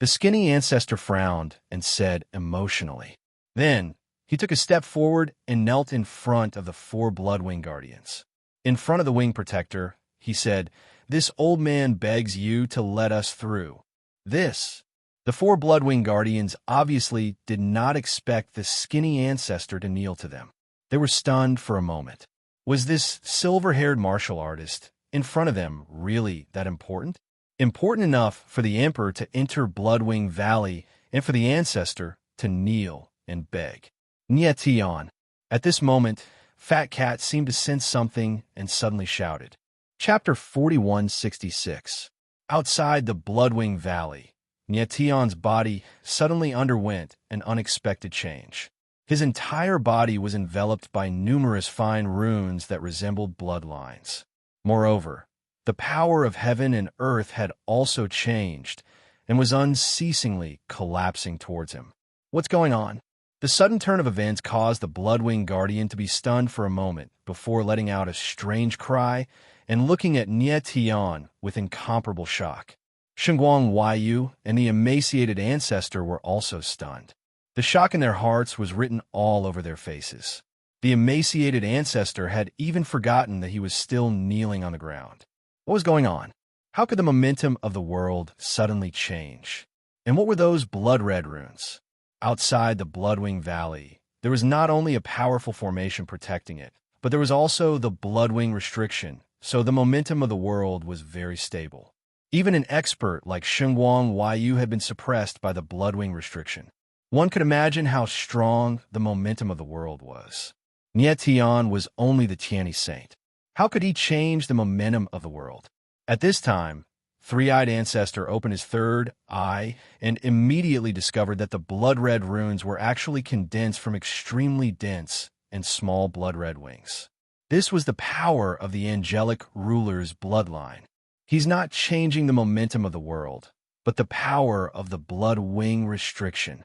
The skinny ancestor frowned and said emotionally. Then, he took a step forward and knelt in front of the 4 Bloodwing Guardians. In front of the Wing Protector, he said, "This old man begs you to let us through." The 4 Bloodwing Guardians obviously did not expect the skinny ancestor to kneel to them. They were stunned for a moment. Was this silver-haired martial artist in front of them really that important? Important enough for the Emperor to enter Bloodwing Valley and for the ancestor to kneel and beg. Nie Tian. At this moment, Fat Cat seemed to sense something and suddenly shouted. Chapter 4166. Outside the Bloodwing Valley, Nie Tian's body suddenly underwent an unexpected change. His entire body was enveloped by numerous fine runes that resembled bloodlines. Moreover, the power of heaven and earth had also changed and was unceasingly collapsing towards him. What's going on? The sudden turn of events caused the Bloodwing Guardian to be stunned for a moment before letting out a strange cry and looking at Nie Tian with incomparable shock. Shengguang Huaiyu and the emaciated ancestor were also stunned. The shock in their hearts was written all over their faces. The emaciated ancestor had even forgotten that he was still kneeling on the ground. What was going on? How could the momentum of the world suddenly change? And what were those blood-red runes? Outside the Bloodwing Valley, there was not only a powerful formation protecting it, but there was also the Bloodwing restriction, so the momentum of the world was very stable. Even an expert like Shengguang Huaiyu had been suppressed by the Bloodwing restriction. One could imagine how strong the momentum of the world was. Nietian was only the Tiani saint. How could he change the momentum of the world? At this time, three-eyed ancestor opened his third eye and immediately discovered that the blood-red runes were actually condensed from extremely dense and small blood-red wings. This was the power of the angelic ruler's bloodline. He's not changing the momentum of the world, but the power of the blood wing restriction.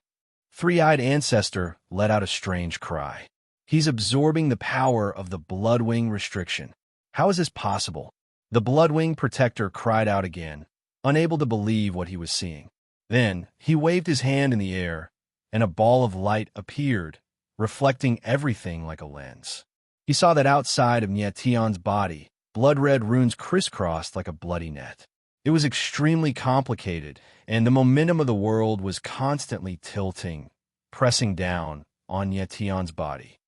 Three-eyed ancestor let out a strange cry. He's absorbing the power of the blood wing restriction. How is this possible? The blood wing protector cried out again, unable to believe what he was seeing. Then he waved his hand in the air, and a ball of light appeared, reflecting everything like a lens. He saw that outside of Nietian's body, blood-red runes crisscrossed like a bloody net. It was extremely complicated, and the momentum of the world was constantly tilting, pressing down on Nietian's body.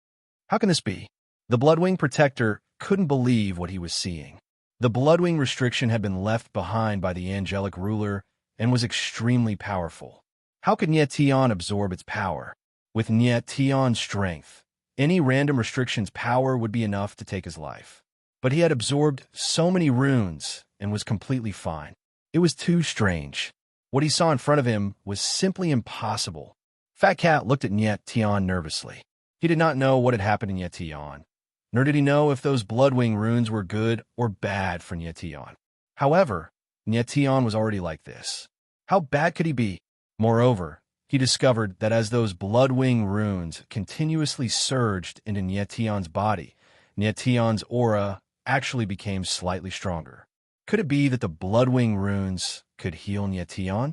How can this be? The Bloodwing Protector couldn't believe what he was seeing. The Bloodwing restriction had been left behind by the angelic ruler and was extremely powerful. How could Nietian absorb its power? With Nietian's strength, any random restriction's power would be enough to take his life. But he had absorbed so many runes and was completely fine. It was too strange. What he saw in front of him was simply impossible. Fat Cat looked at Nietian nervously. He did not know what had happened to Nietian, nor did he know if those Bloodwing runes were good or bad for Nietian. However, Nietian was already like this. How bad could he be? Moreover, he discovered that as those Bloodwing runes continuously surged into Nietian's body, Nietian's aura actually became slightly stronger. Could it be that the Bloodwing runes could heal Nietian?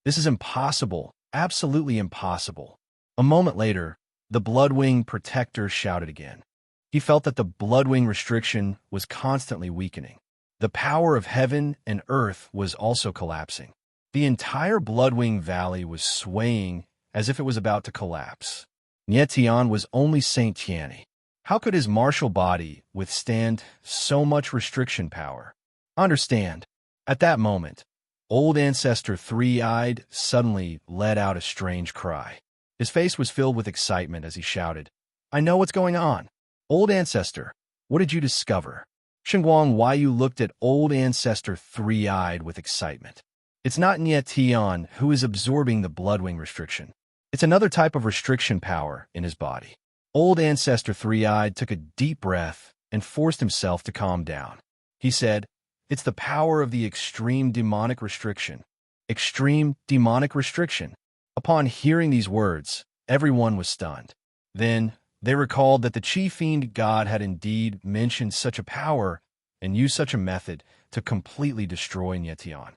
This is impossible, absolutely impossible. A moment later, the Bloodwing Protector shouted again. He felt that the Bloodwing restriction was constantly weakening. The power of heaven and earth was also collapsing. The entire Bloodwing Valley was swaying as if it was about to collapse. Nietian was only Saint Tiani. How could his martial body withstand so much restriction power? Understand. At that moment, old ancestor Three-Eyed suddenly let out a strange cry. His face was filled with excitement as he shouted, "I know what's going on. Old ancestor, what did you discover?" Xinguang Huaiyu looked at old ancestor Three-Eyed with excitement. It's not Nietian who is absorbing the Bloodwing restriction. It's another type of restriction power in his body. Old ancestor Three-Eyed took a deep breath and forced himself to calm down. He said, "It's the power of the extreme demonic restriction." Extreme demonic restriction. Upon hearing these words, everyone was stunned. Then they recalled that the Chi Fiend God had indeed mentioned such a power and used such a method to completely destroy Nietian.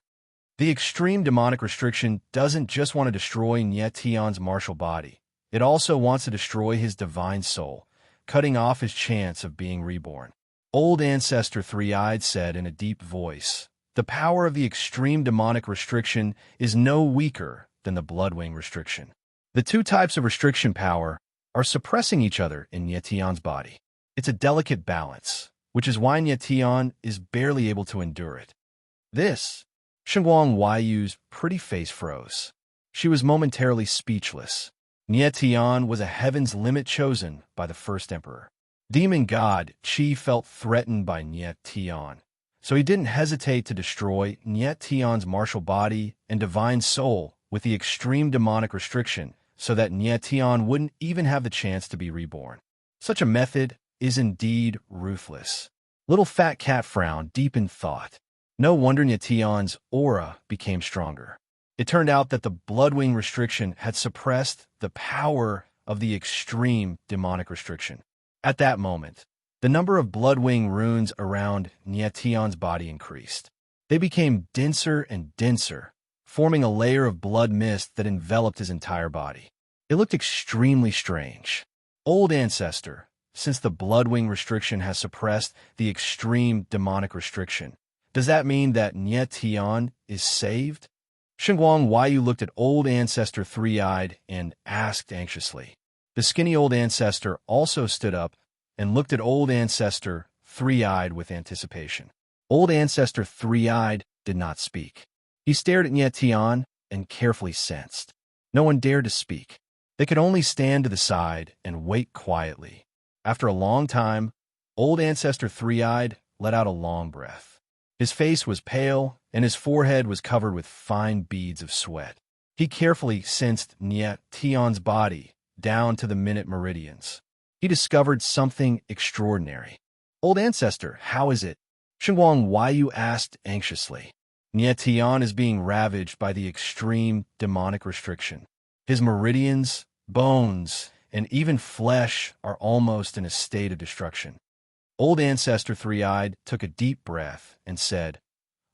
The extreme demonic restriction doesn't just want to destroy Nietian's martial body. It also wants to destroy his divine soul, cutting off his chance of being reborn. Old ancestor Three-Eyed said in a deep voice, "The power of the extreme demonic restriction is no weaker than the Bloodwing restriction. The two types of restriction power are suppressing each other in Nietian's body. It's a delicate balance, which is why Nietian is barely able to endure it." This, Xinguang Huaiyu's pretty face froze. She was momentarily speechless. Nietian was a heaven's limit chosen by the first emperor. Demon god Qi felt threatened by Nietian, so he didn't hesitate to destroy Nietian's martial body and divine soul with the extreme demonic restriction so that Nietian wouldn't even have the chance to be reborn. Such a method is indeed ruthless. Little Fat Cat frowned deep in thought. No wonder Nietian's aura became stronger. It turned out that the Bloodwing restriction had suppressed the power of the extreme demonic restriction. At that moment, the number of Bloodwing runes around Nietian's body increased. They became denser and denser, forming a layer of blood mist that enveloped his entire body. It looked extremely strange. Old ancestor, since the Bloodwing restriction has suppressed the extreme demonic restriction, does that mean that Nietian is saved? Xinguang Huaiyu looked at old ancestor Three-Eyed and asked anxiously. The skinny old ancestor also stood up and looked at old ancestor Three-Eyed with anticipation. Old ancestor Three-Eyed did not speak. He stared at Nietian and carefully sensed. No one dared to speak. They could only stand to the side and wait quietly. After a long time, old ancestor Three-Eyed let out a long breath. His face was pale, and his forehead was covered with fine beads of sweat. He carefully sensed Niet Tion's body down to the minute meridians. He discovered something extraordinary. "Old ancestor, how is it?" Shengguang Huaiyu asked anxiously. "Niet Tion is being ravaged by the extreme demonic restriction. His meridians, bones, and even flesh are almost in a state of destruction." Old ancestor Three-Eyed took a deep breath and said,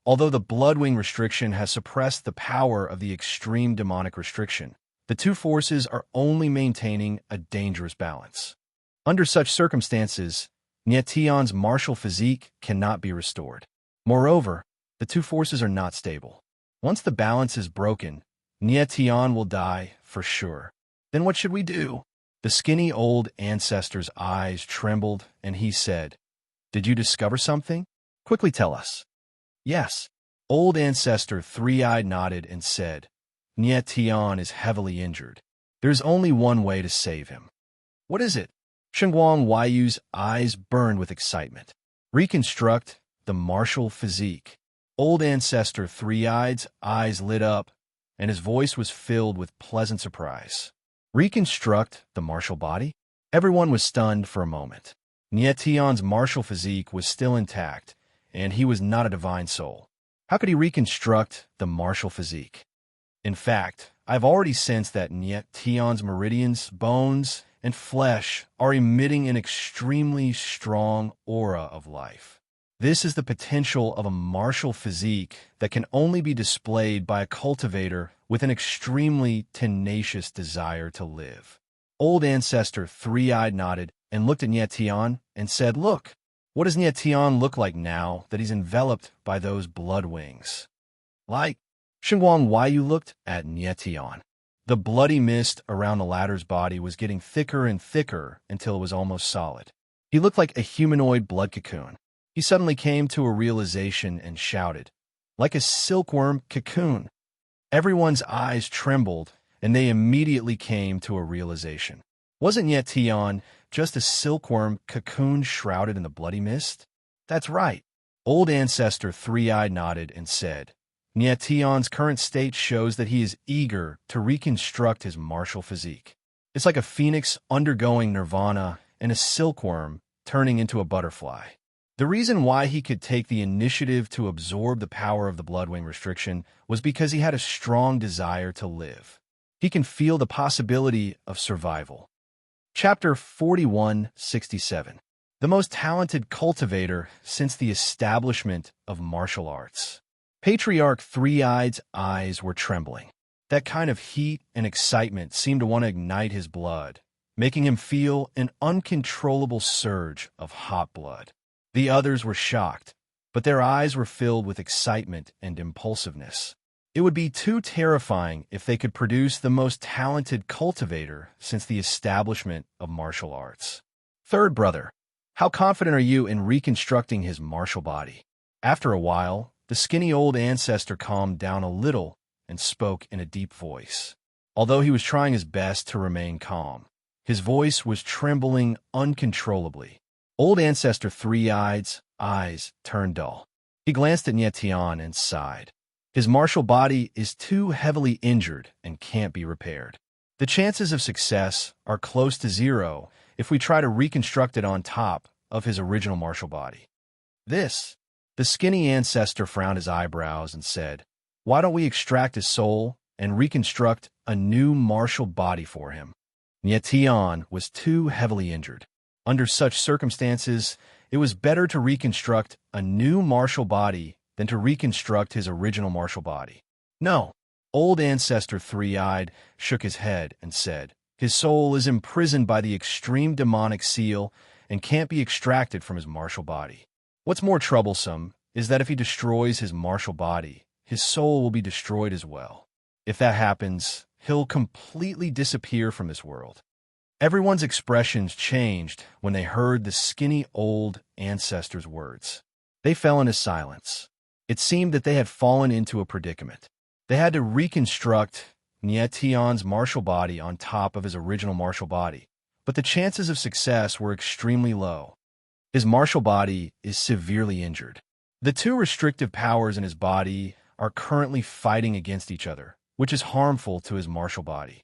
"Although the bloodwing restriction has suppressed the power of the extreme demonic restriction, the two forces are only maintaining a dangerous balance. Under such circumstances, Niet Tion's martial physique cannot be restored. Moreover, the two forces are not stable. Once the balance is broken, Niet Tion will die for sure. Then what should we do?" The skinny old ancestor's eyes trembled, and he said, "Did you discover something? Quickly tell us." "Yes." Old ancestor Three-Eyed nodded and said, "Niet Tion is heavily injured. There's only one way to save him." "What is it?" Shengguang Huaiyu's eyes burned with excitement. "Reconstruct the martial physique." Old ancestor Three-Eyed's eyes lit up, and his voice was filled with pleasant surprise. "Reconstruct the martial body?" Everyone was stunned for a moment. Niet Tion's martial physique was still intact, and he was not a divine soul. How could he reconstruct the martial physique? "In fact, I've already sensed that Niet Tion's meridians, bones, and flesh are emitting an extremely strong aura of life. This is the potential of a martial physique that can only be displayed by a cultivator with an extremely tenacious desire to live." Old ancestor Three-Eyed nodded and looked at Niet Tion and said, "Look, what does Niet Tion look like now that he's enveloped by those blood wings?" "Like..." Shengguang Huaiyu looked at Niet Tion. The bloody mist around the latter's body was getting thicker and thicker until it was almost solid. He looked like a humanoid blood cocoon. He suddenly came to a realization and shouted, "Like a silkworm cocoon!" Everyone's eyes trembled, and they immediately came to a realization. Wasn't Niet Tion just a silkworm cocoon shrouded in the bloody mist? "That's right." Old ancestor Three-Eyed nodded and said, "Niet Tion's current state shows that he is eager to reconstruct his martial physique. It's like a phoenix undergoing nirvana and a silkworm turning into a butterfly." The reason why he could take the initiative to absorb the power of the bloodwing restriction was because he had a strong desire to live. He can feel the possibility of survival. Chapter 4167. The most talented cultivator since the establishment of martial arts. Patriarch Three-Eyed's eyes were trembling. That kind of heat and excitement seemed to want to ignite his blood, making him feel an uncontrollable surge of hot blood. The others were shocked, but their eyes were filled with excitement and impulsiveness. It would be too terrifying if they could produce the most talented cultivator since the establishment of martial arts. "Third brother, how confident are you in reconstructing his martial body?" After a while, the skinny old ancestor calmed down a little and spoke in a deep voice. Although he was trying his best to remain calm, his voice was trembling uncontrollably. Old ancestor Three-Eyed's eyes turned dull. He glanced at Niet Tion and sighed. His martial body is too heavily injured and can't be repaired. The chances of success are close to zero if we try to reconstruct it on top of his original martial body. The skinny ancestor frowned his eyebrows and said, "Why don't we extract his soul and reconstruct a new martial body for him?" Niet Tion was too heavily injured. Under such circumstances, it was better to reconstruct a new martial body than to reconstruct his original martial body. "No." Old ancestor Three-Eyed shook his head and said, "His soul is imprisoned by the extreme demonic seal and can't be extracted from his martial body. What's more troublesome is that if he destroys his martial body, his soul will be destroyed as well. If that happens, he'll completely disappear from this world." Everyone's expressions changed when they heard the skinny old ancestor's words. They fell into silence. It seemed that they had fallen into a predicament. They had to reconstruct Nietion's martial body on top of his original martial body, but the chances of success were extremely low. His martial body is severely injured. The two restrictive powers in his body are currently fighting against each other, which is harmful to his martial body.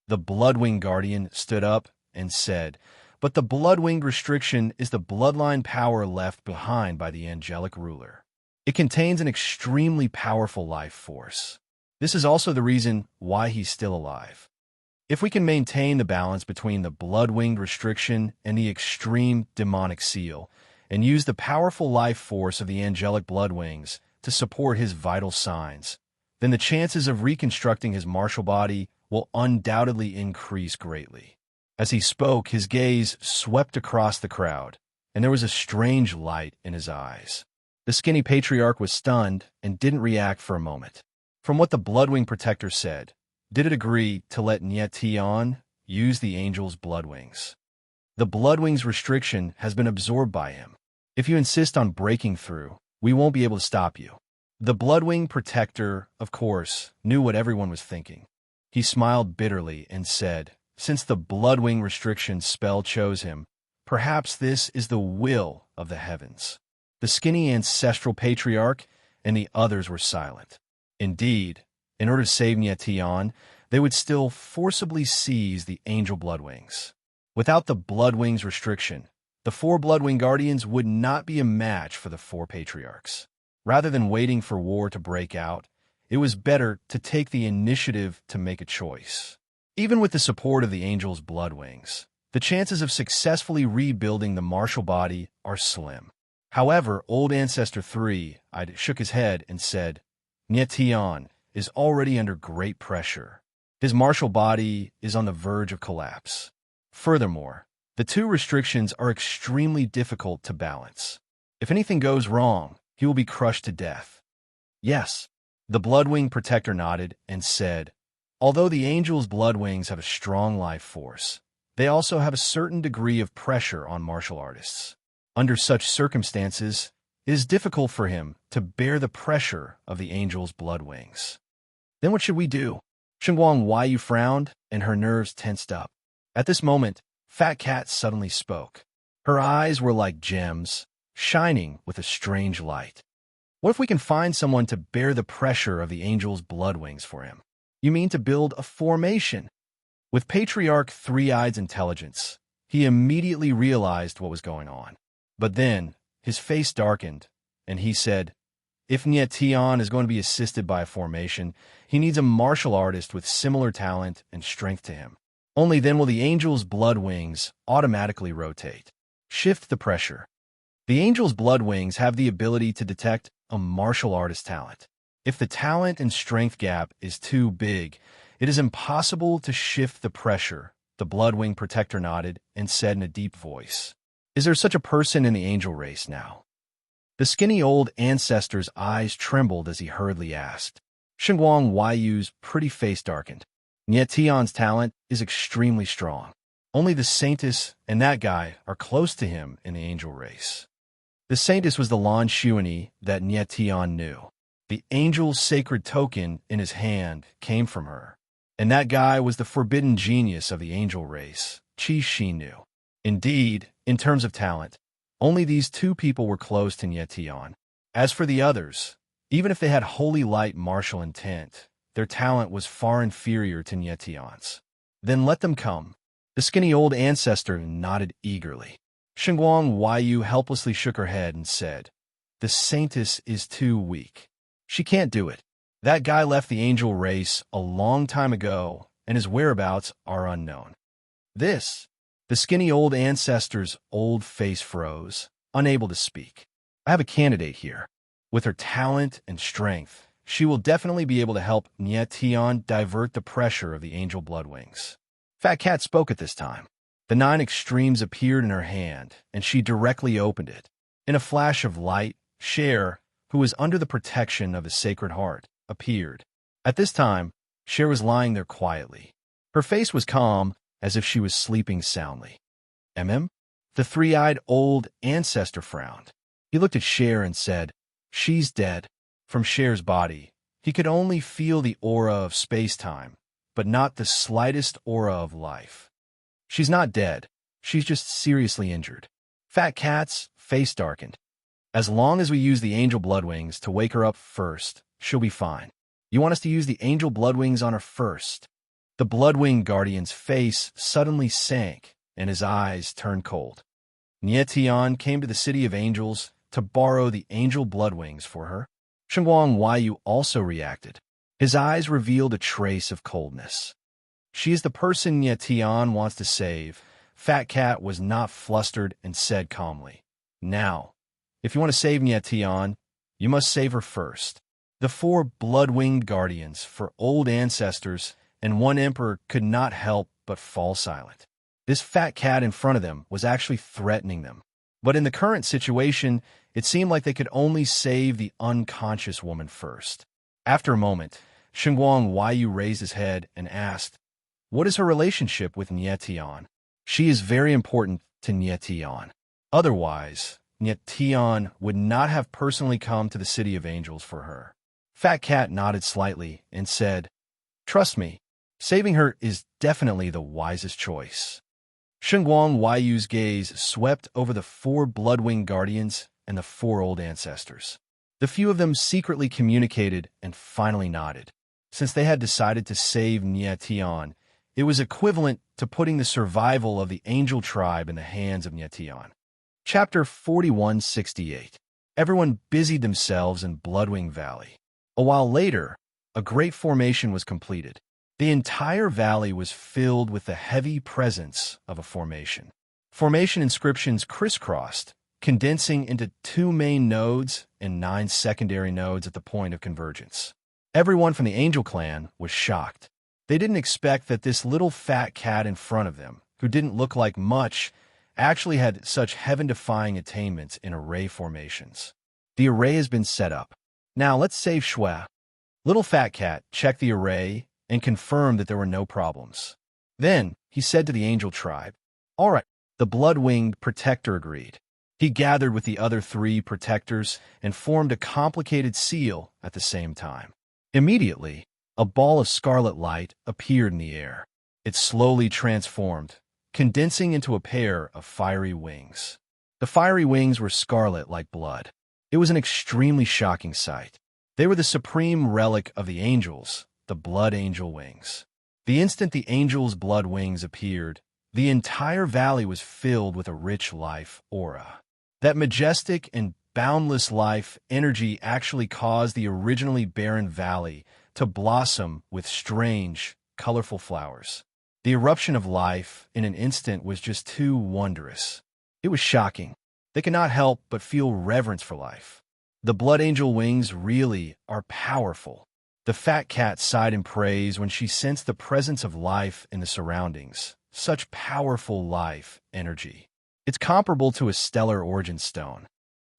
The Bloodwing Guardian stood up and said, "But the Bloodwing restriction is the bloodline power left behind by the angelic ruler. It contains an extremely powerful life force. This is also the reason why he's still alive. If we can maintain the balance between the Bloodwinged restriction and the extreme demonic seal, and use the powerful life force of the angelic Bloodwings to support his vital signs, then the chances of reconstructing his martial body will undoubtedly increase greatly." As he spoke, his gaze swept across the crowd, and there was a strange light in his eyes. The skinny patriarch was stunned and didn't react for a moment. From what the Bloodwing Protector said, did it agree to let Nietion use the angel's Bloodwings? The Bloodwings restriction has been absorbed by him. If you insist on breaking through, we won't be able to stop you. The Bloodwing Protector, of course, knew what everyone was thinking. He smiled bitterly and said, "Since the Bloodwing restriction spell chose him, perhaps this is the will of the heavens." The skinny ancestral patriarch and the others were silent. Indeed, in order to save Nietion, they would still forcibly seize the angel Bloodwings. Without the Bloodwings restriction, the 4 Bloodwing Guardians would not be a match for the 4 patriarchs. Rather than waiting for war to break out, it was better to take the initiative to make a choice. Even with the support of the angel's Bloodwings, the chances of successfully rebuilding the martial body are slim. However, Old Ancestor 3 shook his head and said, "Nietion is already under great pressure. His martial body is on the verge of collapse. Furthermore, the two restrictions are extremely difficult to balance. If anything goes wrong, he will be crushed to death." "Yes." The Bloodwing Protector nodded and said, "Although the angel's Bloodwings have a strong life force, they also have a certain degree of pressure on martial artists. Under such circumstances, it is difficult for him to bear the pressure of the angel's Bloodwings." "Then what should we do?" Shengguang Huaiyu frowned, and her nerves tensed up. At this moment, Fat Cat suddenly spoke. Her eyes were like gems, shining with a strange light. "What if we can find someone to bear the pressure of the angel's Bloodwings for him?" "You mean to build a formation?" With Patriarch Three-Eyed's intelligence, he immediately realized what was going on. But then, his face darkened, and he said, "If Nietion is going to be assisted by a formation, he needs a martial artist with similar talent and strength to him. Only then will the angel's Bloodwings automatically rotate. Shift the pressure." The angel's Bloodwings have the ability to detect a martial artist talent. If the talent and strength gap is too big, it is impossible to shift the pressure. The Bloodwing Protector nodded and said in a deep voice, "Is there such a person in the angel race now?" The skinny old ancestor's eyes trembled as he hurriedly asked. Shengguang Huaiyu's pretty face darkened. "Nietion's talent is extremely strong. Only the Saintess and that guy are close to him in the angel race." The Saintess was the Lan Shuani that Nietion knew. The angel's sacred token in his hand came from her. And that guy was the forbidden genius of the angel race, Qi Xinu. Indeed, in terms of talent, only these 2 people were close to Nietion. As for the others, even if they had holy light martial intent, their talent was far inferior to Nietion's. "Then let them come." The skinny old ancestor nodded eagerly. Shengguang Huaiyu helplessly shook her head and said, "The Saintess is too weak. She can't do it. That guy left the angel race a long time ago, and his whereabouts are unknown." The skinny old ancestor's old face froze, unable to speak. "I have a candidate here. With her talent and strength, she will definitely be able to help Nietion divert the pressure of the angel Bloodwings." Fat Cat spoke at this time. The 9 extremes appeared in her hand, and she directly opened it. In a flash of light, Cher, who was under the protection of his Sacred Heart, appeared. At this time, Cher was lying there quietly. Her face was calm, as if she was sleeping soundly. The three-eyed old ancestor frowned. He looked at Cher and said, "She's dead." From Cher's body, he could only feel the aura of space-time, but not the slightest aura of life. She's not dead. She's just seriously injured. Fat Cat's face darkened. As long as we use the angel bloodwings to wake her up first, she'll be fine. You want us to use the angel bloodwings on her first? The bloodwing guardian's face suddenly sank, and his eyes turned cold. Nietian came to the City of Angels to borrow the angel bloodwings for her. Shengguang Huaiyu also reacted. His eyes revealed a trace of coldness. She is the person Nietian wants to save. Fat Cat was not flustered and said calmly, "Now, if you want to save Nietian, you must save her first." The 4 blood-winged guardians for old ancestors and 1 emperor could not help but fall silent. This fat cat in front of them was actually threatening them. But in the current situation, it seemed like they could only save the unconscious woman first. After a moment, Shengguang Huaiyu raised his head and asked, "What is her relationship with Nietian?" "She is very important to Nietian. Otherwise, Nietian would not have personally come to the City of Angels for her." Fat Cat nodded slightly and said, "Trust me, saving her is definitely the wisest choice." Shengguang Huaiyu's gaze swept over the 4 blood-winged guardians and the 4 old ancestors. The few of them secretly communicated and finally nodded. Since they had decided to save Nietian, it was equivalent to putting the survival of the angel tribe in the hands of Nietian. Chapter 4168. Everyone busied themselves in Bloodwing Valley. A while later, a great formation was completed. The entire valley was filled with the heavy presence of a formation. Formation inscriptions crisscrossed, condensing into 2 main nodes and 9 secondary nodes at the point of convergence. Everyone from the Angel Clan was shocked. They didn't expect that this little fat cat in front of them, who didn't look like much, actually had such heaven-defying attainments in array formations. The array has been set up. Now let's save Shui. Little fat cat checked the array and confirmed that there were no problems. Then he said to the angel tribe, "All right." The blood-winged protector agreed. He gathered with the other 3 protectors and formed a complicated seal at the same time. Immediately, a ball of scarlet light appeared in the air. It slowly transformed, condensing into a pair of fiery wings. The fiery wings were scarlet like blood. It was an extremely shocking sight. They were the supreme relic of the angels, the blood angel wings. The instant the angels' blood wings appeared, the entire valley was filled with a rich life aura. That majestic and boundless life energy actually caused the originally barren valley to blossom with strange, colorful flowers. The eruption of life in an instant was just too wondrous. It was shocking. They could not help but feel reverence for life. The blood angel wings really are powerful. The fat cat sighed in praise when she sensed the presence of life in the surroundings. Such powerful life energy. It's comparable to a stellar origin stone.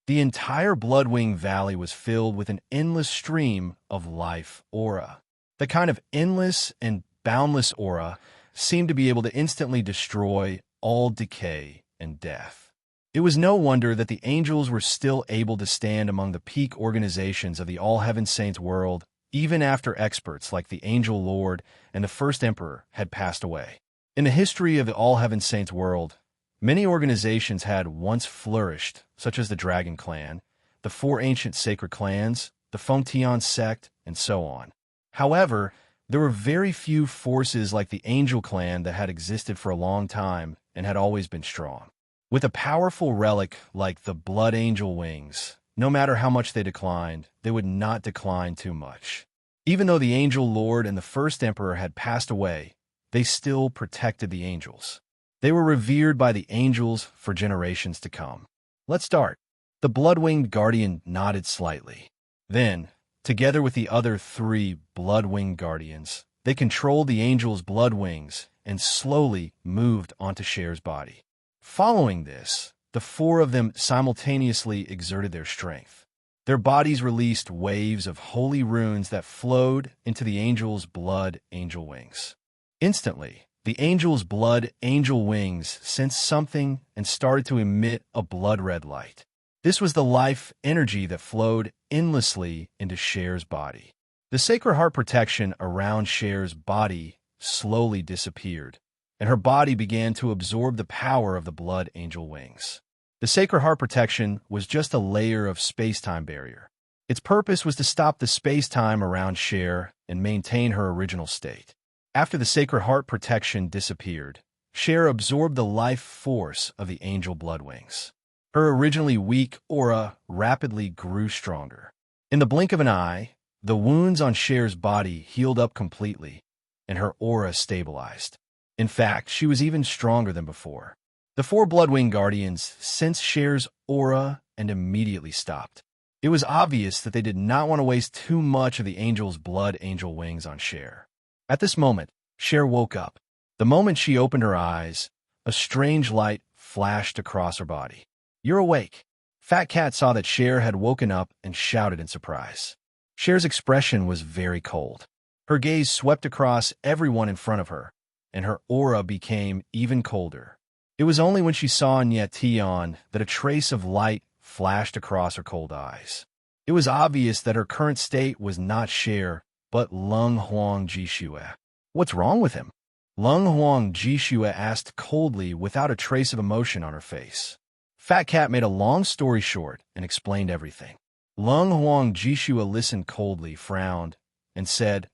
The entire Bloodwing Valley was filled with an endless stream of life aura. The kind of endless and boundless aura seemed to be able to instantly destroy all decay and death. It was no wonder that the angels were still able to stand among the peak organizations of the All-Heaven Saints world, even after experts like the Angel Lord and the First Emperor had passed away. In the history of the All-Heaven Saints world, many organizations had once flourished, such as the Dragon Clan, the 4 ancient sacred clans, the Fengtian sect, and so on. However, there were very few forces like the Angel Clan that had existed for a long time and had always been strong. With a powerful relic like the Blood Angel Wings, no matter how much they declined, they would not decline too much. Even though the Angel Lord and the First Emperor had passed away, they still protected the angels. They were revered by the angels for generations to come. Let's start. The Blood-Winged Guardian nodded slightly. Then, together with the other 3 Blood-Winged Guardians, they controlled the angel's blood wings and slowly moved onto Cher's body. Following this, the 4 of them simultaneously exerted their strength. Their bodies released waves of holy runes that flowed into the angel's blood angel wings. Instantly, the angel's blood angel wings sensed something and started to emit a blood-red light. This was the life energy that flowed endlessly into Cher's body. The sacred heart protection around Cher's body slowly disappeared, and her body began to absorb the power of the blood angel wings. The Sacred Heart protection was just a layer of space-time barrier. Its purpose was to stop the space-time around Cher and maintain her original state. After the Sacred Heart protection disappeared, Cher absorbed the life force of the angel blood wings. Her originally weak aura rapidly grew stronger. In the blink of an eye, the wounds on Cher's body healed up completely, and her aura stabilized. In fact, she was even stronger than before. The four Bloodwing Guardians sensed Cher's aura and immediately stopped. It was obvious that they did not want to waste too much of the angel's blood angel wings on Cher. At this moment, Cher woke up. The moment she opened her eyes, a strange light flashed across her body. "You're awake." Fat Cat saw that Cher had woken up and shouted in surprise. Cher's expression was very cold. Her gaze swept across everyone in front of her, and her aura became even colder. It was only when she saw Nietion that a trace of light flashed across her cold eyes. It was obvious that her current state was not Cher, but Lung Huang Jishue. "What's wrong with him?" Lung Huang Jishue asked coldly without a trace of emotion on her face. Fat Cat made a long story short and explained everything. Lung Huang Jishue listened coldly, frowned, and said,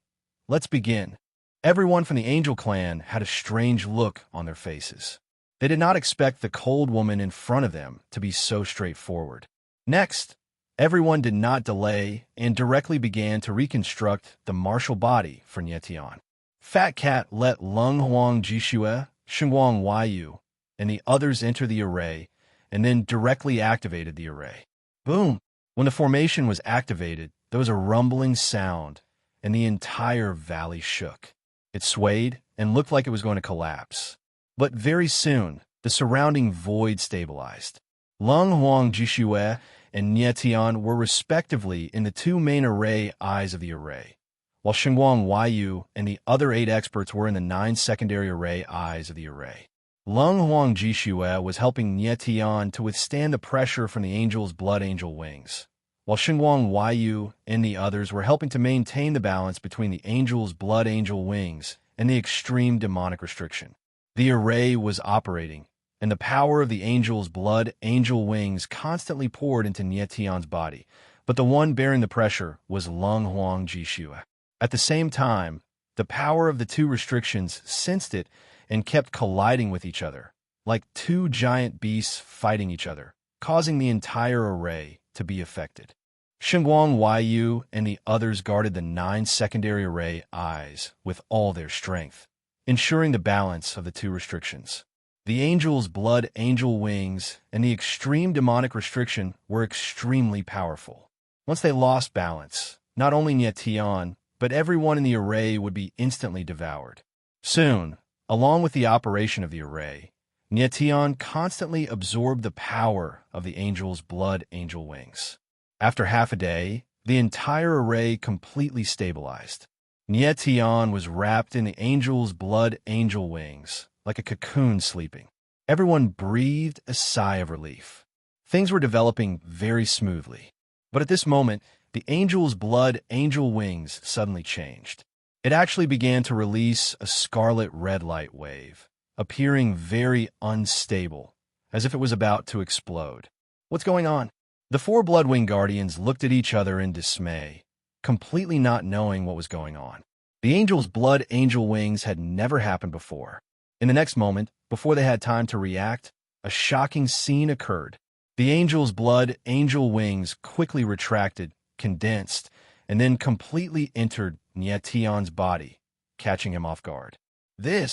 "Let's begin." Everyone from the Angel Clan had a strange look on their faces. They did not expect the cold woman in front of them to be so straightforward. Next, everyone did not delay and directly began to reconstruct the martial body for Nietion. Fat Cat let Lung Huang Jishue, Xinguang Waiyu, and the others enter the array, and then directly activated the array. Boom! When the formation was activated, there was a rumbling sound, and the entire valley shook. It swayed and looked like it was going to collapse. But very soon, the surrounding void stabilized. Lung Huang Jishue and Nietion were respectively in the two main array eyes of the array, while Xinguang Waiyu and the other 8 experts were in the 9 secondary array eyes of the array. Lung Huang Jishue was helping Nietion to withstand the pressure from the angel's blood angel wings, while Xinguang Waiyu and the others were helping to maintain the balance between the angel's blood angel wings and the extreme demonic restriction. The array was operating, and the power of the angel's blood angel wings constantly poured into Nietion's body, but the one bearing the pressure was Lung Huang Jishue. At the same time, the power of the two restrictions sensed it and kept colliding with each other, like two giant beasts fighting each other, causing the entire array to be affected. Xinguang Waiyu and the others guarded the 9 secondary array eyes with all their strength, ensuring the balance of the two restrictions. The angel's blood angel wings and the extreme demonic restriction were extremely powerful. Once they lost balance, not only Nietion, but everyone in the array would be instantly devoured. Soon, along with the operation of the array, Nietion constantly absorbed the power of the angel's blood angel wings. After half a day, the entire array completely stabilized. Nietion was wrapped in the angel's blood angel wings, like a cocoon sleeping. Everyone breathed a sigh of relief. Things were developing very smoothly. But at this moment, the angel's blood angel wings suddenly changed. It actually began to release a scarlet red light wave, appearing very unstable, as if it was about to explode. "What's going on?" The 4 Bloodwing Guardians looked at each other in dismay, completely not knowing what was going on. The angel's blood angel wings had never happened before. In the next moment, before they had time to react, a shocking scene occurred. The angel's blood angel wings quickly retracted, condensed, and then completely entered Nietion's body, catching him off guard. The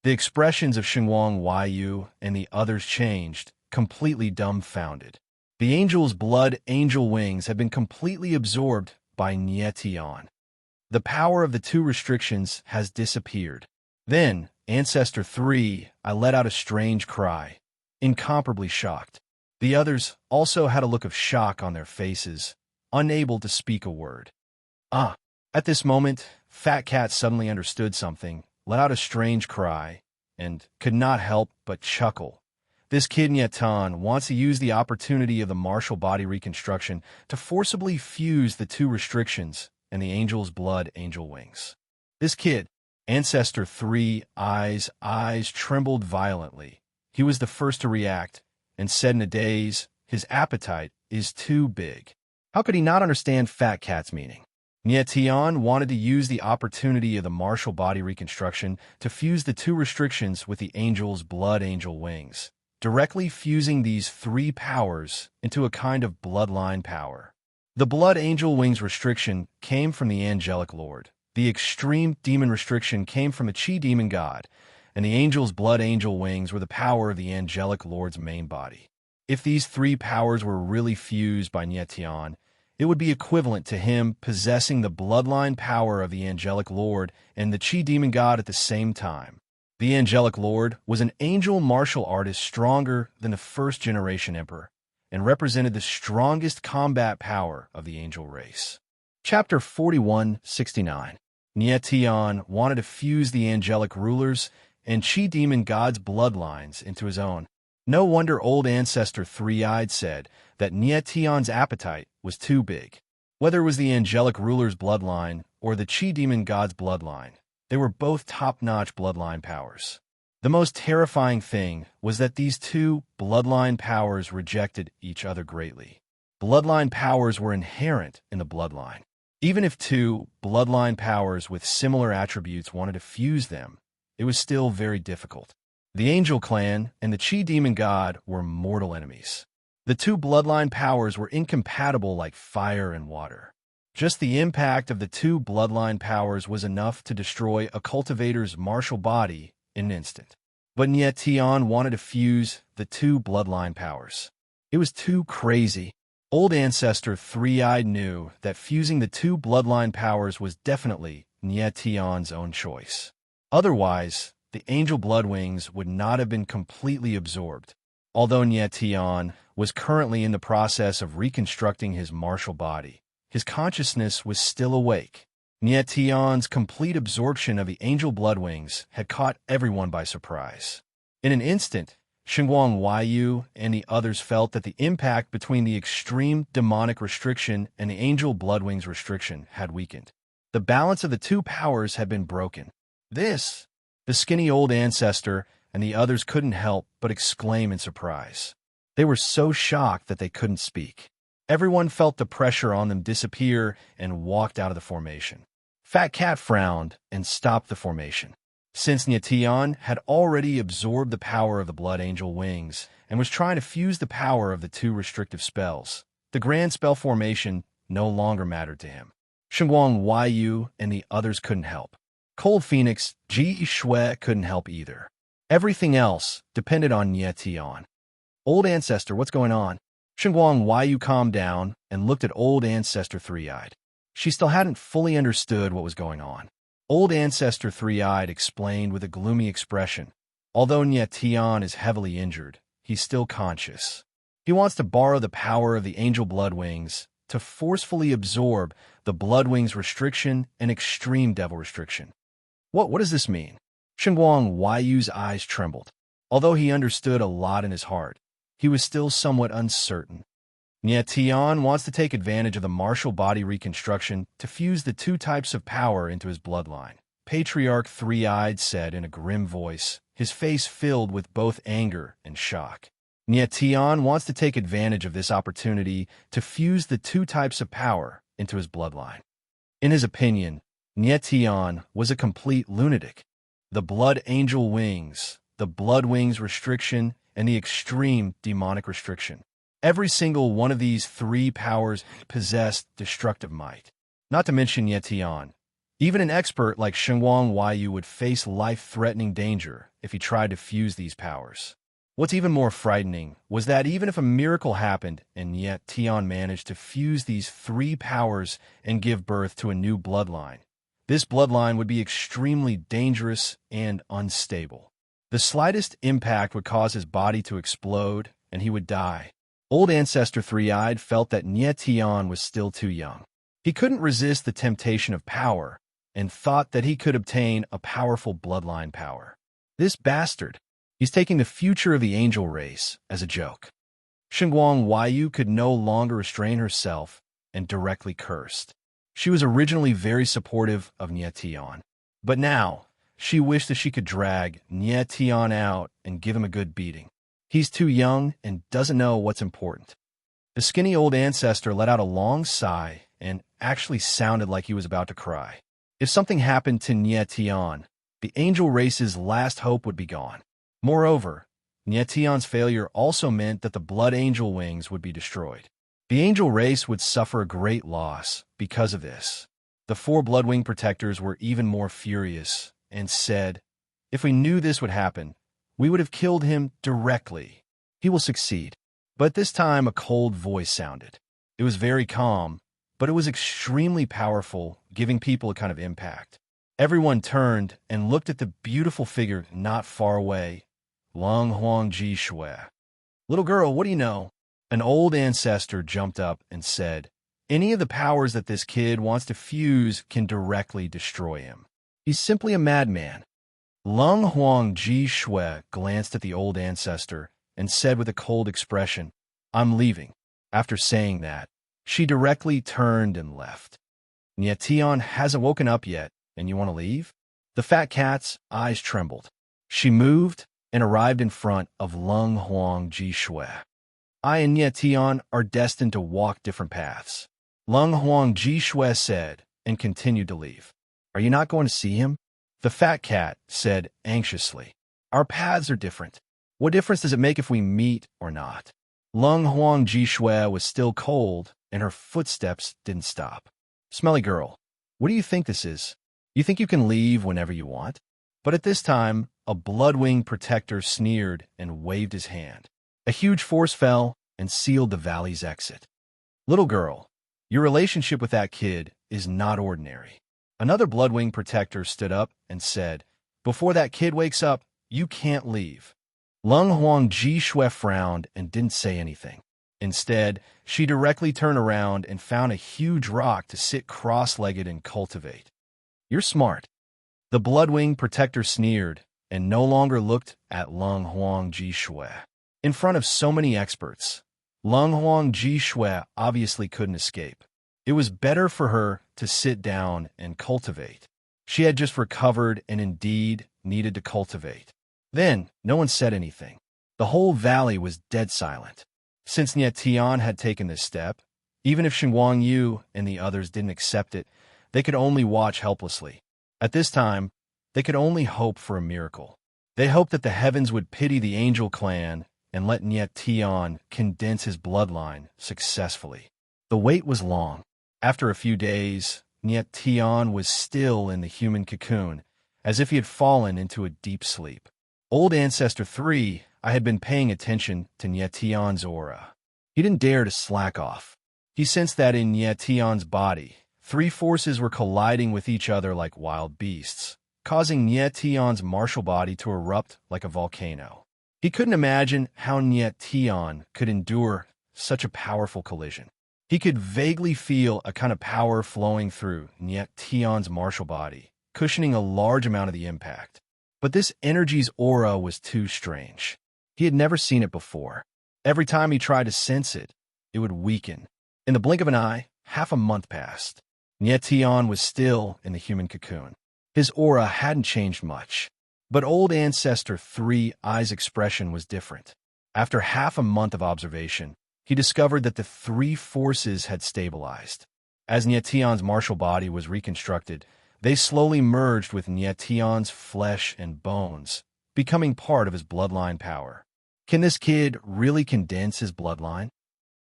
expressions of Xinguang Waiyu and the others changed, completely dumbfounded. The angel's blood angel wings had been completely absorbed by Nietion. The power of the two restrictions has disappeared. Then, Ancestor 3, I let out a strange cry, incomparably shocked. The others also had a look of shock on their faces, unable to speak a word. At this moment, Fat Cat suddenly understood something, let out a strange cry, and could not help but chuckle. This kid Nietion wants to use the opportunity of the martial body reconstruction to forcibly fuse the two restrictions and the angel's blood angel wings. This kid, Ancestor 3's eyes trembled violently. He was the first to react, and said in a daze, "His appetite is too big." How could he not understand Fat Cat's meaning? Tian wanted to use the opportunity of the martial body reconstruction to fuse the two restrictions with the angel's blood angel wings, directly fusing these three powers into a kind of bloodline power. The blood angel wings restriction came from the angelic lord. The extreme demon restriction came from the chi demon god, and the angel's blood angel wings were the power of the angelic lord's main body. If these three powers were really fused by Tian, it would be equivalent to him possessing the bloodline power of the angelic lord and the chi demon god at the same time. The angelic lord was an angel martial artist stronger than the first-generation emperor, and represented the strongest combat power of the angel race. Chapter 41-69. Tian wanted to fuse the angelic rulers and chi demon god's bloodlines into his own. No wonder old ancestor Three-Eyed said that Tian's appetite was too big. Whether it was the angelic ruler's bloodline or the chi demon god's bloodline, they were both top-notch bloodline powers. The most terrifying thing was that these two bloodline powers rejected each other greatly. Bloodline powers were inherent in the bloodline. Even if two bloodline powers with similar attributes wanted to fuse them, it was still very difficult. The Angel Clan and the Chi Demon God were mortal enemies. The two bloodline powers were incompatible like fire and water. Just the impact of the two bloodline powers was enough to destroy a cultivator's martial body in an instant. But Tian wanted to fuse the two bloodline powers. It was too crazy. Old ancestor Three-Eyed knew that fusing the two bloodline powers was definitely Tian's own choice. Otherwise, the angel blood wings would not have been completely absorbed. Although Tian was currently in the process of reconstructing his martial body, his consciousness was still awake. Tian's complete absorption of the angel blood wings had caught everyone by surprise. In an instant, Xinguang Huaiyu and the others felt that the impact between the extreme demonic restriction and the angel blood wings restriction had weakened. The balance of the two powers had been broken. The skinny old ancestor and the others couldn't help but exclaim in surprise. They were so shocked that they couldn't speak. Everyone felt the pressure on them disappear and walked out of the formation. Fat Cat frowned and stopped the formation. Since Tian had already absorbed the power of the Blood Angel wings and was trying to fuse the power of the two restrictive spells, the grand spell formation no longer mattered to him. Xinguang Huaiyu and the others couldn't help. Cold Phoenix, Ji Shui couldn't help either. Everything else depended on Tian. Old Ancestor, what's going on? Xinguang Huaiyu calmed down and looked at Old Ancestor Three-Eyed. She still hadn't fully understood what was going on. Old Ancestor Three-Eyed explained with a gloomy expression. Although Tian is heavily injured, he's still conscious. He wants to borrow the power of the Angel Blood Wings to forcefully absorb the Blood Wings restriction and Extreme Devil restriction. What does this mean? Xinguang Huaiyu's eyes trembled. Although he understood a lot in his heart, he was still somewhat uncertain. Tian wants to take advantage of the martial body reconstruction to fuse the two types of power into his bloodline. Patriarch Three-Eyed said in a grim voice, his face filled with both anger and shock. Tian wants to take advantage of this opportunity to fuse the two types of power into his bloodline. In his opinion, Tian was a complete lunatic. The Blood Angel Wings, the Blood Wings restriction, and the extreme demonic restriction. Every single one of these three powers possessed destructive might. Not to mention Tian. Even an expert like Xinguang Huaiyu would face life-threatening danger if he tried to fuse these powers. What's even more frightening was that even if a miracle happened and Tian managed to fuse these three powers and give birth to a new bloodline, this bloodline would be extremely dangerous and unstable. The slightest impact would cause his body to explode, and he would die. Old Ancestor Three-Eyed felt that Tian was still too young. He couldn't resist the temptation of power, and thought that he could obtain a powerful bloodline power. This bastard, he's taking the future of the angel race as a joke. Xinguang Huaiyu could no longer restrain herself and directly cursed. She was originally very supportive of Tian, but now, She wished that she could drag Nietian out and give him a good beating. He's too young and doesn't know what's important. The skinny old ancestor let out a long sigh and actually sounded like he was about to cry. If something happened to Nietian, the angel race's last hope would be gone. Moreover, Nietian's failure also meant that the blood angel wings would be destroyed. The angel race would suffer a great loss because of this. The 4 Bloodwing protectors were even more furious and said, "If we knew this would happen, we would have killed him directly. He will succeed." But this time a cold voice sounded. It was very calm, but it was extremely powerful, giving people a kind of impact. Everyone turned and looked at the beautiful figure not far away, Lung Huang Ji Shui. "Little girl, what do you know?" An old ancestor jumped up and said, "Any of the powers that this kid wants to fuse can directly destroy him. He's simply a madman." Lung Huang Ji Shui glanced at the old ancestor and said with a cold expression, "I'm leaving." After saying that, she directly turned and left. "Nietian hasn't woken up yet, and you want to leave?" The fat cat's eyes trembled. She moved and arrived in front of Lung Huang Ji Shui. "I and Nietian are destined to walk different paths," Lung Huang Ji Shui said, and continued to leave. "Are you not going to see him?" The fat cat said anxiously. "Our paths are different. What difference does it make if we meet or not?" Lung Huang Ji Shui was still cold, and her footsteps didn't stop. "Smelly girl, what do you think this is? You think you can leave whenever you want?" But at this time, a Bloodwing protector sneered and waved his hand. A huge force fell and sealed the valley's exit. "Little girl, your relationship with that kid is not ordinary." Another Bloodwing protector stood up and said, "Before that kid wakes up, you can't leave." Lung Huang Ji Shui frowned and didn't say anything. Instead, she directly turned around and found a huge rock to sit cross-legged and cultivate. "You're smart." The Bloodwing protector sneered and no longer looked at Lung Huang Ji Shui. In front of so many experts, Lung Huang Ji Shui obviously couldn't escape. It was better for her to sit down and cultivate. She had just recovered and indeed needed to cultivate. Then, no one said anything. The whole valley was dead silent. Since Nietian had taken this step, even if Xinguang Yu and the others didn't accept it, they could only watch helplessly. At this time, they could only hope for a miracle. They hoped that the heavens would pity the angel clan and let Nietian condense his bloodline successfully. The wait was long. After a few days, Nietian was still in the human cocoon, as if he had fallen into a deep sleep. Old Ancestor 3, I had been paying attention to Nietian's aura. He didn't dare to slack off. He sensed that in Nietian's body, 3 forces were colliding with each other like wild beasts, causing Nietian's martial body to erupt like a volcano. He couldn't imagine how Nietian could endure such a powerful collision. He could vaguely feel a kind of power flowing through Nietian's martial body, cushioning a large amount of the impact. But this energy's aura was too strange. He had never seen it before. Every time he tried to sense it, it would weaken. In the blink of an eye, half a month passed. Nietian was still in the human cocoon. His aura hadn't changed much. But Old Ancestor 3's expression was different. After half a month of observation, he discovered that the 3 forces had stabilized. As Nietian's martial body was reconstructed, they slowly merged with Nietian's flesh and bones, becoming part of his bloodline power. Can this kid really condense his bloodline?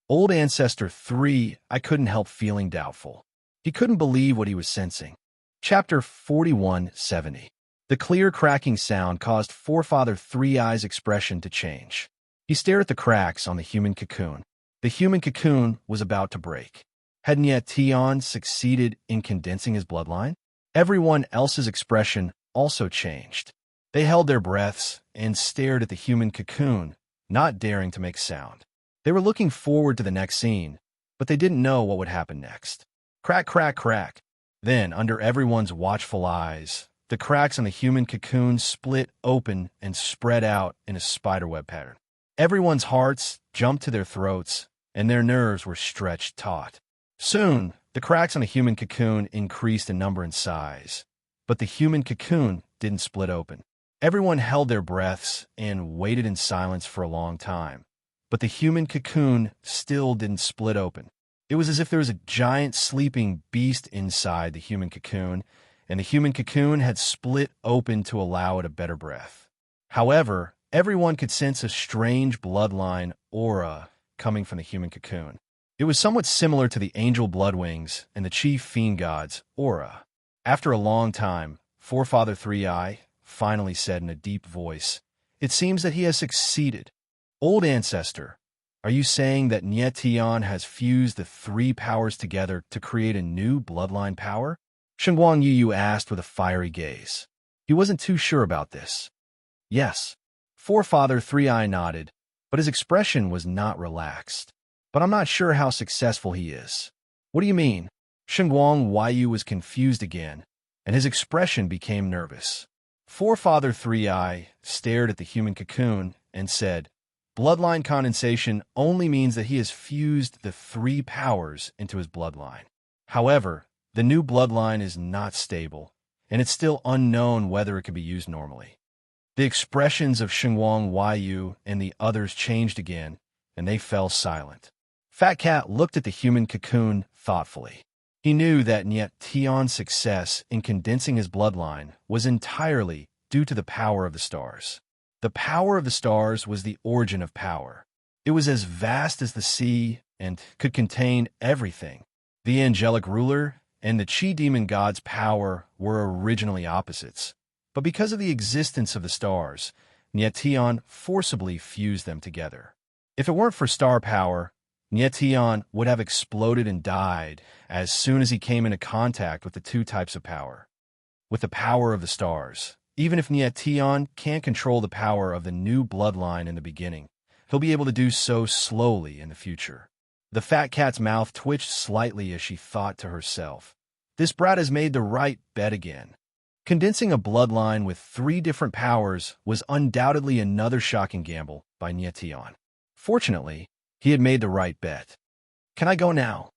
Old Ancestor 3, I couldn't help feeling doubtful. He couldn't believe what he was sensing. Chapter 4170. The clear cracking sound caused Forefather 3's expression to change. He stared at the cracks on the human cocoon. The human cocoon was about to break. Had Nietian succeeded in condensing his bloodline? Everyone else's expression also changed. They held their breaths and stared at the human cocoon, not daring to make sound. They were looking forward to the next scene, but they didn't know what would happen next. Crack, crack, crack. Then, under everyone's watchful eyes, the cracks on the human cocoon split open and spread out in a spiderweb pattern. Everyone's hearts jumped to their throats, and their nerves were stretched taut. Soon, the cracks on the human cocoon increased in number and size. but the human cocoon didn't split open. Everyone held their breaths and waited in silence for a long time, but the human cocoon still didn't split open. It was as if there was a giant sleeping beast inside the human cocoon, and the human cocoon had split open to allow it a better breath. However, everyone could sense a strange bloodline aura coming from the human cocoon. It was somewhat similar to the angel bloodwings and the chief fiend god's aura. After a long time, Forefather Three-Eye finally said in a deep voice, "It seems that he has succeeded. Old ancestor, are you saying that Nietian has fused the three powers together to create a new bloodline power?" Shengguang Yu asked with a fiery gaze. He wasn't too sure about this. Yes. Forefather Three-Eye nodded, but his expression was not relaxed. But I'm not sure how successful he is. What do you mean? Shengguang Yu was confused again, and his expression became nervous. Forefather Three-Eye stared at the human cocoon and said, "Bloodline condensation only means that he has fused the three powers into his bloodline. However, the new bloodline is not stable, and it's still unknown whether it can be used normally." The expressions of Shengguang Yu and the others changed again, and they fell silent. Fat Cat looked at the human cocoon thoughtfully. He knew that Niet Tian's success in condensing his bloodline was entirely due to the power of the stars. The power of the stars was the origin of power. It was as vast as the sea and could contain everything. The angelic ruler and the Chi demon god's power were originally opposites, but because of the existence of the stars, Niet Tian forcibly fused them together. If it weren't for star power, Niet Tian would have exploded and died as soon as he came into contact with the two types of power. With the power of the stars, even if Niet Tian can't control the power of the new bloodline in the beginning, he'll be able to do so slowly in the future. The fat cat's mouth twitched slightly as she thought to herself, "This brat has made the right bet again." Condensing a bloodline with three different powers was undoubtedly another shocking gamble by Niet Tian. Fortunately, he had made the right bet. "Can I go now?"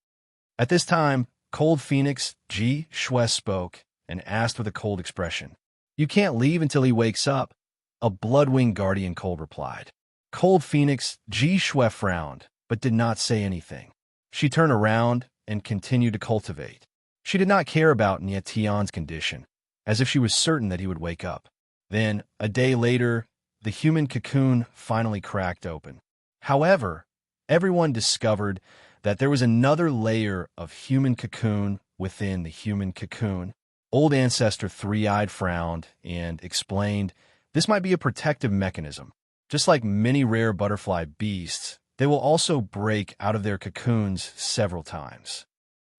At this time, Cold Phoenix Ji Shui spoke and asked with a cold expression. "You can't leave until he wakes up," a Bloodwing Guardian Cold replied. Cold Phoenix Ji Shui frowned, but did not say anything. She turned around and continued to cultivate. She did not care about Niet Tian's condition, as if she was certain that he would wake up. Then, a day later, the human cocoon finally cracked open. However, everyone discovered that there was another layer of human cocoon within the human cocoon. Old Ancestor Three-Eyed frowned and explained, "This might be a protective mechanism. Just like many rare butterfly beasts, they will also break out of their cocoons several times."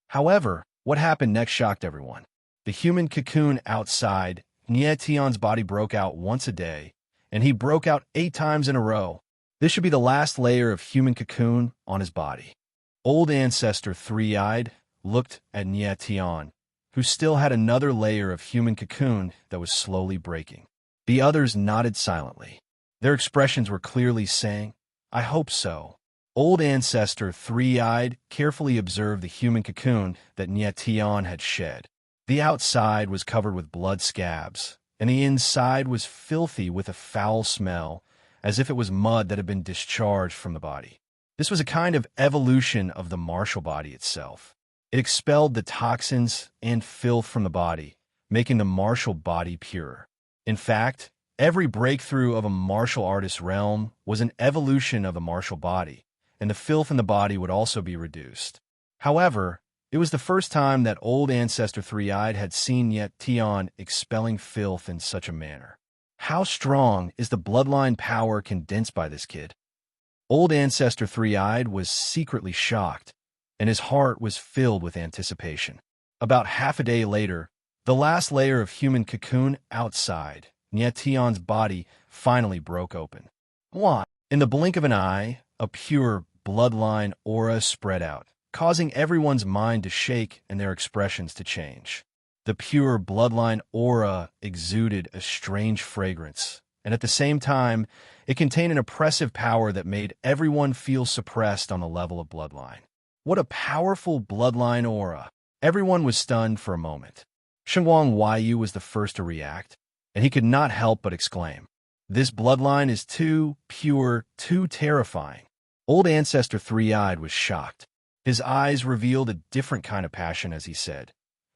However, what happened next shocked everyone. The human cocoon outside, Niet Tian's body broke out once a day, and he broke out 8 times in a row. This should be the last layer of human cocoon on his body. Old Ancestor Three-Eyed looked at Niet Tian, who still had another layer of human cocoon that was slowly breaking. The others nodded silently. Their expressions were clearly saying, "I hope so." Old Ancestor Three-Eyed carefully observed the human cocoon that Niet Tian had shed. The outside was covered with blood scabs, and the inside was filthy with a foul smell, as if it was mud that had been discharged from the body. This was a kind of evolution of the martial body itself. It expelled the toxins and filth from the body, making the martial body purer. In fact, every breakthrough of a martial artist's realm was an evolution of the martial body, and the filth in the body would also be reduced. However, it was the first time that Old Ancestor Three-Eyed had seen Niet Tian expelling filth in such a manner. How strong is the bloodline power condensed by this kid? Old Ancestor Three-Eyed was secretly shocked, and his heart was filled with anticipation. About half a day later, the last layer of human cocoon outside Niet Tian's body finally broke open. Why? In the blink of an eye, a pure bloodline aura spread out, causing everyone's mind to shake and their expressions to change. The pure bloodline aura exuded a strange fragrance, and at the same time, it contained an oppressive power that made everyone feel suppressed on the level of bloodline. What a powerful bloodline aura! Everyone was stunned for a moment. Shenhuang Huaiyu was the first to react, and he could not help but exclaim, "This bloodline is too pure, too terrifying." Old Ancestor Three-Eyed was shocked. His eyes revealed a different kind of passion as he said,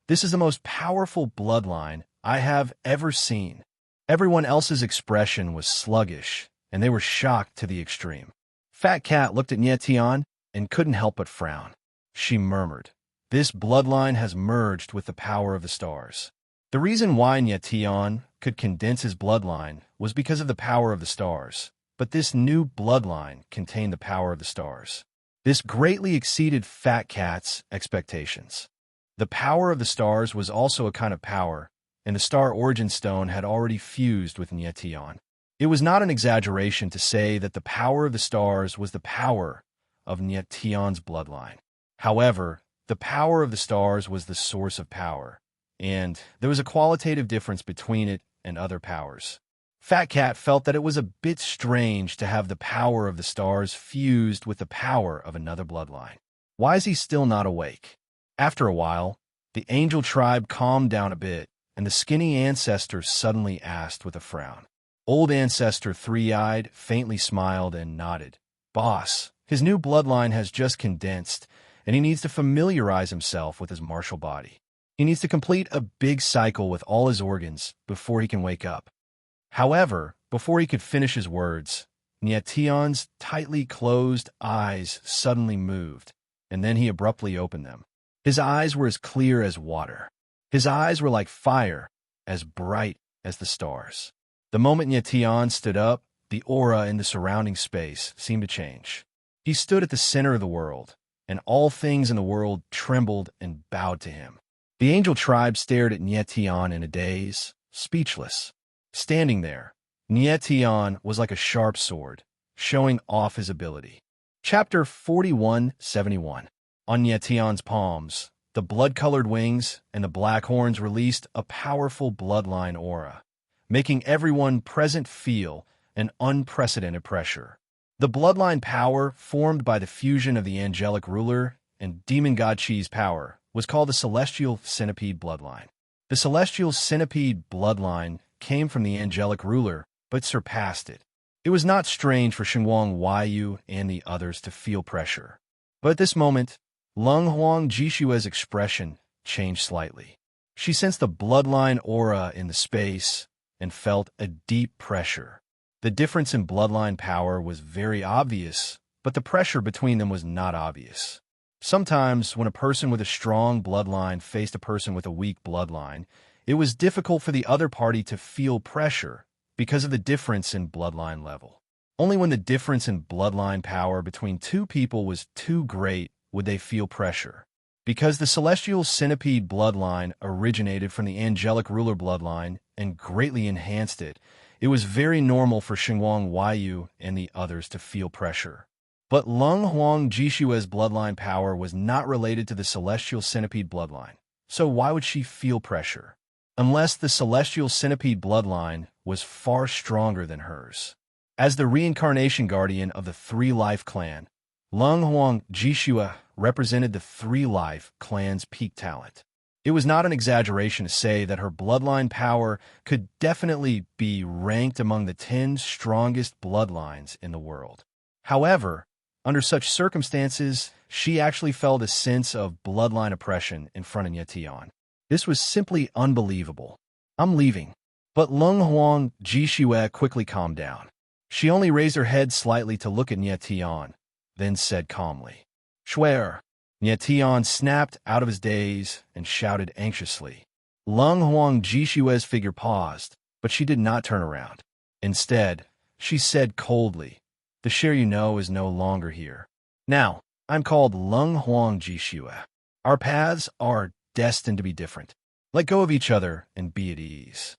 "This is the most powerful bloodline I have ever seen." Everyone else's expression was sluggish, and they were shocked to the extreme. Fat Cat looked at Nietian and couldn't help but frown. She murmured, "This bloodline has merged with the power of the stars." The reason why Nietian could condense his bloodline was because of the power of the stars, but this new bloodline contained the power of the stars. This greatly exceeded Fat Cat's expectations. The power of the stars was also a kind of power, and the Star Origin Stone had already fused with Nietian. It was not an exaggeration to say that the power of the stars was the power of Nietian's bloodline. However, the power of the stars was the source of power, and there was a qualitative difference between it and other powers. Fat Cat felt that it was a bit strange to have the power of the stars fused with the power of another bloodline. Why is he still not awake? After a while, the angel tribe calmed down a bit, and the skinny ancestor suddenly asked with a frown. Old Ancestor Three-Eyed faintly smiled and nodded. "Boss, his new bloodline has just condensed, and he needs to familiarize himself with his martial body. He needs to complete a big cycle with all his organs before he can wake up." However, before he could finish his words, Nietian's tightly closed eyes suddenly moved, and then he abruptly opened them. His eyes were as clear as water. His eyes were like fire, as bright as the stars. The moment Nietian stood up, the aura in the surrounding space seemed to change. He stood at the center of the world, and all things in the world trembled and bowed to him. The angel tribe stared at Nietian in a daze, speechless. Standing there, Nietian was like a sharp sword, showing off his ability. Chapter 4171. On Nietian's palms, the blood-colored wings and the black horns released a powerful bloodline aura, making everyone present feel an unprecedented pressure. The bloodline power, formed by the fusion of the angelic ruler and demon god Chi's power, was called the Celestial Centipede bloodline. The Celestial Centipede bloodline came from the angelic ruler, but surpassed it. It was not strange for Shenhuang Huaiyu and the others to feel pressure. But at this moment, Lung Huang Jishua's expression changed slightly. She sensed the bloodline aura in the space and felt a deep pressure. The difference in bloodline power was very obvious, but the pressure between them was not obvious. Sometimes, when a person with a strong bloodline faced a person with a weak bloodline, it was difficult for the other party to feel pressure because of the difference in bloodline level. Only when the difference in bloodline power between two people was too great would they feel pressure. Because the Celestial Centipede bloodline originated from the angelic ruler bloodline and greatly enhanced it, it was very normal for Shenhuang Huaiyu and the others to feel pressure. But Lung Huang Jishua's bloodline power was not related to the Celestial Centipede bloodline, so why would she feel pressure? Unless the Celestial Centipede bloodline was far stronger than hers. As the reincarnation guardian of the Three-Life clan, Lung Huang Jishua represented the Three-Life clan's peak talent. It was not an exaggeration to say that her bloodline power could definitely be ranked among the 10 strongest bloodlines in the world. However, under such circumstances, she actually felt a sense of bloodline oppression in front of Nietian. This was simply unbelievable. "I'm leaving." But Lung Huang Jishua quickly calmed down. She only raised her head slightly to look at Nietian, then said calmly, "Schwer." Nietian snapped out of his daze and shouted anxiously. Lung Huang Jishua's figure paused, but she did not turn around. Instead, she said coldly, "The share you know is no longer here. Now, I'm called Lung Huang Jishua. Our paths are destined to be different. Let go of each other and be at ease."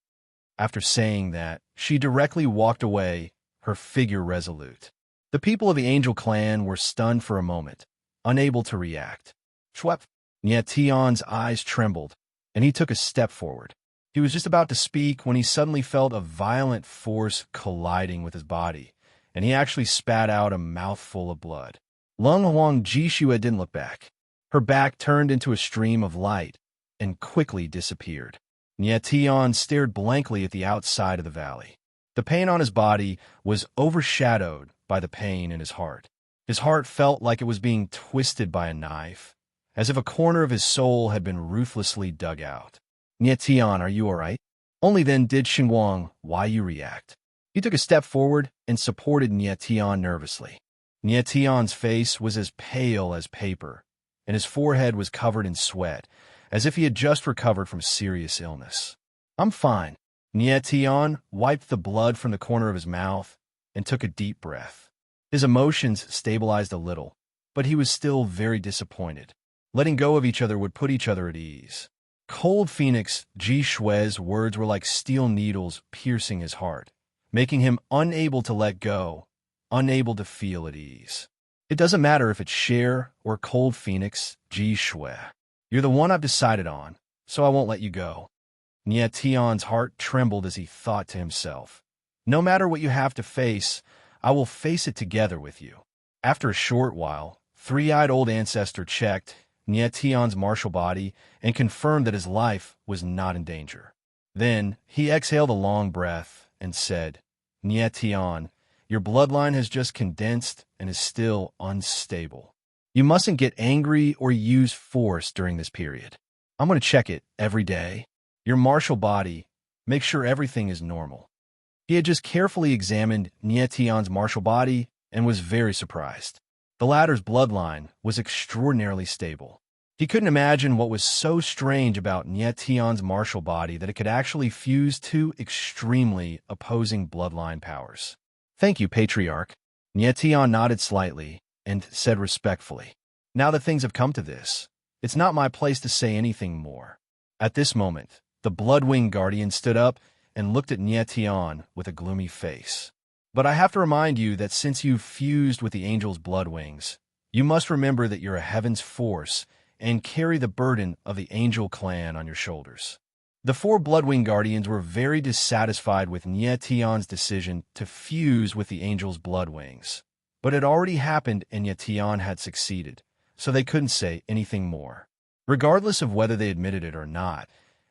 After saying that, she directly walked away, her figure resolute. The people of the Angel clan were stunned for a moment, unable to react. Schwep! Nietian's eyes trembled, and he took a step forward. He was just about to speak when he suddenly felt a violent force colliding with his body, and he actually spat out a mouthful of blood. Lung Huang Jishua didn't look back. Her back turned into a stream of light and quickly disappeared. Nietion stared blankly at the outside of the valley. The pain on his body was overshadowed by the pain in his heart. His heart felt like it was being twisted by a knife, as if a corner of his soul had been ruthlessly dug out. Nietion, are you all right? Only then did Xinguang Huaiyu react. He took a step forward and supported Nietion nervously. Nietion's face was as pale as paper, and his forehead was covered in sweat, as if he had just recovered from serious illness. I'm fine. Nietion wiped the blood from the corner of his mouth and took a deep breath. His emotions stabilized a little, but he was still very disappointed. Letting go of each other would put each other at ease. Cold Phoenix Ji Shui's words were like steel needles piercing his heart, making him unable to let go, unable to feel at ease. It doesn't matter if it's Cher or Cold Phoenix Ji Shui. You're the one I've decided on, so I won't let you go. Nietion's heart trembled as he thought to himself, no matter what you have to face, I will face it together with you. After a short while, three-eyed old ancestor checked Nietion's martial body and confirmed that his life was not in danger. Then he exhaled a long breath and said, Nietion, your bloodline has just condensed and is still unstable. You mustn't get angry or use force during this period. I'm going to check it every day. Your martial body, make sure everything is normal. He had just carefully examined Nietion's martial body and was very surprised. The latter's bloodline was extraordinarily stable. He couldn't imagine what was so strange about Nietion's martial body that it could actually fuse two extremely opposing bloodline powers. Thank you, Patriarch. Nietion nodded slightly and said respectfully, now that things have come to this, it's not my place to say anything more. At this moment, the Bloodwing Guardian stood up and looked at Nietion with a gloomy face. But I have to remind you that since you've fused with the Angel's Bloodwings, you must remember that you're a Heaven's force and carry the burden of the Angel clan on your shoulders. The four Bloodwing Guardians were very dissatisfied with Nietion's decision to fuse with the Angel's Bloodwings, but it already happened and Nietion had succeeded, so they couldn't say anything more. Regardless of whether they admitted it or not,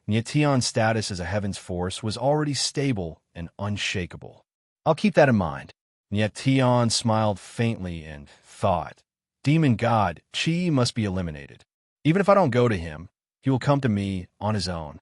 Nietion's status as a Heaven's force was already stable and unshakable. I'll keep that in mind. Nietion smiled faintly and thought, Demon God Qi must be eliminated. Even if I don't go to him, he will come to me on his own.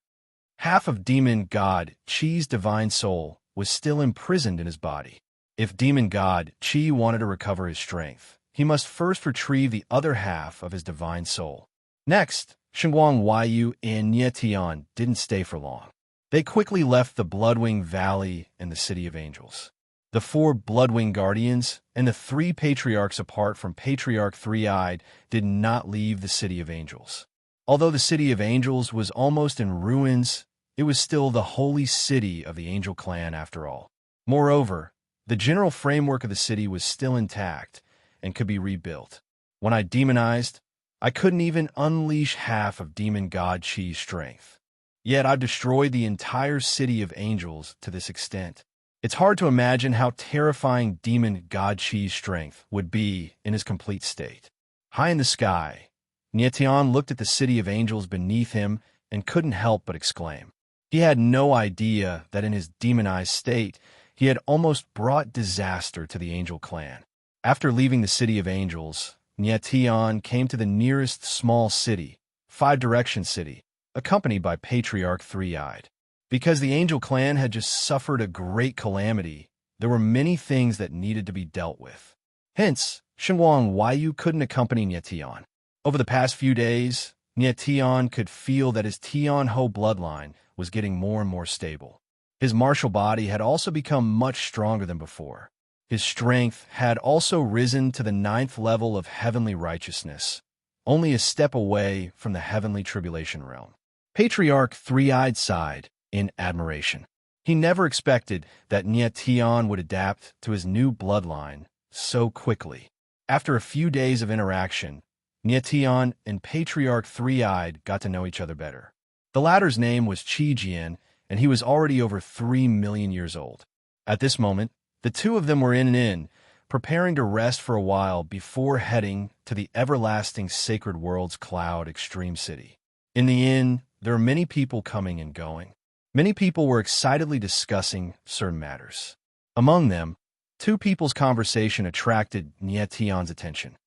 Half of Demon God Qi's divine soul was still imprisoned in his body. If Demon God Qi wanted to recover his strength, he must first retrieve the other half of his divine soul. Next, Xinguang Huaiyu and Nietion didn't stay for long. They quickly left the Bloodwing Valley and the City of Angels. The four Bloodwing Guardians and the three Patriarchs apart from Patriarch Three-Eyed did not leave the City of Angels. Although the City of Angels was almost in ruins, it was still the holy city of the Angel clan after all. Moreover, the general framework of the city was still intact and could be rebuilt. When I demonized, I couldn't even unleash half of Demon God Qi's strength. Yet I've destroyed the entire City of Angels to this extent. It's hard to imagine how terrifying Demon God Qi's strength would be in his complete state. High in the sky, Nietion looked at the City of Angels beneath him and couldn't help but exclaim. He had no idea that in his demonized state, he had almost brought disaster to the Angel clan. After leaving the City of Angels, Nietion came to the nearest small city, Five Direction City, accompanied by Patriarch Three-Eyed. Because the Angel clan had just suffered a great calamity, there were many things that needed to be dealt with. Hence, Xinguang Huaiyu couldn't accompany Nietion. Over the past few days, Nietion could feel that his Tianho bloodline was getting more and more stable. His martial body had also become much stronger than before. His strength had also risen to the 9th level of heavenly righteousness, only a step away from the heavenly tribulation realm. Patriarch Three-Eyed sighed in admiration. He never expected that Nietion would adapt to his new bloodline so quickly. After a few days of interaction, Nietion and Patriarch Three-Eyed got to know each other better. The latter's name was Qi Jian, and he was already over 3 million years old. At this moment, the two of them were in an inn, preparing to rest for a while before heading to the everlasting Sacred World's Cloud Extreme City. In the inn, there are many people coming and going. Many people were excitedly discussing certain matters. Among them, two people's conversation attracted Nietion's attention.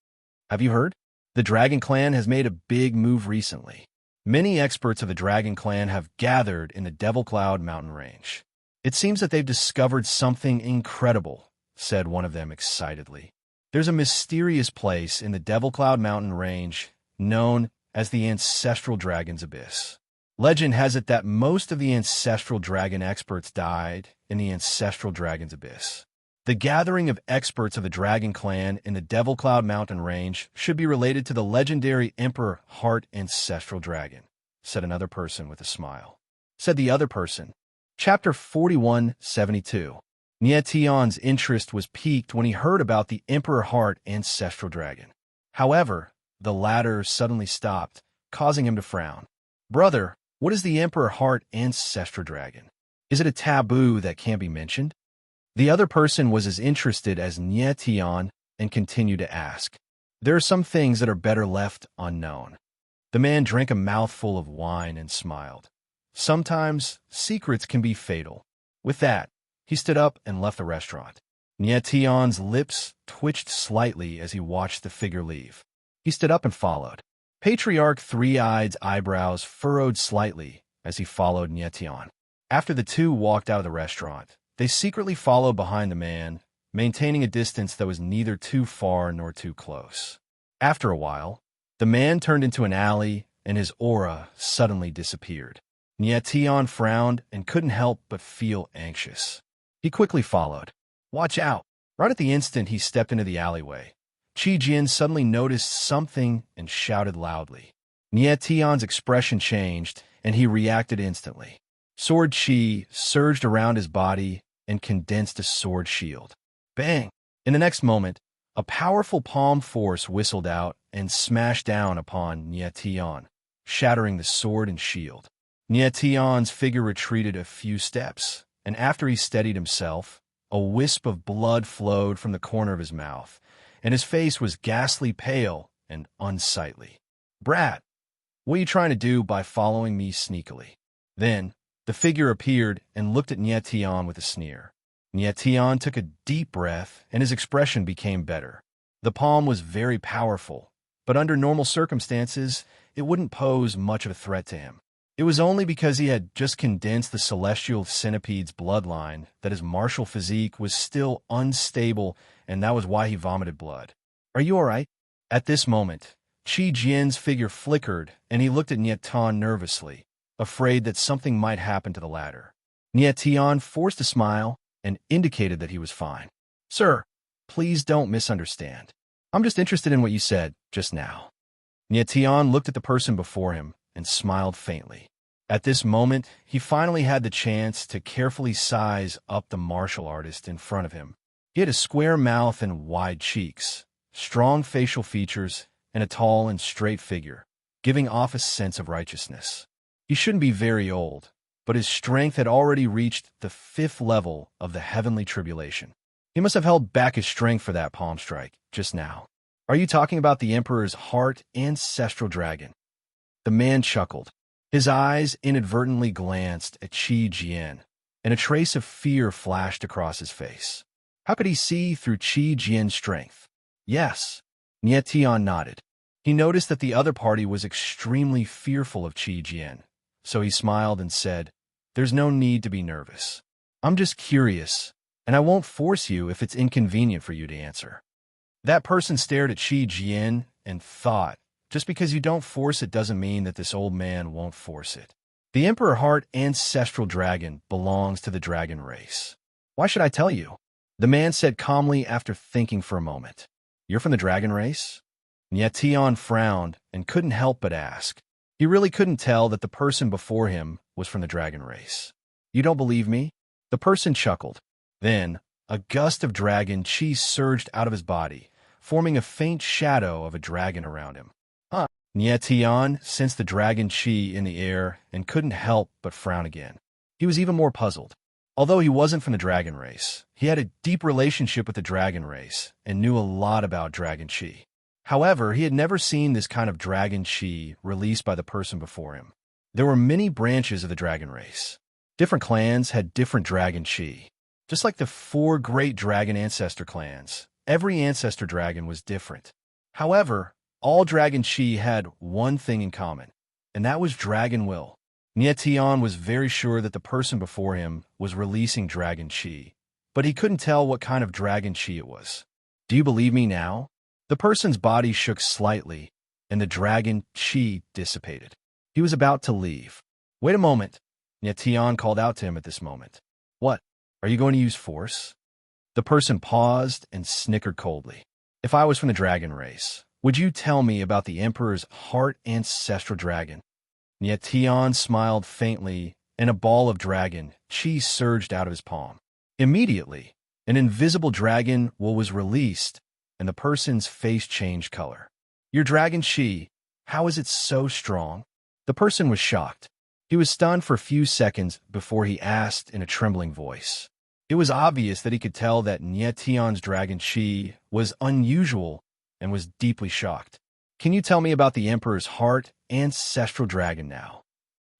Have you heard? The Dragon Clan has made a big move recently. Many experts of the Dragon Clan have gathered in the Devil Cloud mountain range. It seems that they've discovered something incredible, said one of them excitedly. There's a mysterious place in the Devil Cloud mountain range known as the Ancestral Dragon's Abyss. Legend has it that most of the Ancestral Dragon experts died in the Ancestral Dragon's Abyss. The gathering of experts of the Dragon Clan in the Devil Cloud mountain range should be related to the legendary Emperor Heart Ancestral Dragon, said another person with a smile. Said the other person. Chapter 4172. Nietion's interest was piqued when he heard about the Emperor Heart Ancestral Dragon. However, the latter suddenly stopped, causing him to frown. Brother, what is the Emperor Heart Ancestral Dragon? Is it a taboo that can't be mentioned? The other person was as interested as Nietion and continued to ask. There are some things that are better left unknown. The man drank a mouthful of wine and smiled. Sometimes secrets can be fatal. With that, he stood up and left the restaurant. Nietion's lips twitched slightly as he watched the figure leave. He stood up and followed. Patriarch Three-Eyed's eyebrows furrowed slightly as he followed Nietion. After the two walked out of the restaurant, they secretly followed behind the man, maintaining a distance that was neither too far nor too close. After a while, the man turned into an alley and his aura suddenly disappeared. Nietion frowned and couldn't help but feel anxious. He quickly followed. Watch out! Right at the instant he stepped into the alleyway, Qi Jian suddenly noticed something and shouted loudly. Nietion's expression changed, and he reacted instantly. Sword Qi surged around his body and condensed a sword shield. Bang! In the next moment, a powerful palm force whistled out and smashed down upon Nietion, shattering the sword and shield. Nietion's figure retreated a few steps, and after he steadied himself, a wisp of blood flowed from the corner of his mouth, and his face was ghastly pale and unsightly. Brat, what are you trying to do by following me sneakily? Then, the figure appeared and looked at Nietion with a sneer. Nietion took a deep breath, and his expression became better. The palm was very powerful, but under normal circumstances, it wouldn't pose much of a threat to him. It was only because he had just condensed the celestial centipede's bloodline that his martial physique was still unstable, and that was why he vomited blood. Are you all right? At this moment, Qi Jian's figure flickered, and he looked at Nietion nervously, afraid that something might happen to the latter. Nietion forced a smile and indicated that he was fine. Sir, please don't misunderstand. I'm just interested in what you said just now. Nietion looked at the person before him and smiled faintly. At this moment, he finally had the chance to carefully size up the martial artist in front of him. He had a square mouth and wide cheeks, strong facial features, and a tall and straight figure, giving off a sense of righteousness. He shouldn't be very old, but his strength had already reached the 5th level of the heavenly tribulation. He must have held back his strength for that palm strike just now. Are you talking about the Emperor's Heart Ancestral Dragon? The man chuckled. His eyes inadvertently glanced at Qi Jian, and a trace of fear flashed across his face. How could he see through Qi Jian's strength? Yes. Nietion nodded. He noticed that the other party was extremely fearful of Qi Jian, so he smiled and said, There's no need to be nervous. I'm just curious, and I won't force you if it's inconvenient for you to answer. That person stared at Qi Jian and thought, just because you don't force it doesn't mean that this old man won't force it. The Emperor Heart Ancestral Dragon belongs to the dragon race. Why should I tell you? The man said calmly after thinking for a moment. You're from the dragon race? Nietion frowned and couldn't help but ask. He really couldn't tell that the person before him was from the dragon race. You don't believe me? The person chuckled. Then, a gust of dragon chi surged out of his body, forming a faint shadow of a dragon around him. Nietion sensed the dragon chi in the air and couldn't help but frown again. He was even more puzzled. Although he wasn't from the dragon race, he had a deep relationship with the dragon race and knew a lot about dragon chi. However, he had never seen this kind of dragon chi released by the person before him. There were many branches of the dragon race. Different clans had different dragon chi. Just like the 4 great dragon ancestor clans, every ancestor dragon was different. However, all dragon chi had one thing in common, and that was dragon will. Tian was very sure that the person before him was releasing dragon chi, but he couldn't tell what kind of dragon chi it was. Do you believe me now? The person's body shook slightly, and the dragon chi dissipated. He was about to leave. Wait a moment. Tian called out to him at this moment. What? Are you going to use force? The person paused and snickered coldly. If I was from the dragon race, would you tell me about the Emperor's heart ancestral dragon? Tian smiled faintly, and a ball of dragon chi surged out of his palm. Immediately, an invisible dragon will was released, and the person's face changed color. Your dragon chi, how is it so strong? The person was shocked. He was stunned for a few seconds before he asked in a trembling voice. It was obvious that he could tell that Tian's dragon chi was unusual and was deeply shocked. Can you tell me about the Emperor's heart ancestral dragon now?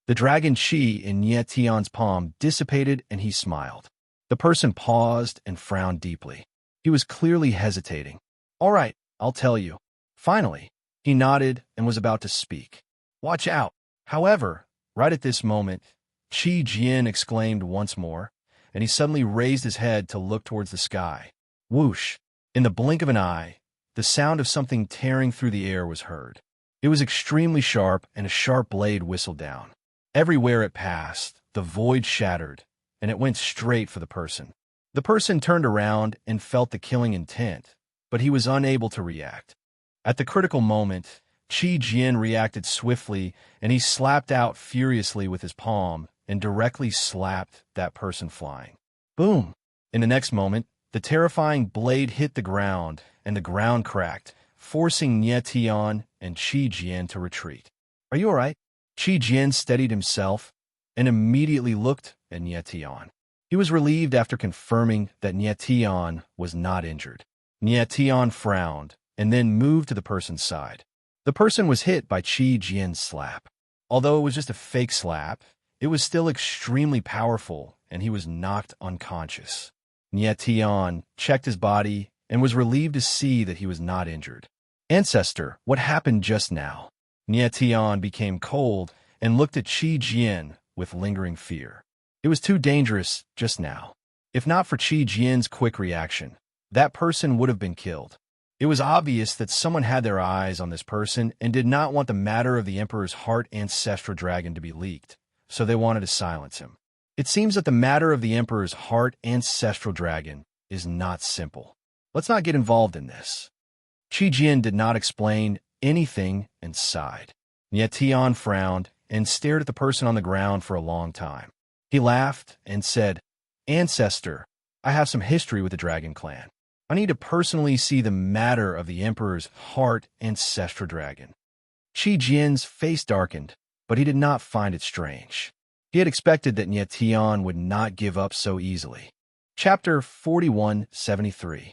The dragon chi in Tian's palm dissipated and he smiled. The person paused and frowned deeply. He was clearly hesitating. All right, I'll tell you. Finally, he nodded and was about to speak. Watch out. However, right at this moment, Qi Jian exclaimed once more, and he suddenly raised his head to look towards the sky. Whoosh! In the blink of an eye, the sound of something tearing through the air was heard. It was extremely sharp, and a sharp blade whistled down. Everywhere it passed, the void shattered, and it went straight for the person. The person turned around and felt the killing intent, but he was unable to react. At the critical moment, Qi Jian reacted swiftly, and he slapped out furiously with his palm and directly slapped that person flying. Boom! In the next moment, the terrifying blade hit the ground, and the ground cracked, forcing Tian and Qi Jian to retreat. Are you all right? Qi Jian steadied himself and immediately looked at Tian. He was relieved after confirming that Tian was not injured. Tian frowned and then moved to the person's side. The person was hit by Qi Jian's slap. Although it was just a fake slap, it was still extremely powerful, and he was knocked unconscious. Tian checked his body and was relieved to see that he was not injured. Ancestor, what happened just now? Tian became cold and looked at Qi Jian with lingering fear. It was too dangerous just now. If not for Qi Jian's quick reaction, that person would have been killed. It was obvious that someone had their eyes on this person and did not want the matter of the Emperor's heart ancestral dragon to be leaked, so they wanted to silence him. It seems that the matter of the Emperor's heart ancestral dragon is not simple. Let's not get involved in this. Qi Jian did not explain anything and sighed. Tian frowned and stared at the person on the ground for a long time. He laughed and said, Ancestor, I have some history with the Dragon Clan. I need to personally see the matter of the Emperor's heart ancestral dragon. Qi Jian's face darkened, but he did not find it strange. He had expected that Tian would not give up so easily. Chapter 4173.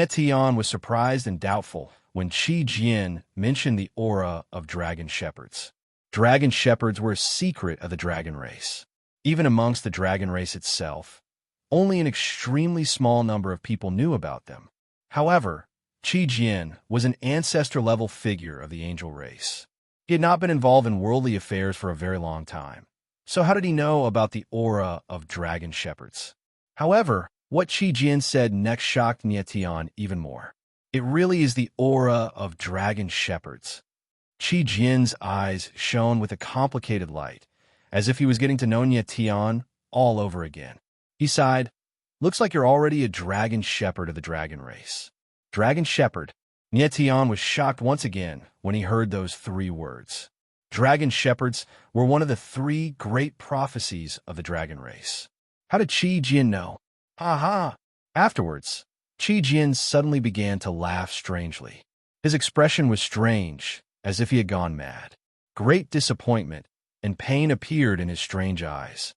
Tian was surprised and doubtful when Qi Jian mentioned the aura of dragon shepherds. Dragon shepherds were a secret of the dragon race. Even amongst the dragon race itself, only an extremely small number of people knew about them. However, Qi Jian was an ancestor-level figure of the angel race. He had not been involved in worldly affairs for a very long time. So how did he know about the aura of dragon shepherds? However, what Qi Jian said next shocked Tian even more. It really is the aura of dragon shepherds. Qi Jian's eyes shone with a complicated light, as if he was getting to know Tian all over again. He sighed, Looks like you're already a dragon shepherd of the dragon race. Dragon shepherd. Tian was shocked once again when he heard those 3 words. Dragon shepherds were one of the 3 great prophecies of the dragon race. How did Qi Jian know? Ha ha! Afterwards, Qi Jian suddenly began to laugh strangely. His expression was strange, as if he had gone mad. Great disappointment and pain appeared in his strange eyes.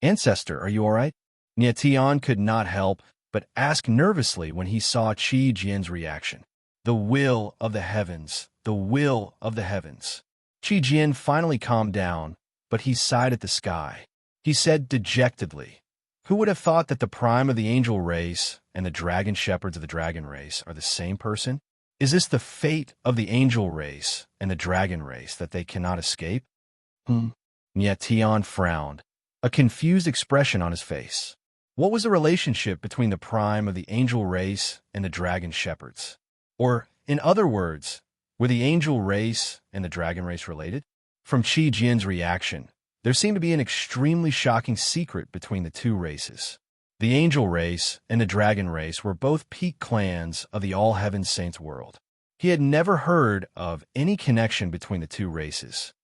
Ancestor, are you all right? Tian could not help but ask nervously when he saw Qi Jian's reaction. The will of the heavens, the will of the heavens. Qi Jian finally calmed down, but he sighed at the sky. He said dejectedly, "Who would have thought that the prime of the angel race and the dragon shepherds of the dragon race are the same person? Is this the fate of the angel race and the dragon race that they cannot escape?" Yet Tion frowned, a confused expression on his face. What was the relationship between the prime of the angel race and the dragon shepherds? Or, in other words, were the angel race and the dragon race related? From Qi Jin's reaction, there seemed to be an extremely shocking secret between the two races. The angel race and the dragon race were both peak clans of the All-Heaven Saints world. He had never heard of any connection between the two races.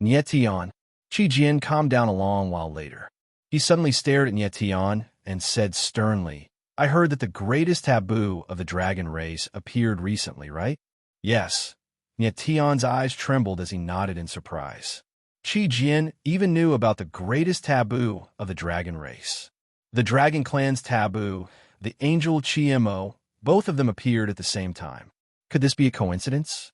Nietion, Qi Jin calmed down a long while later. He suddenly stared at Nietion and said sternly, "I heard that the greatest taboo of the dragon race appeared recently, right?" "Yes." Nietion's eyes trembled as he nodded in surprise. Qi Jin even knew about the greatest taboo of the dragon race. The dragon clan's taboo, the angel Qimo, both of them appeared at the same time. Could this be a coincidence?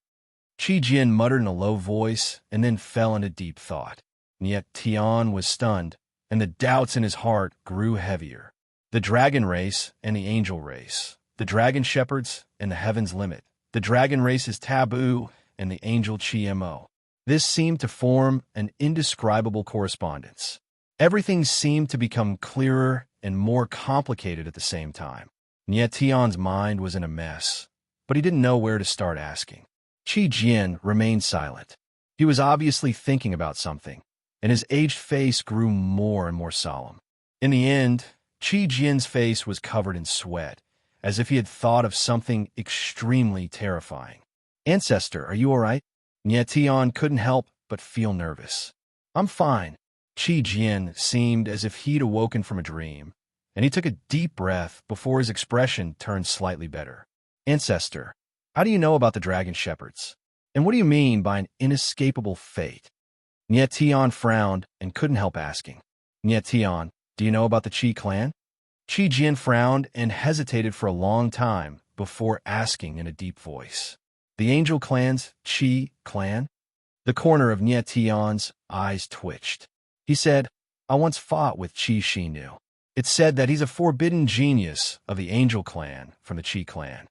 Qi Jin muttered in a low voice and then fell into deep thought. Nietion was stunned, and the doubts in his heart grew heavier. The dragon race and the angel race, the dragon shepherds and the heaven's limit, the dragon race's taboo and the angel Qimo. This seemed to form an indescribable correspondence. Everything seemed to become clearer and more complicated at the same time. Nietion's mind was in a mess, but he didn't know where to start asking. Qi Jin remained silent. He was obviously thinking about something, and his aged face grew more and more solemn. In the end, Qi Jin's face was covered in sweat, as if he had thought of something extremely terrifying. "Ancestor, are you all right?" Nietion couldn't help but feel nervous. "I'm fine." Qi Jin seemed as if he'd awoken from a dream, and he took a deep breath before his expression turned slightly better. "Ancestor, how do you know about the dragon shepherds? And what do you mean by an inescapable fate?" Nietion frowned and couldn't help asking. "Nietion, do you know about the Qi clan?" Qi Jin frowned and hesitated for a long time before asking in a deep voice. "The angel clan's Qi clan?" The corner of Nietion's eyes twitched. He said, "I once fought with Qi Shinu. It's said that he's a forbidden genius of the angel clan from the Qi clan."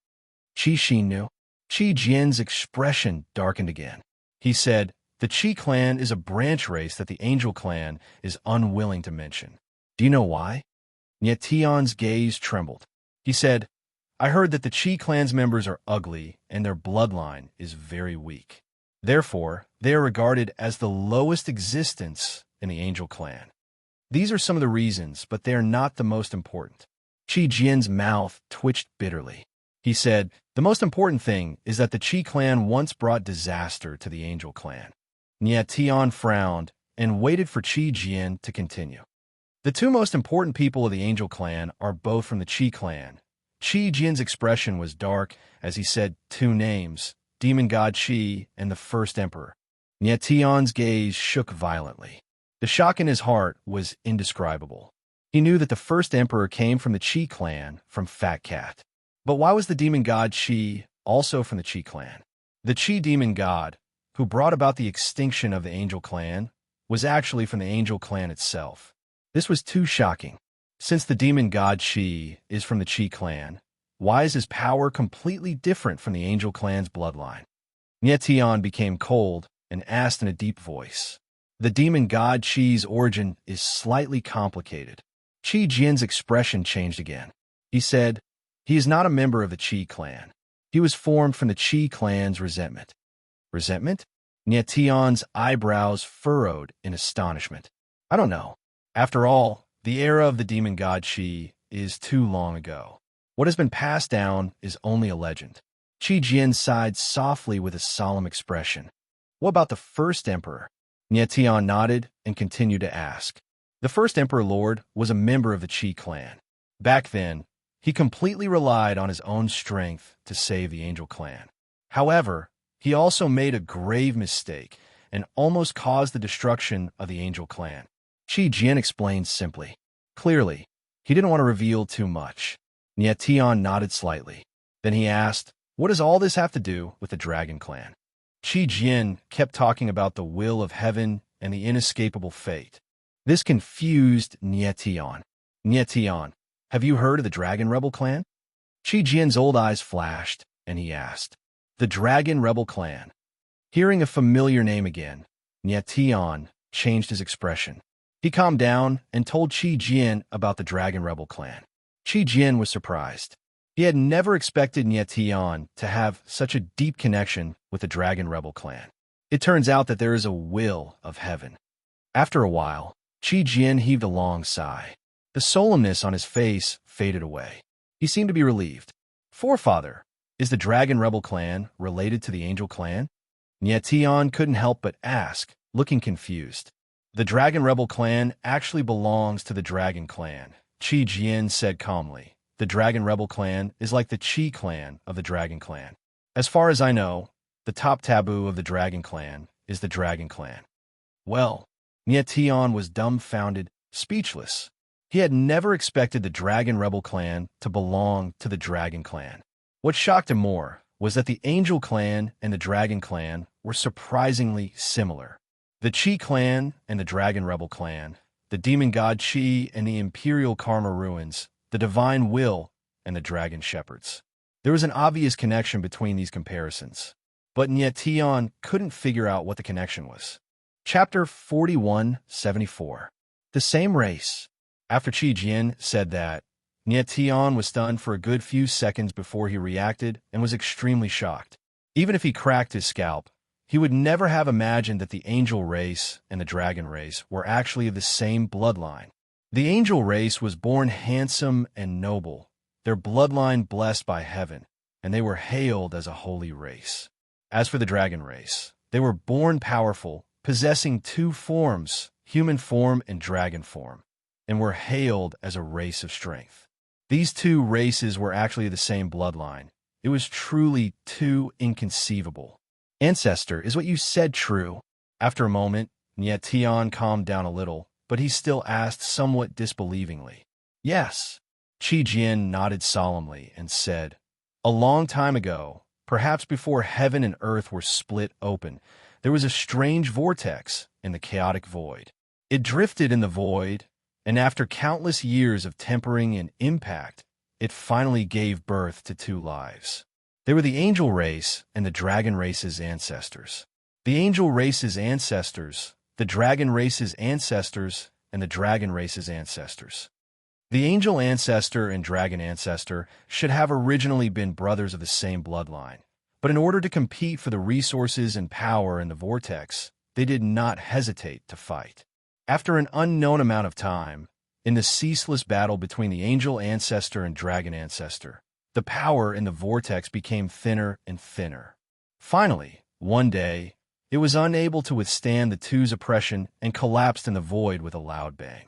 "Qi Shinu?" Qi Jin's expression darkened again. He said, "The Qi clan is a branch race that the angel clan is unwilling to mention. Do you know why?" Nietion's gaze trembled. He said, "I heard that the Qi clan's members are ugly and their bloodline is very weak. Therefore, they are regarded as the lowest existence in the angel clan. These are some of the reasons, but they are not the most important." Qi Jin's mouth twitched bitterly. He said, "The most important thing is that the Qi clan once brought disaster to the angel clan." Nietion frowned and waited for Qi Jin to continue. "The two most important people of the angel clan are both from the Qi clan." Qi Jin's expression was dark as he said two names, Demon God Qi and the First Emperor. Nietion's gaze shook violently. The shock in his heart was indescribable. He knew that the First Emperor came from the Qi clan, from Fat Cat. But why was the demon god Qi also from the Qi clan? The Qi demon god, who brought about the extinction of the angel clan, was actually from the angel clan itself. This was too shocking. Since the demon god Qi is from the Qi clan, why is his power completely different from the angel clan's bloodline? Nietion became cold and asked in a deep voice. The demon god Qi's origin is slightly complicated. Qi Jin's expression changed again. He said, "He is not a member of the Qi clan. He was formed from the Qi clan's resentment." "Resentment?" Nietion's eyebrows furrowed in astonishment. "I don't know. After all, the era of the demon god Qi is too long ago. What has been passed down is only a legend." Qi Jin sighed softly with a solemn expression. "What about the First Emperor?" Nietion nodded and continued to ask. "The First Emperor Lord was a member of the Qi clan. Back then, he completely relied on his own strength to save the angel clan. However, he also made a grave mistake and almost caused the destruction of the angel clan." Qi Jin explained simply. Clearly, he didn't want to reveal too much. Nietion nodded slightly. Then he asked, "What does all this have to do with the dragon clan?" Qi Jin kept talking about the will of heaven and the inescapable fate. This confused Nietion. Nietion, have you heard of the Dragon Rebel clan? Qi Jian's old eyes flashed, and he asked, "The Dragon Rebel clan." Hearing a familiar name again, Nietion changed his expression. He calmed down and told Qi Jian about the Dragon Rebel clan. Qi Jian was surprised. He had never expected Nietion to have such a deep connection with the Dragon Rebel clan. It turns out that there is a will of heaven. After a while, Qi Jian heaved a long sigh. The solemnness on his face faded away. He seemed to be relieved. "Forefather, is the Dragon Rebel clan related to the Angel clan?" Nietion couldn't help but ask, looking confused. "The Dragon Rebel clan actually belongs to the Dragon clan," Qi Jian said calmly. "The Dragon Rebel clan is like the Qi clan of the Dragon clan. As far as I know, the top taboo of the Dragon clan is the Dragon clan." Well, Nietion was dumbfounded, speechless. He had never expected the Dragon Rebel clan to belong to the Dragon clan. What shocked him more was that the Angel clan and the Dragon clan were surprisingly similar. The Qi clan and the Dragon Rebel clan, the demon god Qi and the imperial karma ruins, the divine will and the dragon shepherds. There was an obvious connection between these comparisons, but Nietion couldn't figure out what the connection was. Chapter 4174. The same race. After Qi Jian said that, Nietion was stunned for a good few seconds before he reacted and was extremely shocked. Even if he cracked his scalp, he would never have imagined that the angel race and the dragon race were actually of the same bloodline. The angel race was born handsome and noble, their bloodline blessed by heaven, and they were hailed as a holy race. As for the dragon race, they were born powerful, possessing two forms, human form and dragon form, and were hailed as a race of strength. These two races were actually the same bloodline. It was truly too inconceivable. "Ancestor, is what you said true?" After a moment, Nietion calmed down a little, but he still asked somewhat disbelievingly. "Yes." Qi Jian nodded solemnly and said, "A long time ago, perhaps before heaven and earth were split open, there was a strange vortex in the chaotic void. It drifted in the void, and after countless years of tempering and impact, it finally gave birth to two lives. They were the angel race and the dragon race's ancestors. The angel race's ancestors, the dragon race's ancestors, and the dragon race's ancestors. The angel ancestor and dragon ancestor should have originally been brothers of the same bloodline, but in order to compete for the resources and power in the vortex, they did not hesitate to fight. After an unknown amount of time, in the ceaseless battle between the angel ancestor and dragon ancestor, the power in the vortex became thinner and thinner. Finally, one day, it was unable to withstand the two's oppression and collapsed in the void with a loud bang.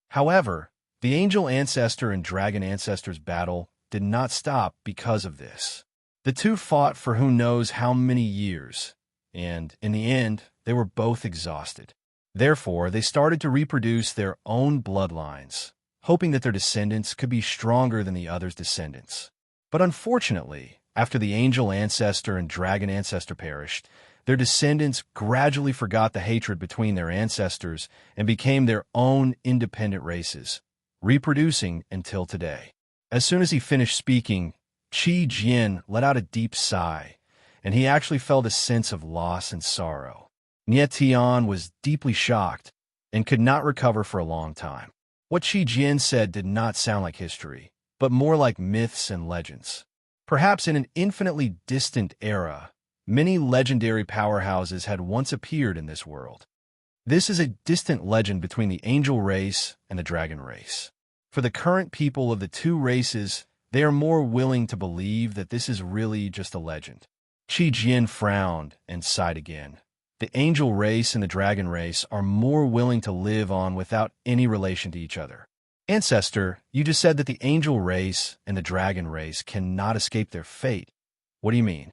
However, the angel ancestor and dragon ancestor's battle did not stop because of this. The two fought for who knows how many years, and, in the end, they were both exhausted. Therefore, they started to reproduce their own bloodlines, hoping that their descendants could be stronger than the other's descendants. But unfortunately, after the angel ancestor and dragon ancestor perished, their descendants gradually forgot the hatred between their ancestors and became their own independent races, reproducing until today. As soon as he finished speaking, Qi Jian let out a deep sigh, and he actually felt a sense of loss and sorrow. Nietion was deeply shocked and could not recover for a long time. What Qi Jian said did not sound like history, but more like myths and legends. Perhaps in an infinitely distant era, many legendary powerhouses had once appeared in this world. This is a distant legend between the angel race and the dragon race. For the current people of the two races, they are more willing to believe that this is really just a legend. Qi Jian frowned and sighed again. The angel race and the dragon race are more willing to live on without any relation to each other. "Ancestor, you just said that the angel race and the dragon race cannot escape their fate. What do you mean?"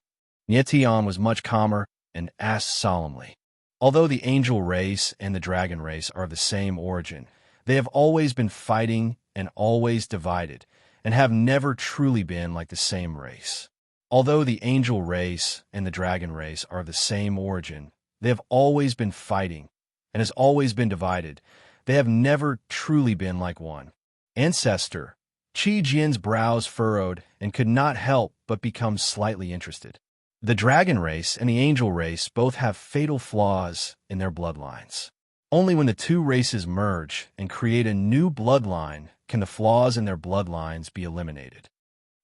Nietion was much calmer and asked solemnly. "Although the angel race and the dragon race are of the same origin, they have always been fighting and always divided, and have never truly been like the same race. Although the angel race and the dragon race are of the same origin, they have always been fighting and has always been divided. They have never truly been like one. Ancestor. Qi Jin's brows furrowed and could not help but become slightly interested. The dragon race and the angel race both have fatal flaws in their bloodlines. Only when the two races merge and create a new bloodline can the flaws in their bloodlines be eliminated.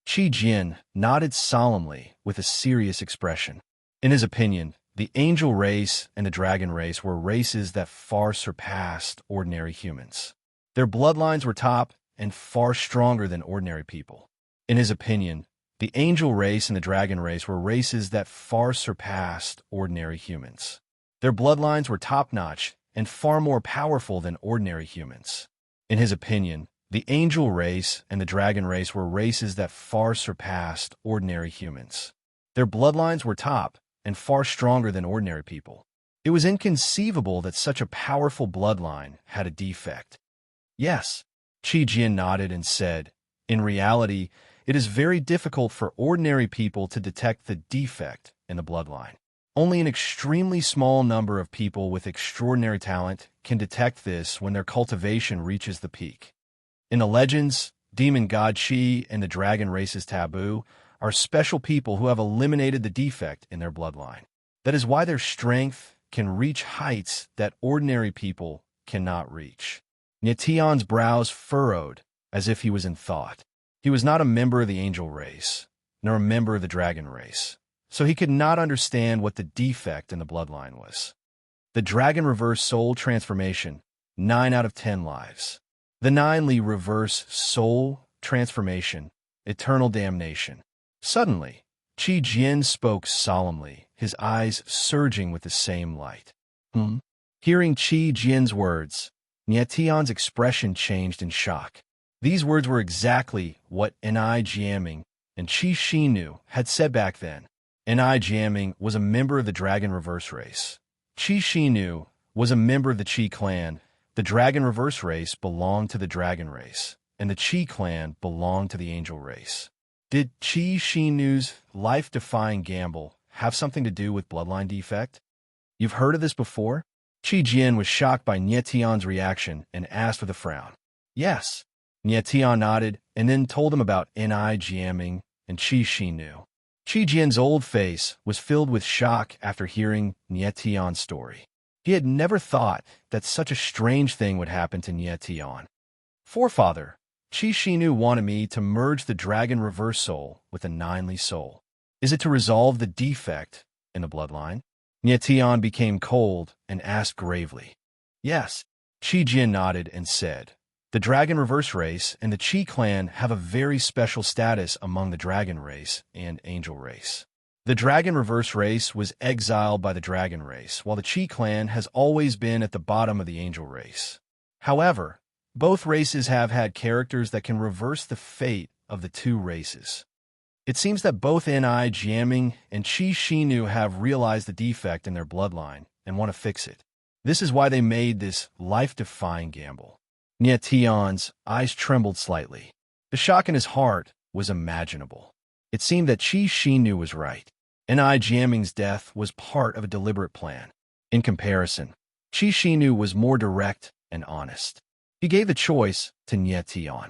Qi Jin nodded solemnly with a serious expression. In his opinion, the angel race and the dragon race were races that far surpassed ordinary humans. Their bloodlines were top and far stronger than ordinary people. In his opinion, the angel race and the dragon race were races that far surpassed ordinary humans. Their bloodlines were top-notch and far more powerful than ordinary humans. In his opinion, the angel race and the dragon race were races that far surpassed ordinary humans. Their bloodlines were top and far stronger than ordinary people. It was inconceivable that such a powerful bloodline had a defect. Yes, Qi Jin nodded and said, in reality, it is very difficult for ordinary people to detect the defect in the bloodline. Only an extremely small number of people with extraordinary talent can detect this when their cultivation reaches the peak. In the legends, demon god Qi and the dragon race's taboo are special people who have eliminated the defect in their bloodline. That is why their strength can reach heights that ordinary people cannot reach. Nietian's brows furrowed as if he was in thought. He was not a member of the angel race, nor a member of the dragon race, so he could not understand what the defect in the bloodline was. The dragon reverse soul transformation, 9 out of 10 lives. The 9 reverse soul transformation, eternal damnation. Suddenly, Qi Jin spoke solemnly, his eyes surging with the same light. Hearing Qi Jin's words, Nietian's expression changed in shock. These words were exactly what Ni Jiaming and Qi Shinu had said back then. Ni Jiaming was a member of the Dragon Reverse race. Qi Shinu was a member of the Qi clan. The Dragon Reverse race belonged to the Dragon race, and the Qi clan belonged to the Angel race. Did Qi Shinu's life-defying gamble have something to do with bloodline defect? You've heard of this before? Qi Jin was shocked by Nietian's reaction and asked with a frown. Yes. Nietian nodded and then told him about Ni Jiaming and Qi Shinu. Qi Jin's old face was filled with shock after hearing Nietian's story. He had never thought that such a strange thing would happen to Nietian. Forefather, Qi Shinu wanted me to merge the dragon reverse soul with the 9 soul. Is it to resolve the defect in the bloodline? Nietian became cold and asked gravely. Yes. Qi Jin nodded and said, the Dragon Reverse race and the Qi clan have a very special status among the Dragon race and Angel race. The Dragon Reverse race was exiled by the Dragon race, while the Qi clan has always been at the bottom of the Angel race. However, both races have had characters that can reverse the fate of the two races. It seems that both Ni Jiaming and Qi Shinu have realized the defect in their bloodline and want to fix it. This is why they made this life-defying gamble. Nietian's eyes trembled slightly. The shock in his heart was imaginable. It seemed that Qi Shinu was right. Ni Jiaming's death was part of a deliberate plan. In comparison, Qi Shinu was more direct and honest. He gave the choice to Nietian.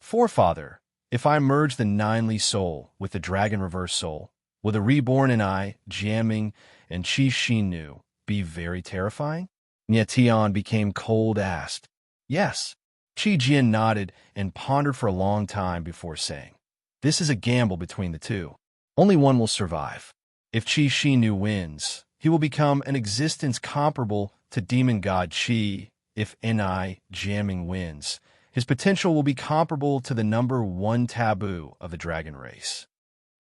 Forefather, if I merge the 9 soul with the Dragon Reverse soul, will the reborn Ni Jiaming and Qi Shinu be very terrifying? Nietian became cold, asked. Yes. Qi Jin nodded and pondered for a long time before saying, this is a gamble between the two. Only one will survive. If Qi Shinu wins, he will become an existence comparable to demon god Qi. If Ni Jiaming wins, his potential will be comparable to the number 1 taboo of the dragon race.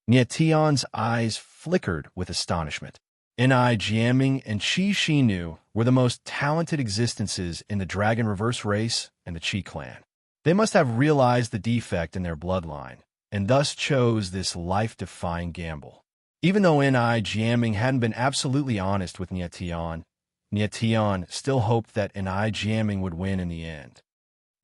Nietian's eyes flickered with astonishment. Ni Jiaming and Qi Shinu were the most talented existences in the Dragon Reverse race and the Qi clan. They must have realized the defect in their bloodline, and thus chose this life-defying gamble. Even though Ni Jiaming hadn't been absolutely honest with Nietian still hoped that Ni Jiaming would win in the end.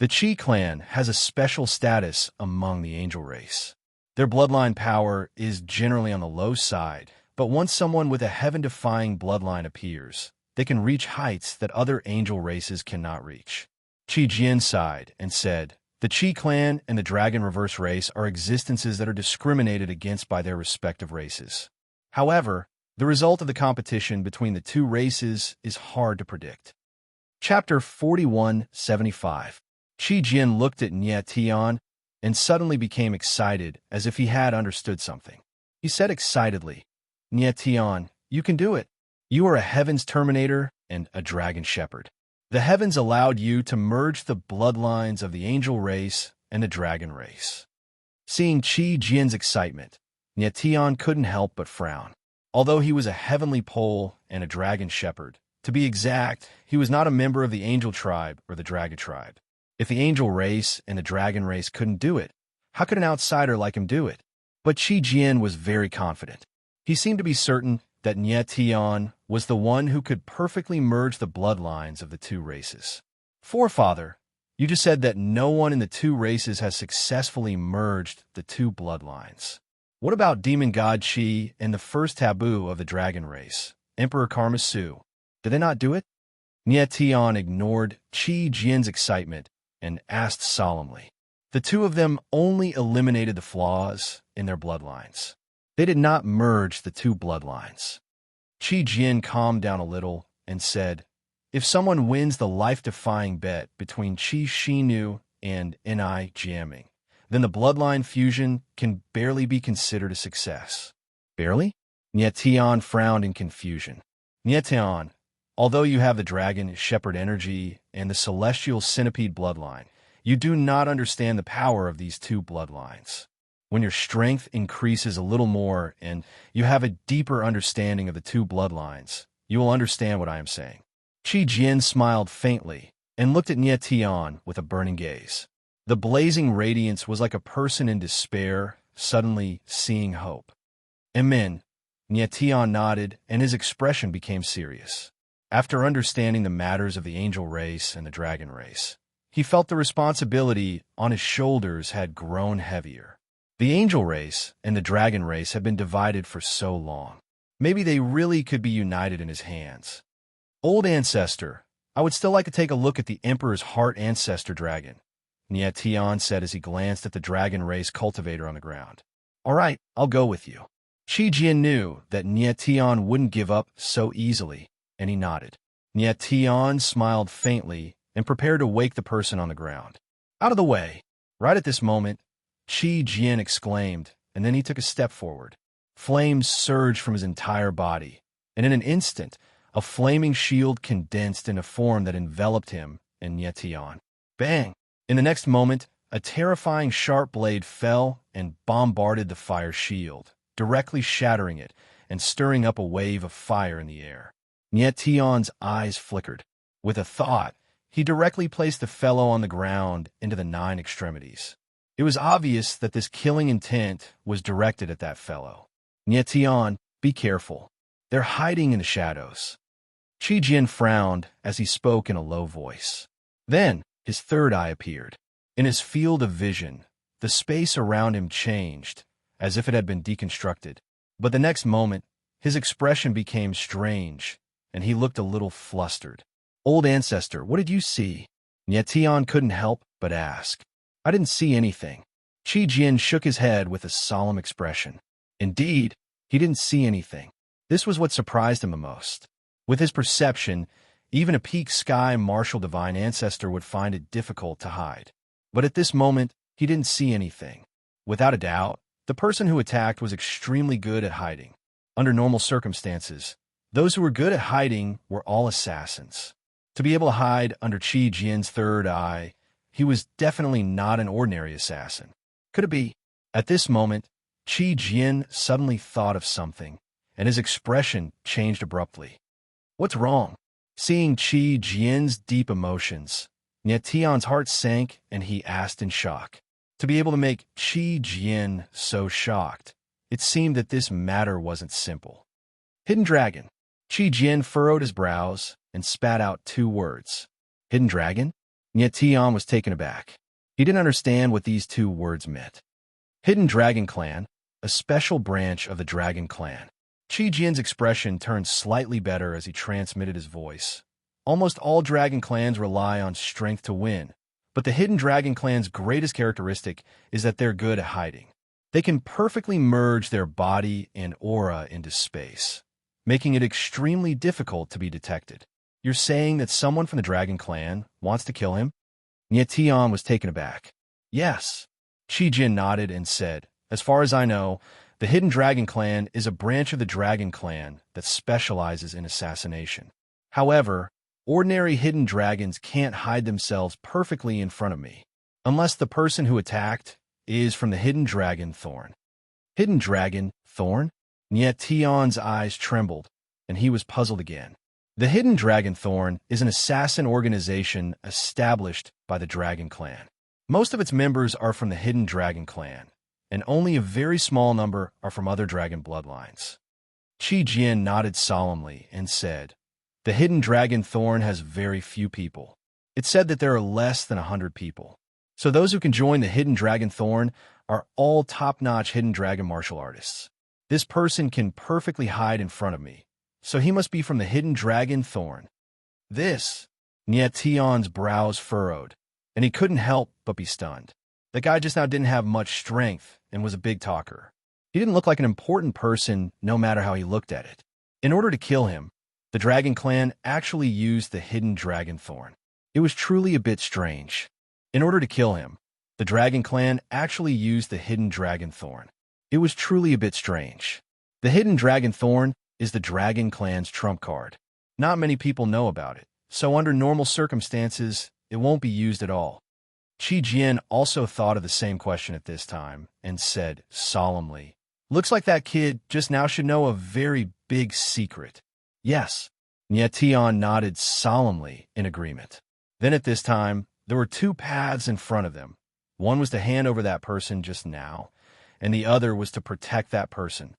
The Qi clan has a special status among the angel race. Their bloodline power is generally on the low side, but once someone with a heaven-defying bloodline appears, they can reach heights that other angel races cannot reach. Qi Jian sighed and said, the Qi clan and the dragon reverse race are existences that are discriminated against by their respective races. However, the result of the competition between the two races is hard to predict. Chapter 4175. Qi Jian looked at Nie Tian and suddenly became excited as if he had understood something. He said excitedly, Nie Tian, you can do it. You are a heaven's terminator and a dragon shepherd. The heavens allowed you to merge the bloodlines of the angel race and the dragon race. Seeing Qi Jian's excitement, Nie Tian couldn't help but frown. Although he was a heavenly pole and a dragon shepherd, to be exact, he was not a member of the angel tribe or the dragon tribe. If the angel race and the dragon race couldn't do it, how could an outsider like him do it? But Qi Jian was very confident. He seemed to be certain that Nie Tian was the one who could perfectly merge the bloodlines of the two races. Forefather, you just said that no one in the two races has successfully merged the two bloodlines. What about demon god Qi and the first taboo of the dragon race, Emperor Karma Su? Did they not do it? Nie Tian ignored Qi Jian's excitement and asked solemnly. The two of them only eliminated the flaws in their bloodlines. They did not merge the two bloodlines. Qi Jian calmed down a little and said, if someone wins the life-defying bet between Qi Shinu and Ni Jiaming, then the bloodline fusion can barely be considered a success. Barely? Nie Tian frowned in confusion. Nie Tian, although you have the dragon shepherd energy and the celestial centipede bloodline, you do not understand the power of these two bloodlines. When your strength increases a little more and you have a deeper understanding of the two bloodlines, you will understand what I am saying. Qi Jian smiled faintly and looked at Nie Tian with a burning gaze. The blazing radiance was like a person in despair suddenly seeing hope. Amen. Nie Tian nodded and his expression became serious. After understanding the matters of the angel race and the dragon race, he felt the responsibility on his shoulders had grown heavier. The angel race and the dragon race had been divided for so long. Maybe they really could be united in his hands. Old ancestor, I would still like to take a look at the Emperor's heart ancestor dragon, Nie Tian said as he glanced at the dragon race cultivator on the ground. All right, I'll go with you. Qi Jian knew that Nie Tian wouldn't give up so easily, and he nodded. Nie Tian smiled faintly and prepared to wake the person on the ground. Out of the way! Right at this moment, Qi Jian exclaimed, and then he took a step forward. Flames surged from his entire body, and in an instant, a flaming shield condensed in a form that enveloped him and Nie Tian. Bang! In the next moment, a terrifying sharp blade fell and bombarded the fire shield, directly shattering it and stirring up a wave of fire in the air. Nie Tian's eyes flickered. With a thought, he directly placed the fellow on the ground into the 9 extremities. It was obvious that this killing intent was directed at that fellow. Nie Tian, be careful. They're hiding in the shadows. Qi Jian frowned as he spoke in a low voice. Then, his third eye appeared. In his field of vision, the space around him changed, as if it had been deconstructed. But the next moment, his expression became strange, and he looked a little flustered. Old ancestor, what did you see? Nie Tian couldn't help but ask. I didn't see anything. Qi Jian shook his head with a solemn expression. Indeed, he didn't see anything. This was what surprised him the most. With his perception, even a peak sky martial divine ancestor would find it difficult to hide. But at this moment, he didn't see anything. Without a doubt, the person who attacked was extremely good at hiding. Under normal circumstances, those who were good at hiding were all assassins. To be able to hide under Qi Jian's third eye, he was definitely not an ordinary assassin. Could it be? At this moment, Qi Jian suddenly thought of something, and his expression changed abruptly. What's wrong? Seeing Qi Jian's deep emotions, Nie Tian's heart sank and he asked in shock. To be able to make Qi Jian so shocked, it seemed that this matter wasn't simple. Hidden dragon. Qi Jian furrowed his brows and spat out 2 words. Hidden dragon? Nie Tian was taken aback. He didn't understand what these 2 words meant. Hidden Dragon Clan, a special branch of the Dragon Clan. Qi Jin's expression turned slightly better as he transmitted his voice. Almost all dragon clans rely on strength to win, but the hidden dragon clan's greatest characteristic is that they're good at hiding. They can perfectly merge their body and aura into space, making it extremely difficult to be detected. You're saying that someone from the dragon clan wants to kill him? Nie Tian was taken aback. Yes. Qi Jin nodded and said, as far as I know, the Hidden Dragon Clan is a branch of the Dragon Clan that specializes in assassination. However, ordinary hidden dragons can't hide themselves perfectly in front of me, unless the person who attacked is from the Hidden Dragon Thorn. Hidden Dragon Thorn? Nie Tian's eyes trembled, and he was puzzled again. The Hidden Dragon Thorn is an assassin organization established by the Dragon Clan. Most of its members are from the Hidden Dragon Clan, and only a very small number are from other dragon bloodlines. Qi Jin nodded solemnly and said, the Hidden Dragon Thorn has very few people. It's said that there are less than 100 people. So those who can join the Hidden Dragon Thorn are all top-notch Hidden Dragon martial artists. This person can perfectly hide in front of me, so he must be from the Hidden Dragon Thorn. This, Nie Tian's brows furrowed, and he couldn't help but be stunned. The guy just now didn't have much strength and was a big talker. He didn't look like an important person no matter how he looked at it. In order to kill him, the Dragon Clan actually used the Hidden Dragon Thorn. It was truly a bit strange. In order to kill him, the Dragon Clan actually used the Hidden Dragon Thorn. It was truly a bit strange. The Hidden Dragon Thorn is the Dragon Clan's trump card. Not many people know about it, so under normal circumstances, it won't be used at all. Qi Jin also thought of the same question at this time and said solemnly, looks like that kid just now should know a very big secret. Yes. Nie Tian nodded solemnly in agreement. Then at this time, there were two paths in front of them. One was to hand over that person just now, and the other was to protect that person.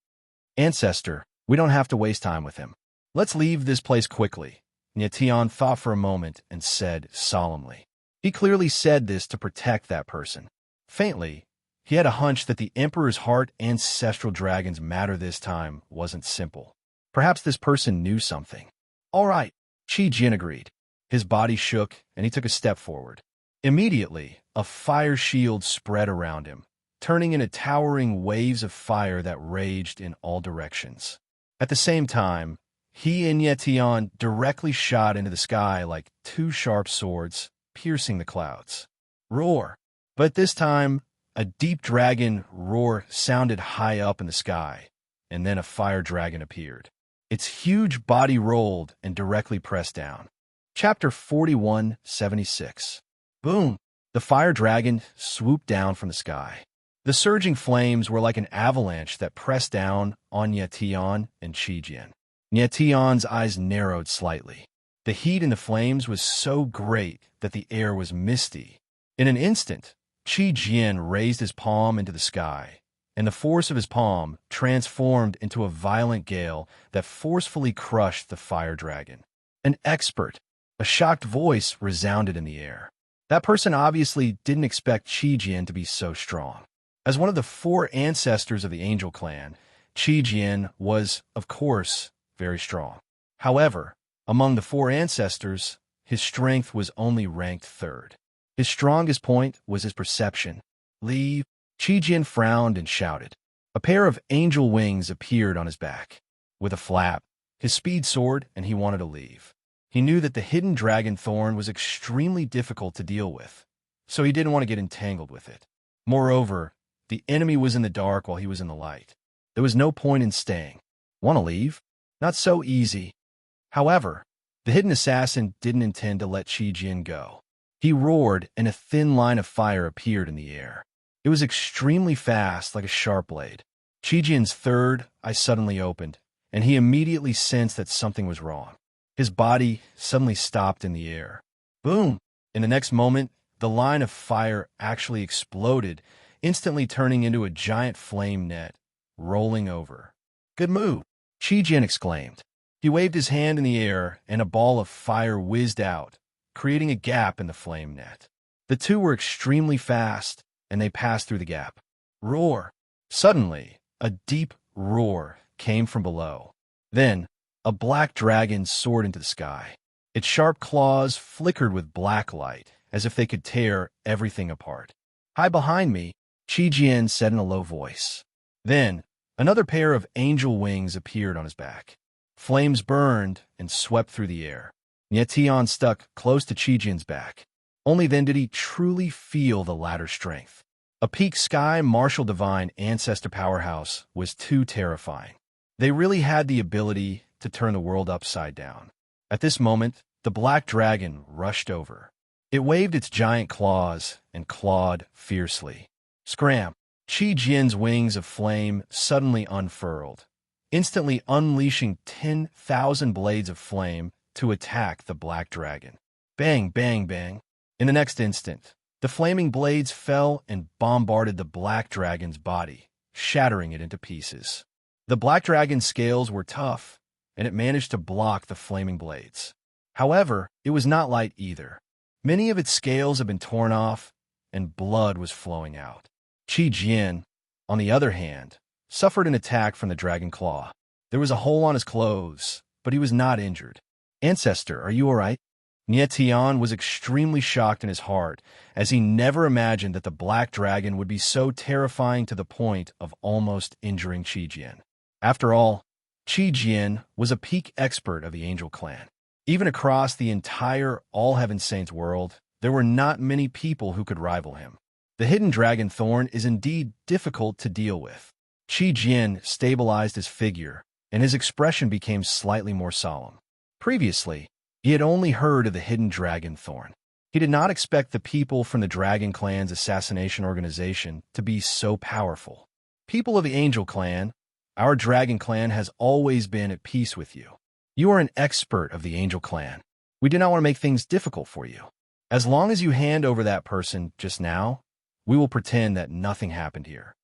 Ancestor, we don't have to waste time with him. Let's leave this place quickly. Nie Tian thought for a moment and said solemnly. He clearly said this to protect that person. Faintly, he had a hunch that the Emperor's heart ancestral dragon's matter this time wasn't simple. Perhaps this person knew something. All right, Qi Jin agreed. His body shook, and he took a step forward. Immediately, a fire shield spread around him, turning into towering waves of fire that raged in all directions. At the same time, he and Nie Tian directly shot into the sky like two sharp swords, piercing the clouds. Roar! But this time, a deep dragon roar sounded high up in the sky, and then a fire dragon appeared. Its huge body rolled and directly pressed down. Chapter 4176. Boom! The fire dragon swooped down from the sky. The surging flames were like an avalanche that pressed down on Nie Tian and Qi Jin. Nie Tian's eyes narrowed slightly. The heat in the flames was so great that the air was misty. In an instant, Qi Jin raised his palm into the sky, and the force of his palm transformed into a violent gale that forcefully crushed the fire dragon. An expert! A shocked voice resounded in the air. That person obviously didn't expect Qi Jin to be so strong. As one of the 4 ancestors of the Angel Clan, Qi Jin was, of course, very strong. However, among the 4 ancestors, his strength was only ranked 3rd. His strongest point was his perception. Leave. Qi Jin frowned and shouted. A pair of angel wings appeared on his back. With a flap, his speed soared, and he wanted to leave. He knew that the Hidden Dragon Thorn was extremely difficult to deal with, so he didn't want to get entangled with it. Moreover, the enemy was in the dark while he was in the light. There was no point in staying. Want to leave? Not so easy. However, the hidden assassin didn't intend to let Qi Jin go. He roared, and a thin line of fire appeared in the air. It was extremely fast, like a sharp blade. Qi Jin's 3rd eye suddenly opened, and he immediately sensed that something was wrong. His body suddenly stopped in the air. Boom! In the next moment, the line of fire actually exploded, instantly turning into a giant flame net, rolling over. Good move! Qi Jin exclaimed. He waved his hand in the air, and a ball of fire whizzed out, creating a gap in the flame net. The two were extremely fast, and they passed through the gap. Roar! Suddenly, a deep roar came from below. Then, a black dragon soared into the sky. Its sharp claws flickered with black light, as if they could tear everything apart. "Hide behind me," Qi Jian said in a low voice. Then, another pair of angel wings appeared on his back. Flames burned and swept through the air. Tian stuck close to Qi Jian's back. Only then did he truly feel the latter's strength. A peak sky martial divine ancestor powerhouse was too terrifying. They really had the ability to turn the world upside down. At this moment, the black dragon rushed over. It waved its giant claws and clawed fiercely. Scram! Qi Jian's wings of flame suddenly unfurled, instantly unleashing 10,000 blades of flame to attack the black dragon. Bang, bang, bang. In the next instant, the flaming blades fell and bombarded the black dragon's body, shattering it into pieces. The black dragon's scales were tough, and it managed to block the flaming blades. However, it was not light either. Many of its scales had been torn off, and blood was flowing out. Qi Jian, on the other hand, suffered an attack from the dragon claw. There was a hole on his clothes, but he was not injured. "Ancestor, are you all right?" Tian was extremely shocked in his heart, as he never imagined that the black dragon would be so terrifying to the point of almost injuring Qi Jian. After all, Qi Jian was a peak expert of the Angel Clan. Even across the entire All Heaven Saints world, there were not many people who could rival him. The hidden dragon thorn is indeed difficult to deal with. Qi Jian stabilized his figure, and his expression became slightly more solemn. Previously, he had only heard of the hidden dragon thorn. He did not expect the people from the Dragon Clan's assassination organization to be so powerful. "People of the Angel Clan, our Dragon Clan has always been at peace with you. You are an expert of the Angel Clan. We do not want to make things difficult for you. As long as you hand over that person just now, we will pretend that nothing happened here."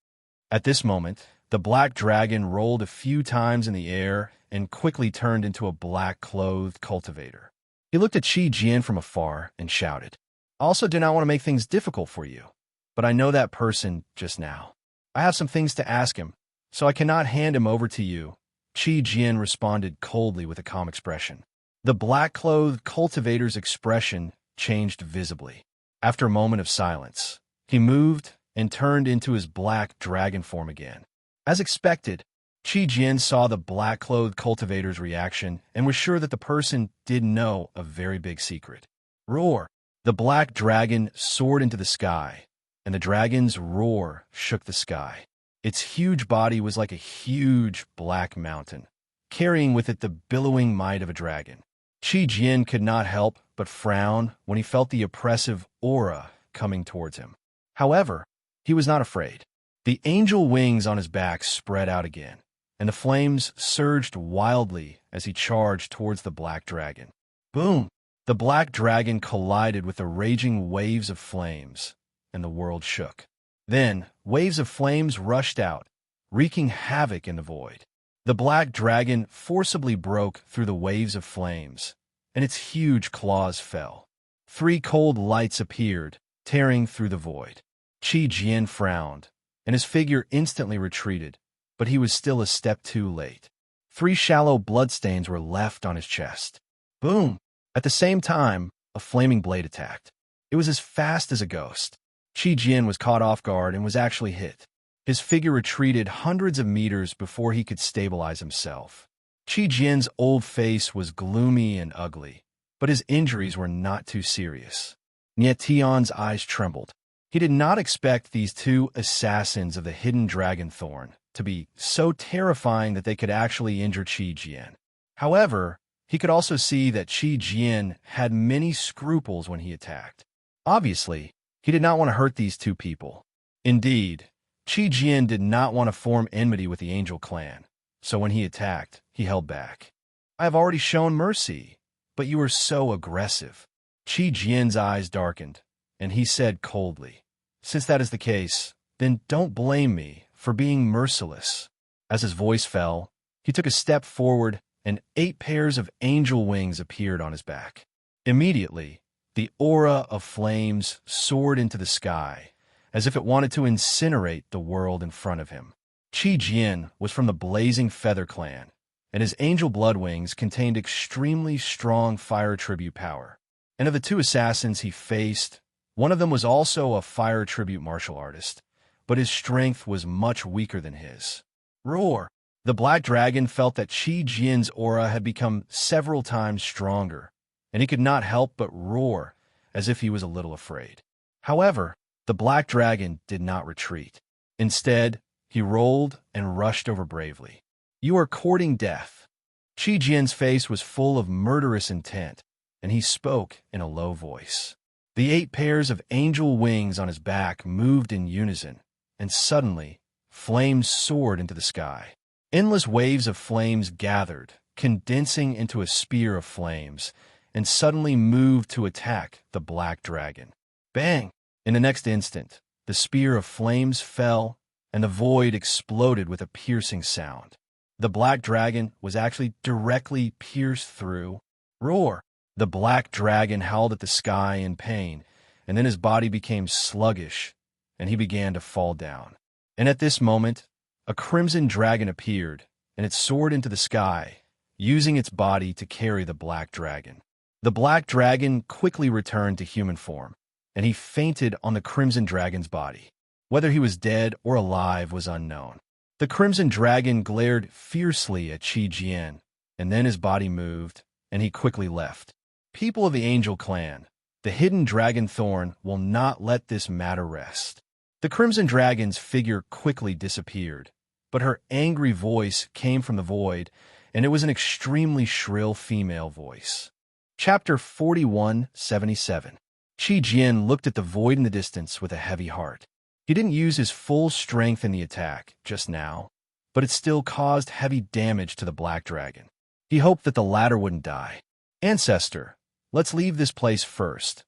At this moment, the black dragon rolled a few times in the air and quickly turned into a black-clothed cultivator. He looked at Qi Jian from afar and shouted, "I also do not want to make things difficult for you, but I know that person just now. I have some things to ask him, so I cannot hand him over to you." Qi Jian responded coldly with a calm expression. The black-clothed cultivator's expression changed visibly. After a moment of silence, he moved and turned into his black dragon form again. As expected, Qi Jian saw the black-clothed cultivator's reaction and was sure that the person did know a very big secret. Roar! The black dragon soared into the sky, and the dragon's roar shook the sky. Its huge body was like a huge black mountain, carrying with it the billowing might of a dragon. Qi Jian could not help but frown when he felt the oppressive aura coming towards him. However, he was not afraid. The angel wings on his back spread out again, and the flames surged wildly as he charged towards the black dragon. Boom! The black dragon collided with the raging waves of flames, and the world shook. Then, waves of flames rushed out, wreaking havoc in the void. The black dragon forcibly broke through the waves of flames, and its huge claws fell. 3 cold lights appeared, tearing through the void. Qi Jian frowned, and his figure instantly retreated, but he was still a step too late. 3 shallow bloodstains were left on his chest. Boom! At the same time, a flaming blade attacked. It was as fast as a ghost. Qi Jian was caught off guard and was actually hit. His figure retreated hundreds of meters before he could stabilize himself. Qi Jian's old face was gloomy and ugly, but his injuries were not too serious. Tian's eyes trembled. He did not expect these 2 assassins of the hidden dragon thorn to be so terrifying that they could actually injure Qi Jian. However, he could also see that Qi Jian had many scruples when he attacked. Obviously, he did not want to hurt these 2 people. Indeed, Qi Jian did not want to form enmity with the Angel Clan, so when he attacked, he held back. "I have already shown mercy, but you are so aggressive." Qi Jian's eyes darkened, and he said coldly, "Since that is the case, then don't blame me for being merciless." As his voice fell, he took a step forward, and 8 pairs of angel wings appeared on his back. Immediately, the aura of flames soared into the sky, as if it wanted to incinerate the world in front of him. Qi Jian was from the Blazing Feather clan, and his angel blood wings contained extremely strong fire tribute power. And of the two assassins he faced, one of them was also a fire tribute martial artist, but his strength was much weaker than his. Roar! The black dragon felt that Qi Jian's aura had become several times stronger, and he could not help but roar, as if he was a little afraid. However, the black dragon did not retreat. Instead, he rolled and rushed over bravely. You are courting death. Qi Jian's face was full of murderous intent, and he spoke in a low voice. The 8 pairs of angel wings on his back moved in unison, and suddenly, flames soared into the sky. Endless waves of flames gathered, condensing into a spear of flames, and suddenly moved to attack the black dragon. Bang! In the next instant, the spear of flames fell, and the void exploded with a piercing sound. The black dragon was actually directly pierced through. Roar! The black dragon howled at the sky in pain, and then his body became sluggish, and he began to fall down. And at this moment, a crimson dragon appeared, and it soared into the sky, using its body to carry the black dragon. The black dragon quickly returned to human form, and he fainted on the crimson dragon's body. Whether he was dead or alive was unknown. The crimson dragon glared fiercely at Qi Jian, and then his body moved, and he quickly left. People of the Angel Clan, the hidden dragon thorn will not let this matter rest. The crimson dragon's figure quickly disappeared, but her angry voice came from the void, and it was an extremely shrill female voice. Chapter 4177. Qi Jian looked at the void in the distance with a heavy heart. He didn't use his full strength in the attack just now, but it still caused heavy damage to the black dragon. He hoped that the latter wouldn't die. Ancestor, let's leave this place first,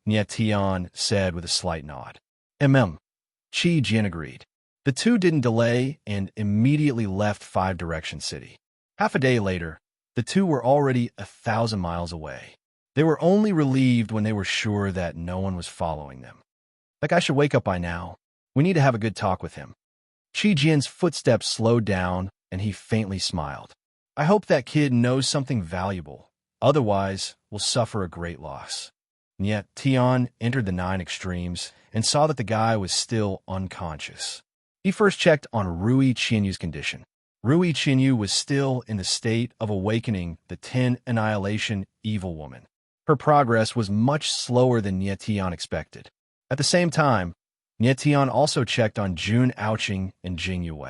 Nie Tian said with a slight nod. Qi Jian agreed. The two didn't delay and immediately left Five Direction City. Half a day later, the two were already 1,000 miles away. They were only relieved when they were sure that no one was following them. That guy should wake up by now. We need to have a good talk with him. Qi Jian's footsteps slowed down, and he faintly smiled. I hope that kid knows something valuable. Otherwise, we'll suffer a great loss. And yet, Tian entered the 9 extremes and saw that the guy was still unconscious. He first checked on Rui Qinyu's condition. Rui Qinyu was still in the state of awakening the 10 Annihilation Evil Woman. Her progress was much slower than Nie Tian expected. At the same time, Nie Tian also checked on Jun Aoqing and Jing Yue.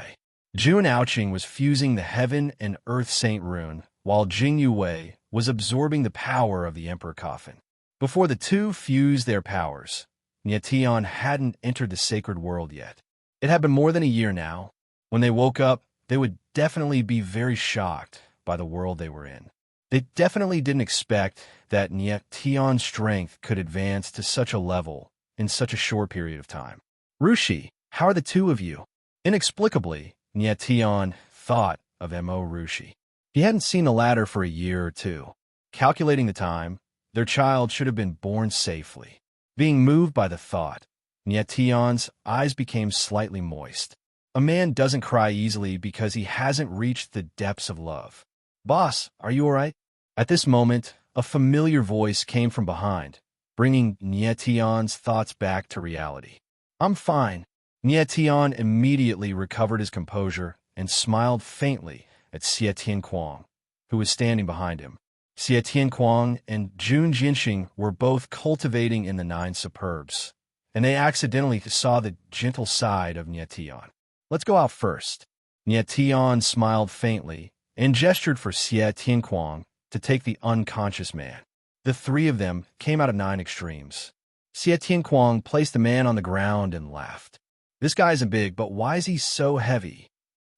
Jun Aoqing was fusing the Heaven and Earth Saint rune, while Jing Yue was absorbing the power of the Emperor Coffin. Before the two fused their powers, Nie Tian hadn't entered the sacred world yet. It had been more than a year now. When they woke up, they would definitely be very shocked by the world they were in. They definitely didn't expect that Nie Tian's strength could advance to such a level in such a short period of time. Rushi, how are the two of you? Inexplicably, Nie Tian thought of Mo Rushi. He hadn't seen the latter for a year or two. Calculating the time, their child should have been born safely. Being moved by the thought, Nie Tian's eyes became slightly moist. A man doesn't cry easily because he hasn't reached the depths of love. Boss, are you all right? At this moment, a familiar voice came from behind, bringing Nie Tian's thoughts back to reality. I'm fine. Nie Tian immediately recovered his composure and smiled faintly at Xie Tianquang, who was standing behind him. Xie Tianquang and Jun Jinxing were both cultivating in the 9 superbs, and they accidentally saw the gentle side of Nie Tian. Let's go out first. Nie Tian smiled faintly and gestured for Xie Tianquang to take the unconscious man. The 3 of them came out of 9 extremes. Xie Tianquang placed the man on the ground and laughed. This guy isn't big, but why is he so heavy?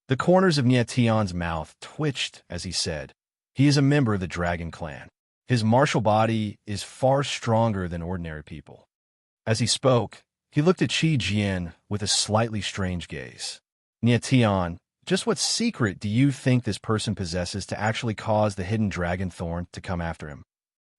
The corners of Nie Tian's mouth twitched as he said, he is a member of the Dragon Clan. His martial body is far stronger than ordinary people. As he spoke, he looked at Qi Jian with a slightly strange gaze. Nie Tian, just what secret do you think this person possesses to actually cause the hidden dragon thorn to come after him?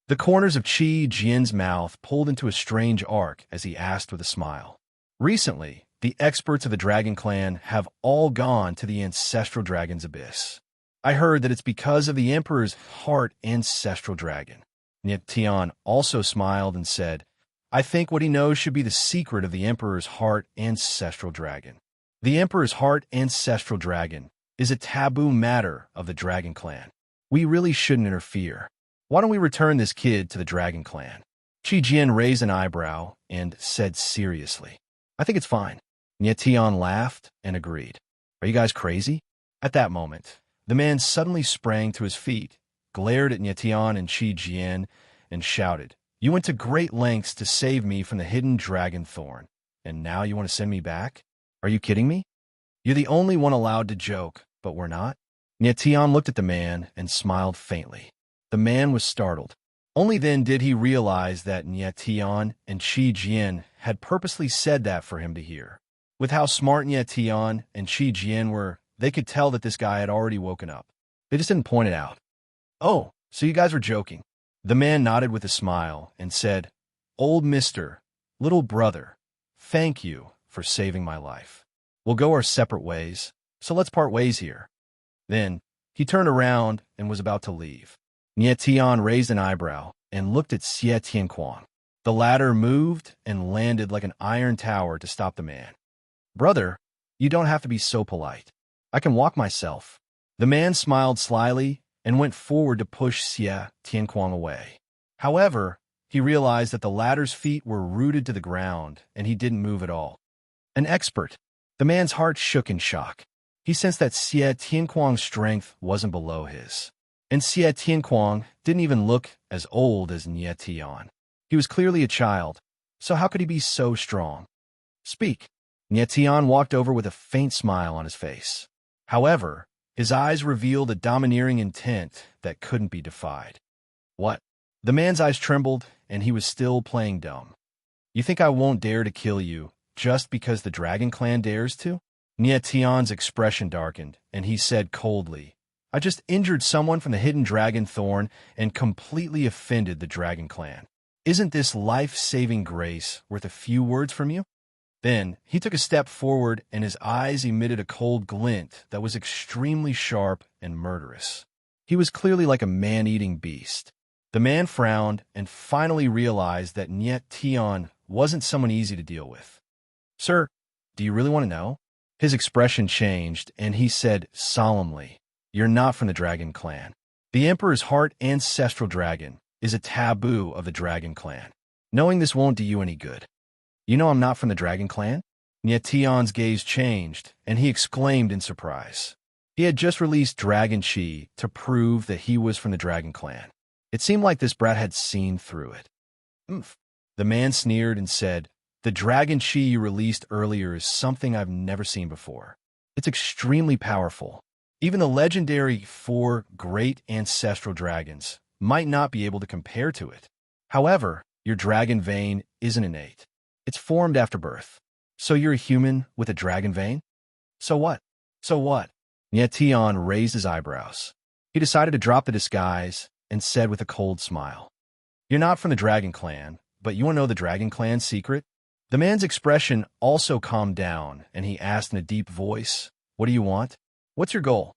The corners of Qi Jian's mouth pulled into a strange arc as he asked with a smile. Recently, The experts of the Dragon Clan have all gone to the ancestral dragon's abyss. I heard that it's because of the Emperor's heart ancestral dragon. Yet Tian also smiled and said, I think what he knows should be the secret of the Emperor's heart ancestral dragon. The Emperor's heart ancestral dragon is a taboo matter of the Dragon Clan. We really shouldn't interfere. Why don't we return this kid to the Dragon Clan? Qi Jian raised an eyebrow and said seriously, I think it's fine. Nye Tian laughed and agreed. Are you guys crazy? At that moment, the man suddenly sprang to his feet, glared at Nye Tian and Qi Jian, and shouted, You went to great lengths to save me from the hidden dragon thorn, and now you want to send me back? Are you kidding me? You're the only one allowed to joke, but we're not? Nye Tian looked at the man and smiled faintly. The man was startled. Only then did he realize that Nye Tian and Qi Jian had purposely said that for him to hear. With how smart Nye Tian and Qi Jian were, they could tell that this guy had already woken up. They just didn't point it out. Oh, so you guys were joking. The man nodded with a smile and said, Old mister, little brother, thank you for saving my life. We'll go our separate ways, so let's part ways here. Then, he turned around and was about to leave. Nye Tian raised an eyebrow and looked at Xie Tianquang. The latter moved and landed like an iron tower to stop the man. Brother, you don't have to be so polite. I can walk myself. The man smiled slyly and went forward to push Xie Tianquang away. However, he realized that the latter's feet were rooted to the ground and he didn't move at all. An expert. The man's heart shook in shock. He sensed that Xie Tianquang's strength wasn't below his. And Xie Tianquang didn't even look as old as Nye Tian. He was clearly a child, so how could he be so strong? Speak. Nye Tian walked over with a faint smile on his face. However, his eyes revealed a domineering intent that couldn't be defied. What? The man's eyes trembled, and he was still playing dumb. You think I won't dare to kill you just because the Dragon Clan dares to? Nye Tian's expression darkened, and he said coldly, I just injured someone from the hidden dragon thorn and completely offended the Dragon Clan. Isn't this life-saving grace worth a few words from you? Then he took a step forward and his eyes emitted a cold glint that was extremely sharp and murderous. He was clearly like a man-eating beast. The man frowned and finally realized that Nye Tian wasn't someone easy to deal with. Sir, do you really want to know? His expression changed and he said solemnly, You're not from the Dragon Clan. The Emperor's heart ancestral dragon is a taboo of the Dragon Clan. Knowing this won't do you any good. You know I'm not from the Dragon Clan? Nye Tian's gaze changed, and he exclaimed in surprise. He had just released Dragon Chi to prove that he was from the Dragon Clan. It seemed like this brat had seen through it. Oomph. The man sneered and said, The Dragon Chi you released earlier is something I've never seen before. It's extremely powerful. Even the legendary 4 great ancestral dragons might not be able to compare to it. However, your dragon vein isn't innate. It's formed after birth. So you're a human with a dragon vein? So what? So what? Nye Tian raised his eyebrows. He decided to drop the disguise and said with a cold smile, You're not from the Dragon Clan, but you want to know the Dragon Clan's secret? The man's expression also calmed down, and he asked in a deep voice, What do you want? What's your goal?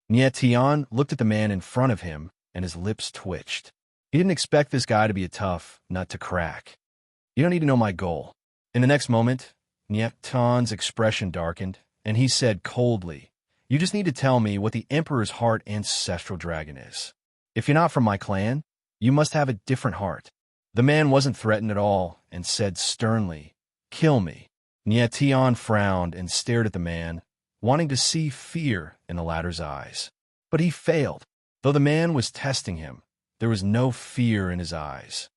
Nye Tian looked at the man in front of him, and his lips twitched. He didn't expect this guy to be a tough nut to crack. You don't need to know my goal. In the next moment, Nye Tian's expression darkened, and he said coldly, You just need to tell me what the Emperor's heart ancestral dragon is. If you're not from my clan, you must have a different heart. The man wasn't threatened at all and said sternly, Kill me. Nye Tian frowned and stared at the man, wanting to see fear in the latter's eyes. But he failed. Though the man was testing him, there was no fear in his eyes.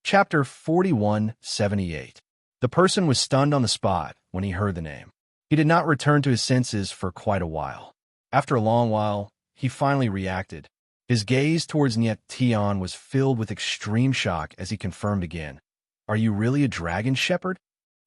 Chapter 4178. The person was stunned on the spot when he heard the name. He did not return to his senses for quite a while. After a long while, he finally reacted. His gaze towards Nye Tian was filled with extreme shock as he confirmed again, Are you really a dragon shepherd?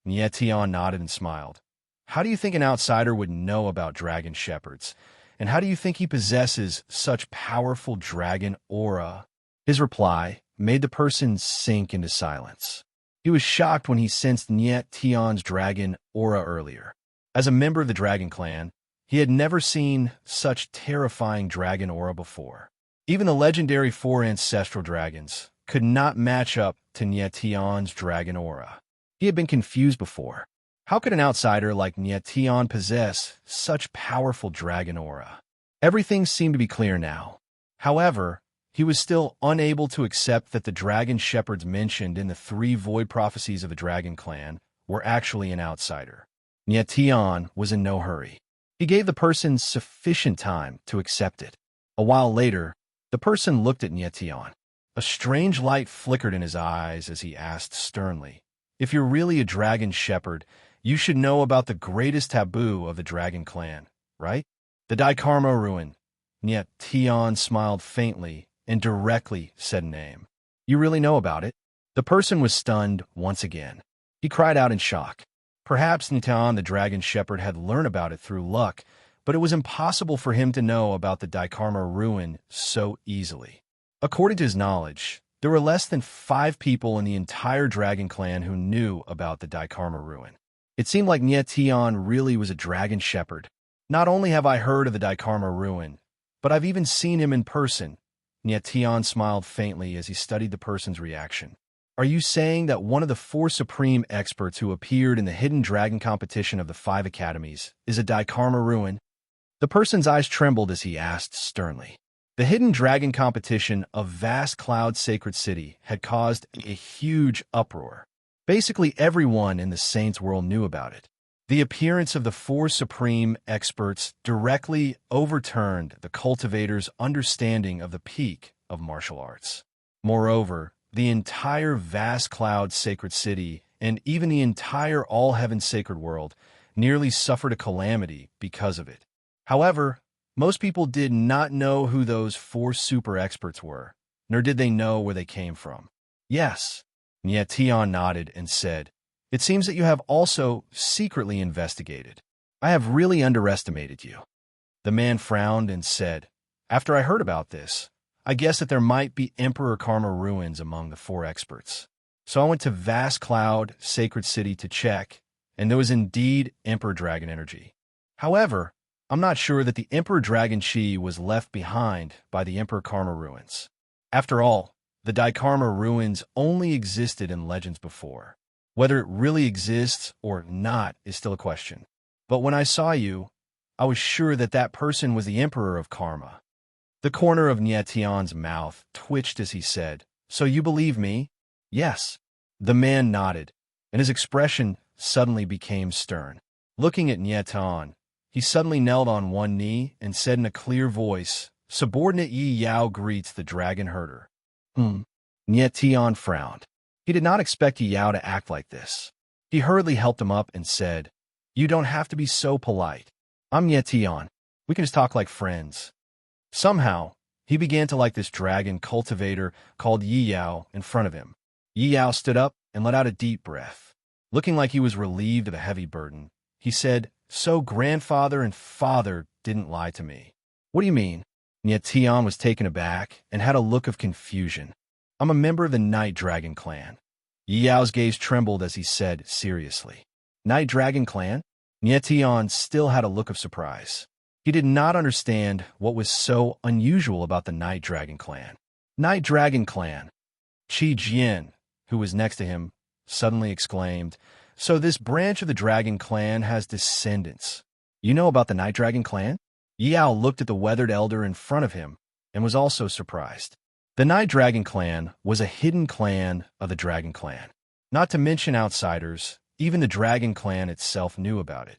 Nye Tian nodded and smiled. How do you think an outsider would know about dragon shepherds? And how do you think he possesses such powerful dragon aura? His reply made the person sink into silence. He was shocked when he sensed Niet Tion's dragon aura earlier. As a member of the dragon clan, he had never seen such terrifying dragon aura before. Even the legendary 4 ancestral dragons could not match up to Niet Tion's dragon aura. He had been confused before. How could an outsider like Niet Tion possess such powerful dragon aura? Everything seemed to be clear now. However, he was still unable to accept that the dragon shepherds mentioned in the 3 void prophecies of the dragon clan were actually an outsider. Niet Tion was in no hurry. He gave the person sufficient time to accept it. A while later, the person looked at Niet Tion. A strange light flickered in his eyes as he asked sternly, "If you're really a dragon shepherd, you should know about the greatest taboo of the dragon clan, right? The Daikarma ruin." Niet Tion smiled faintly and directly said name. "You really know about it?" The person was stunned once again. He cried out in shock. Perhaps Niet Tion the dragon shepherd had learned about it through luck, but it was impossible for him to know about the Daikarma ruin so easily. According to his knowledge, there were less than 5 people in the entire dragon clan who knew about the Daikarma ruin. It seemed like Niet Tion really was a dragon shepherd. "Not only have I heard of the Daikarma ruin, but I've even seen him in person." Niet Tion smiled faintly as he studied the person's reaction. "Are you saying that one of the 4 supreme experts who appeared in the hidden dragon competition of the 5 academies is a Daikarma ruin?" The person's eyes trembled as he asked sternly. The hidden dragon competition of vast cloud sacred city had caused a huge uproar. Basically everyone in the Saints world knew about it. The appearance of the 4 supreme experts directly overturned the cultivators' understanding of the peak of martial arts. Moreover, the entire vast cloud sacred city and even the entire all-heaven sacred world nearly suffered a calamity because of it. However, most people did not know who those 4 super experts were, nor did they know where they came from. "Yes," Niet Tion nodded and said, "It seems that you have also secretly investigated. I have really underestimated you." The man frowned and said, "After I heard about this, I guessed that there might be Emperor Karma ruins among the 4 experts. So I went to Vast Cloud, Sacred City to check, and there was indeed Emperor Dragon energy. However, I'm not sure that the Emperor Dragon Chi was left behind by the Emperor Karma ruins. After all, the Daikarma ruins only existed in legends before. Whether it really exists or not is still a question. But when I saw you, I was sure that that person was the Emperor of Karma." The corner of Niet Tion's mouth twitched as he said, "So you believe me?" "Yes." The man nodded, and his expression suddenly became stern. Looking at Niet Tion, he suddenly knelt on one knee and said in a clear voice, "Subordinate Yi Yao greets the dragon herder." Niet Tion frowned. He did not expect Yi Yao to act like this. He hurriedly helped him up and said, "You don't have to be so polite. I'm Niet Tion. We can just talk like friends." Somehow, he began to like this dragon cultivator called Yi Yao in front of him. Yi Yao stood up and let out a deep breath. Looking like he was relieved of a heavy burden, he said, "So grandfather and father didn't lie to me." "What do you mean?" Niet Tion was taken aback and had a look of confusion. "I'm a member of the Night Dragon clan." Yi Yao's gaze trembled as he said seriously, "Night Dragon clan?" Niet Tion still had a look of surprise. He did not understand what was so unusual about the Night Dragon clan. "Night Dragon clan?" Qi Jian, who was next to him, suddenly exclaimed, "So this branch of the Dragon clan has descendants. You know about the Night Dragon clan?" Yi Yao looked at the weathered elder in front of him and was also surprised. The Night Dragon clan was a hidden clan of the Dragon clan. Not to mention outsiders, even the Dragon clan itself knew about it.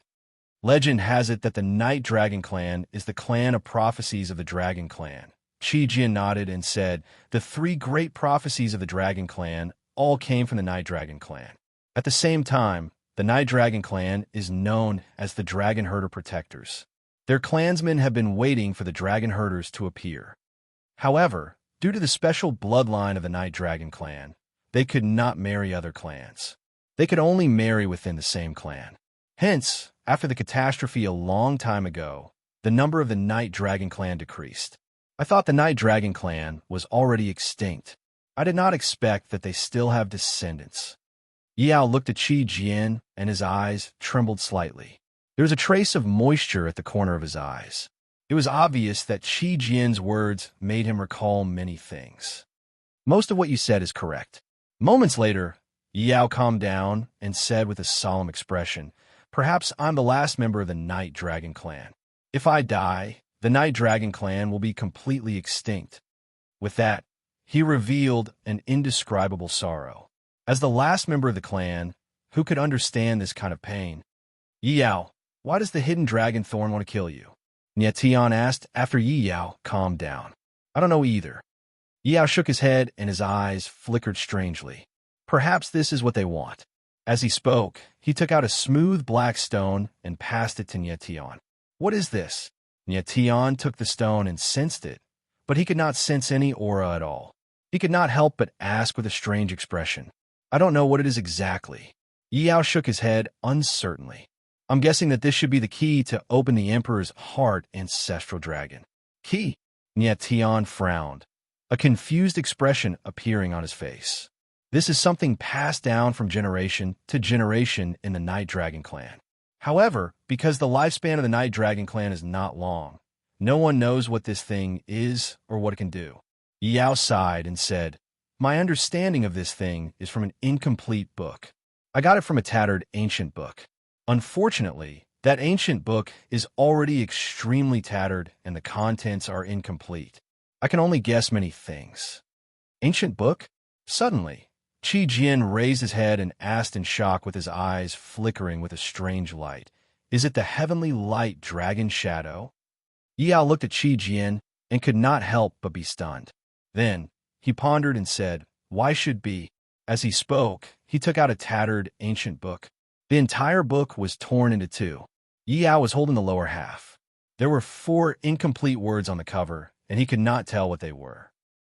Legend has it that the Night Dragon clan is the clan of prophecies of the Dragon clan. Qi Jian nodded and said, "The 3 great prophecies of the Dragon clan all came from the Night Dragon clan. At the same time, the Night Dragon clan is known as the Dragon Herder Protectors. Their clansmen have been waiting for the Dragon Herders to appear. However, due to the special bloodline of the Night Dragon clan, they could not marry other clans. They could only marry within the same clan. Hence, after the catastrophe a long time ago, the number of the Night Dragon clan decreased. I thought the Night Dragon clan was already extinct. I did not expect that they still have descendants." Yao looked at Qi Jian, and his eyes trembled slightly. There was a trace of moisture at the corner of his eyes. It was obvious that Qi Jian's words made him recall many things. Most of what you said is correct. Moments later, Yao calmed down and said with a solemn expression, "Perhaps I'm the last member of the Night Dragon clan. If I die, the Night Dragon clan will be completely extinct." With that, he revealed an indescribable sorrow. As the last member of the clan, who could understand this kind of pain? "Yao, why does the hidden dragon thorn want to kill you?" Tian asked after Yao calmed down. "I don't know either." Yao shook his head and his eyes flickered strangely. "Perhaps this is what they want." As he spoke, he took out a smooth black stone and passed it to Tian. "What is this?" Tian took the stone and sensed it, but he could not sense any aura at all. He could not help but ask with a strange expression, "I don't know what it is exactly." Yao shook his head uncertainly. "I'm guessing that this should be the key to open the Emperor's heart, ancestral dragon." "Key?" Tian frowned, a confused expression appearing on his face. "This is something passed down from generation to generation in the Night Dragon clan. However, because the lifespan of the Night Dragon clan is not long, no one knows what this thing is or what it can do." Yao sighed and said, "My understanding of this thing is from an incomplete book. I got it from a tattered ancient book. Unfortunately, that ancient book is already extremely tattered and the contents are incomplete. I can only guess many things." "Ancient book?" Suddenly, Qi Jian raised his head and asked in shock with his eyes flickering with a strange light, "Is it the heavenly light dragon shadow?" Yao looked at Qi Jian and could not help but be stunned. Then, he pondered and said, "Why should be?" As he spoke, he took out a tattered ancient book. The entire book was torn into two. Yao was holding the lower half. There were 4 incomplete words on the cover, and he could not tell what they were.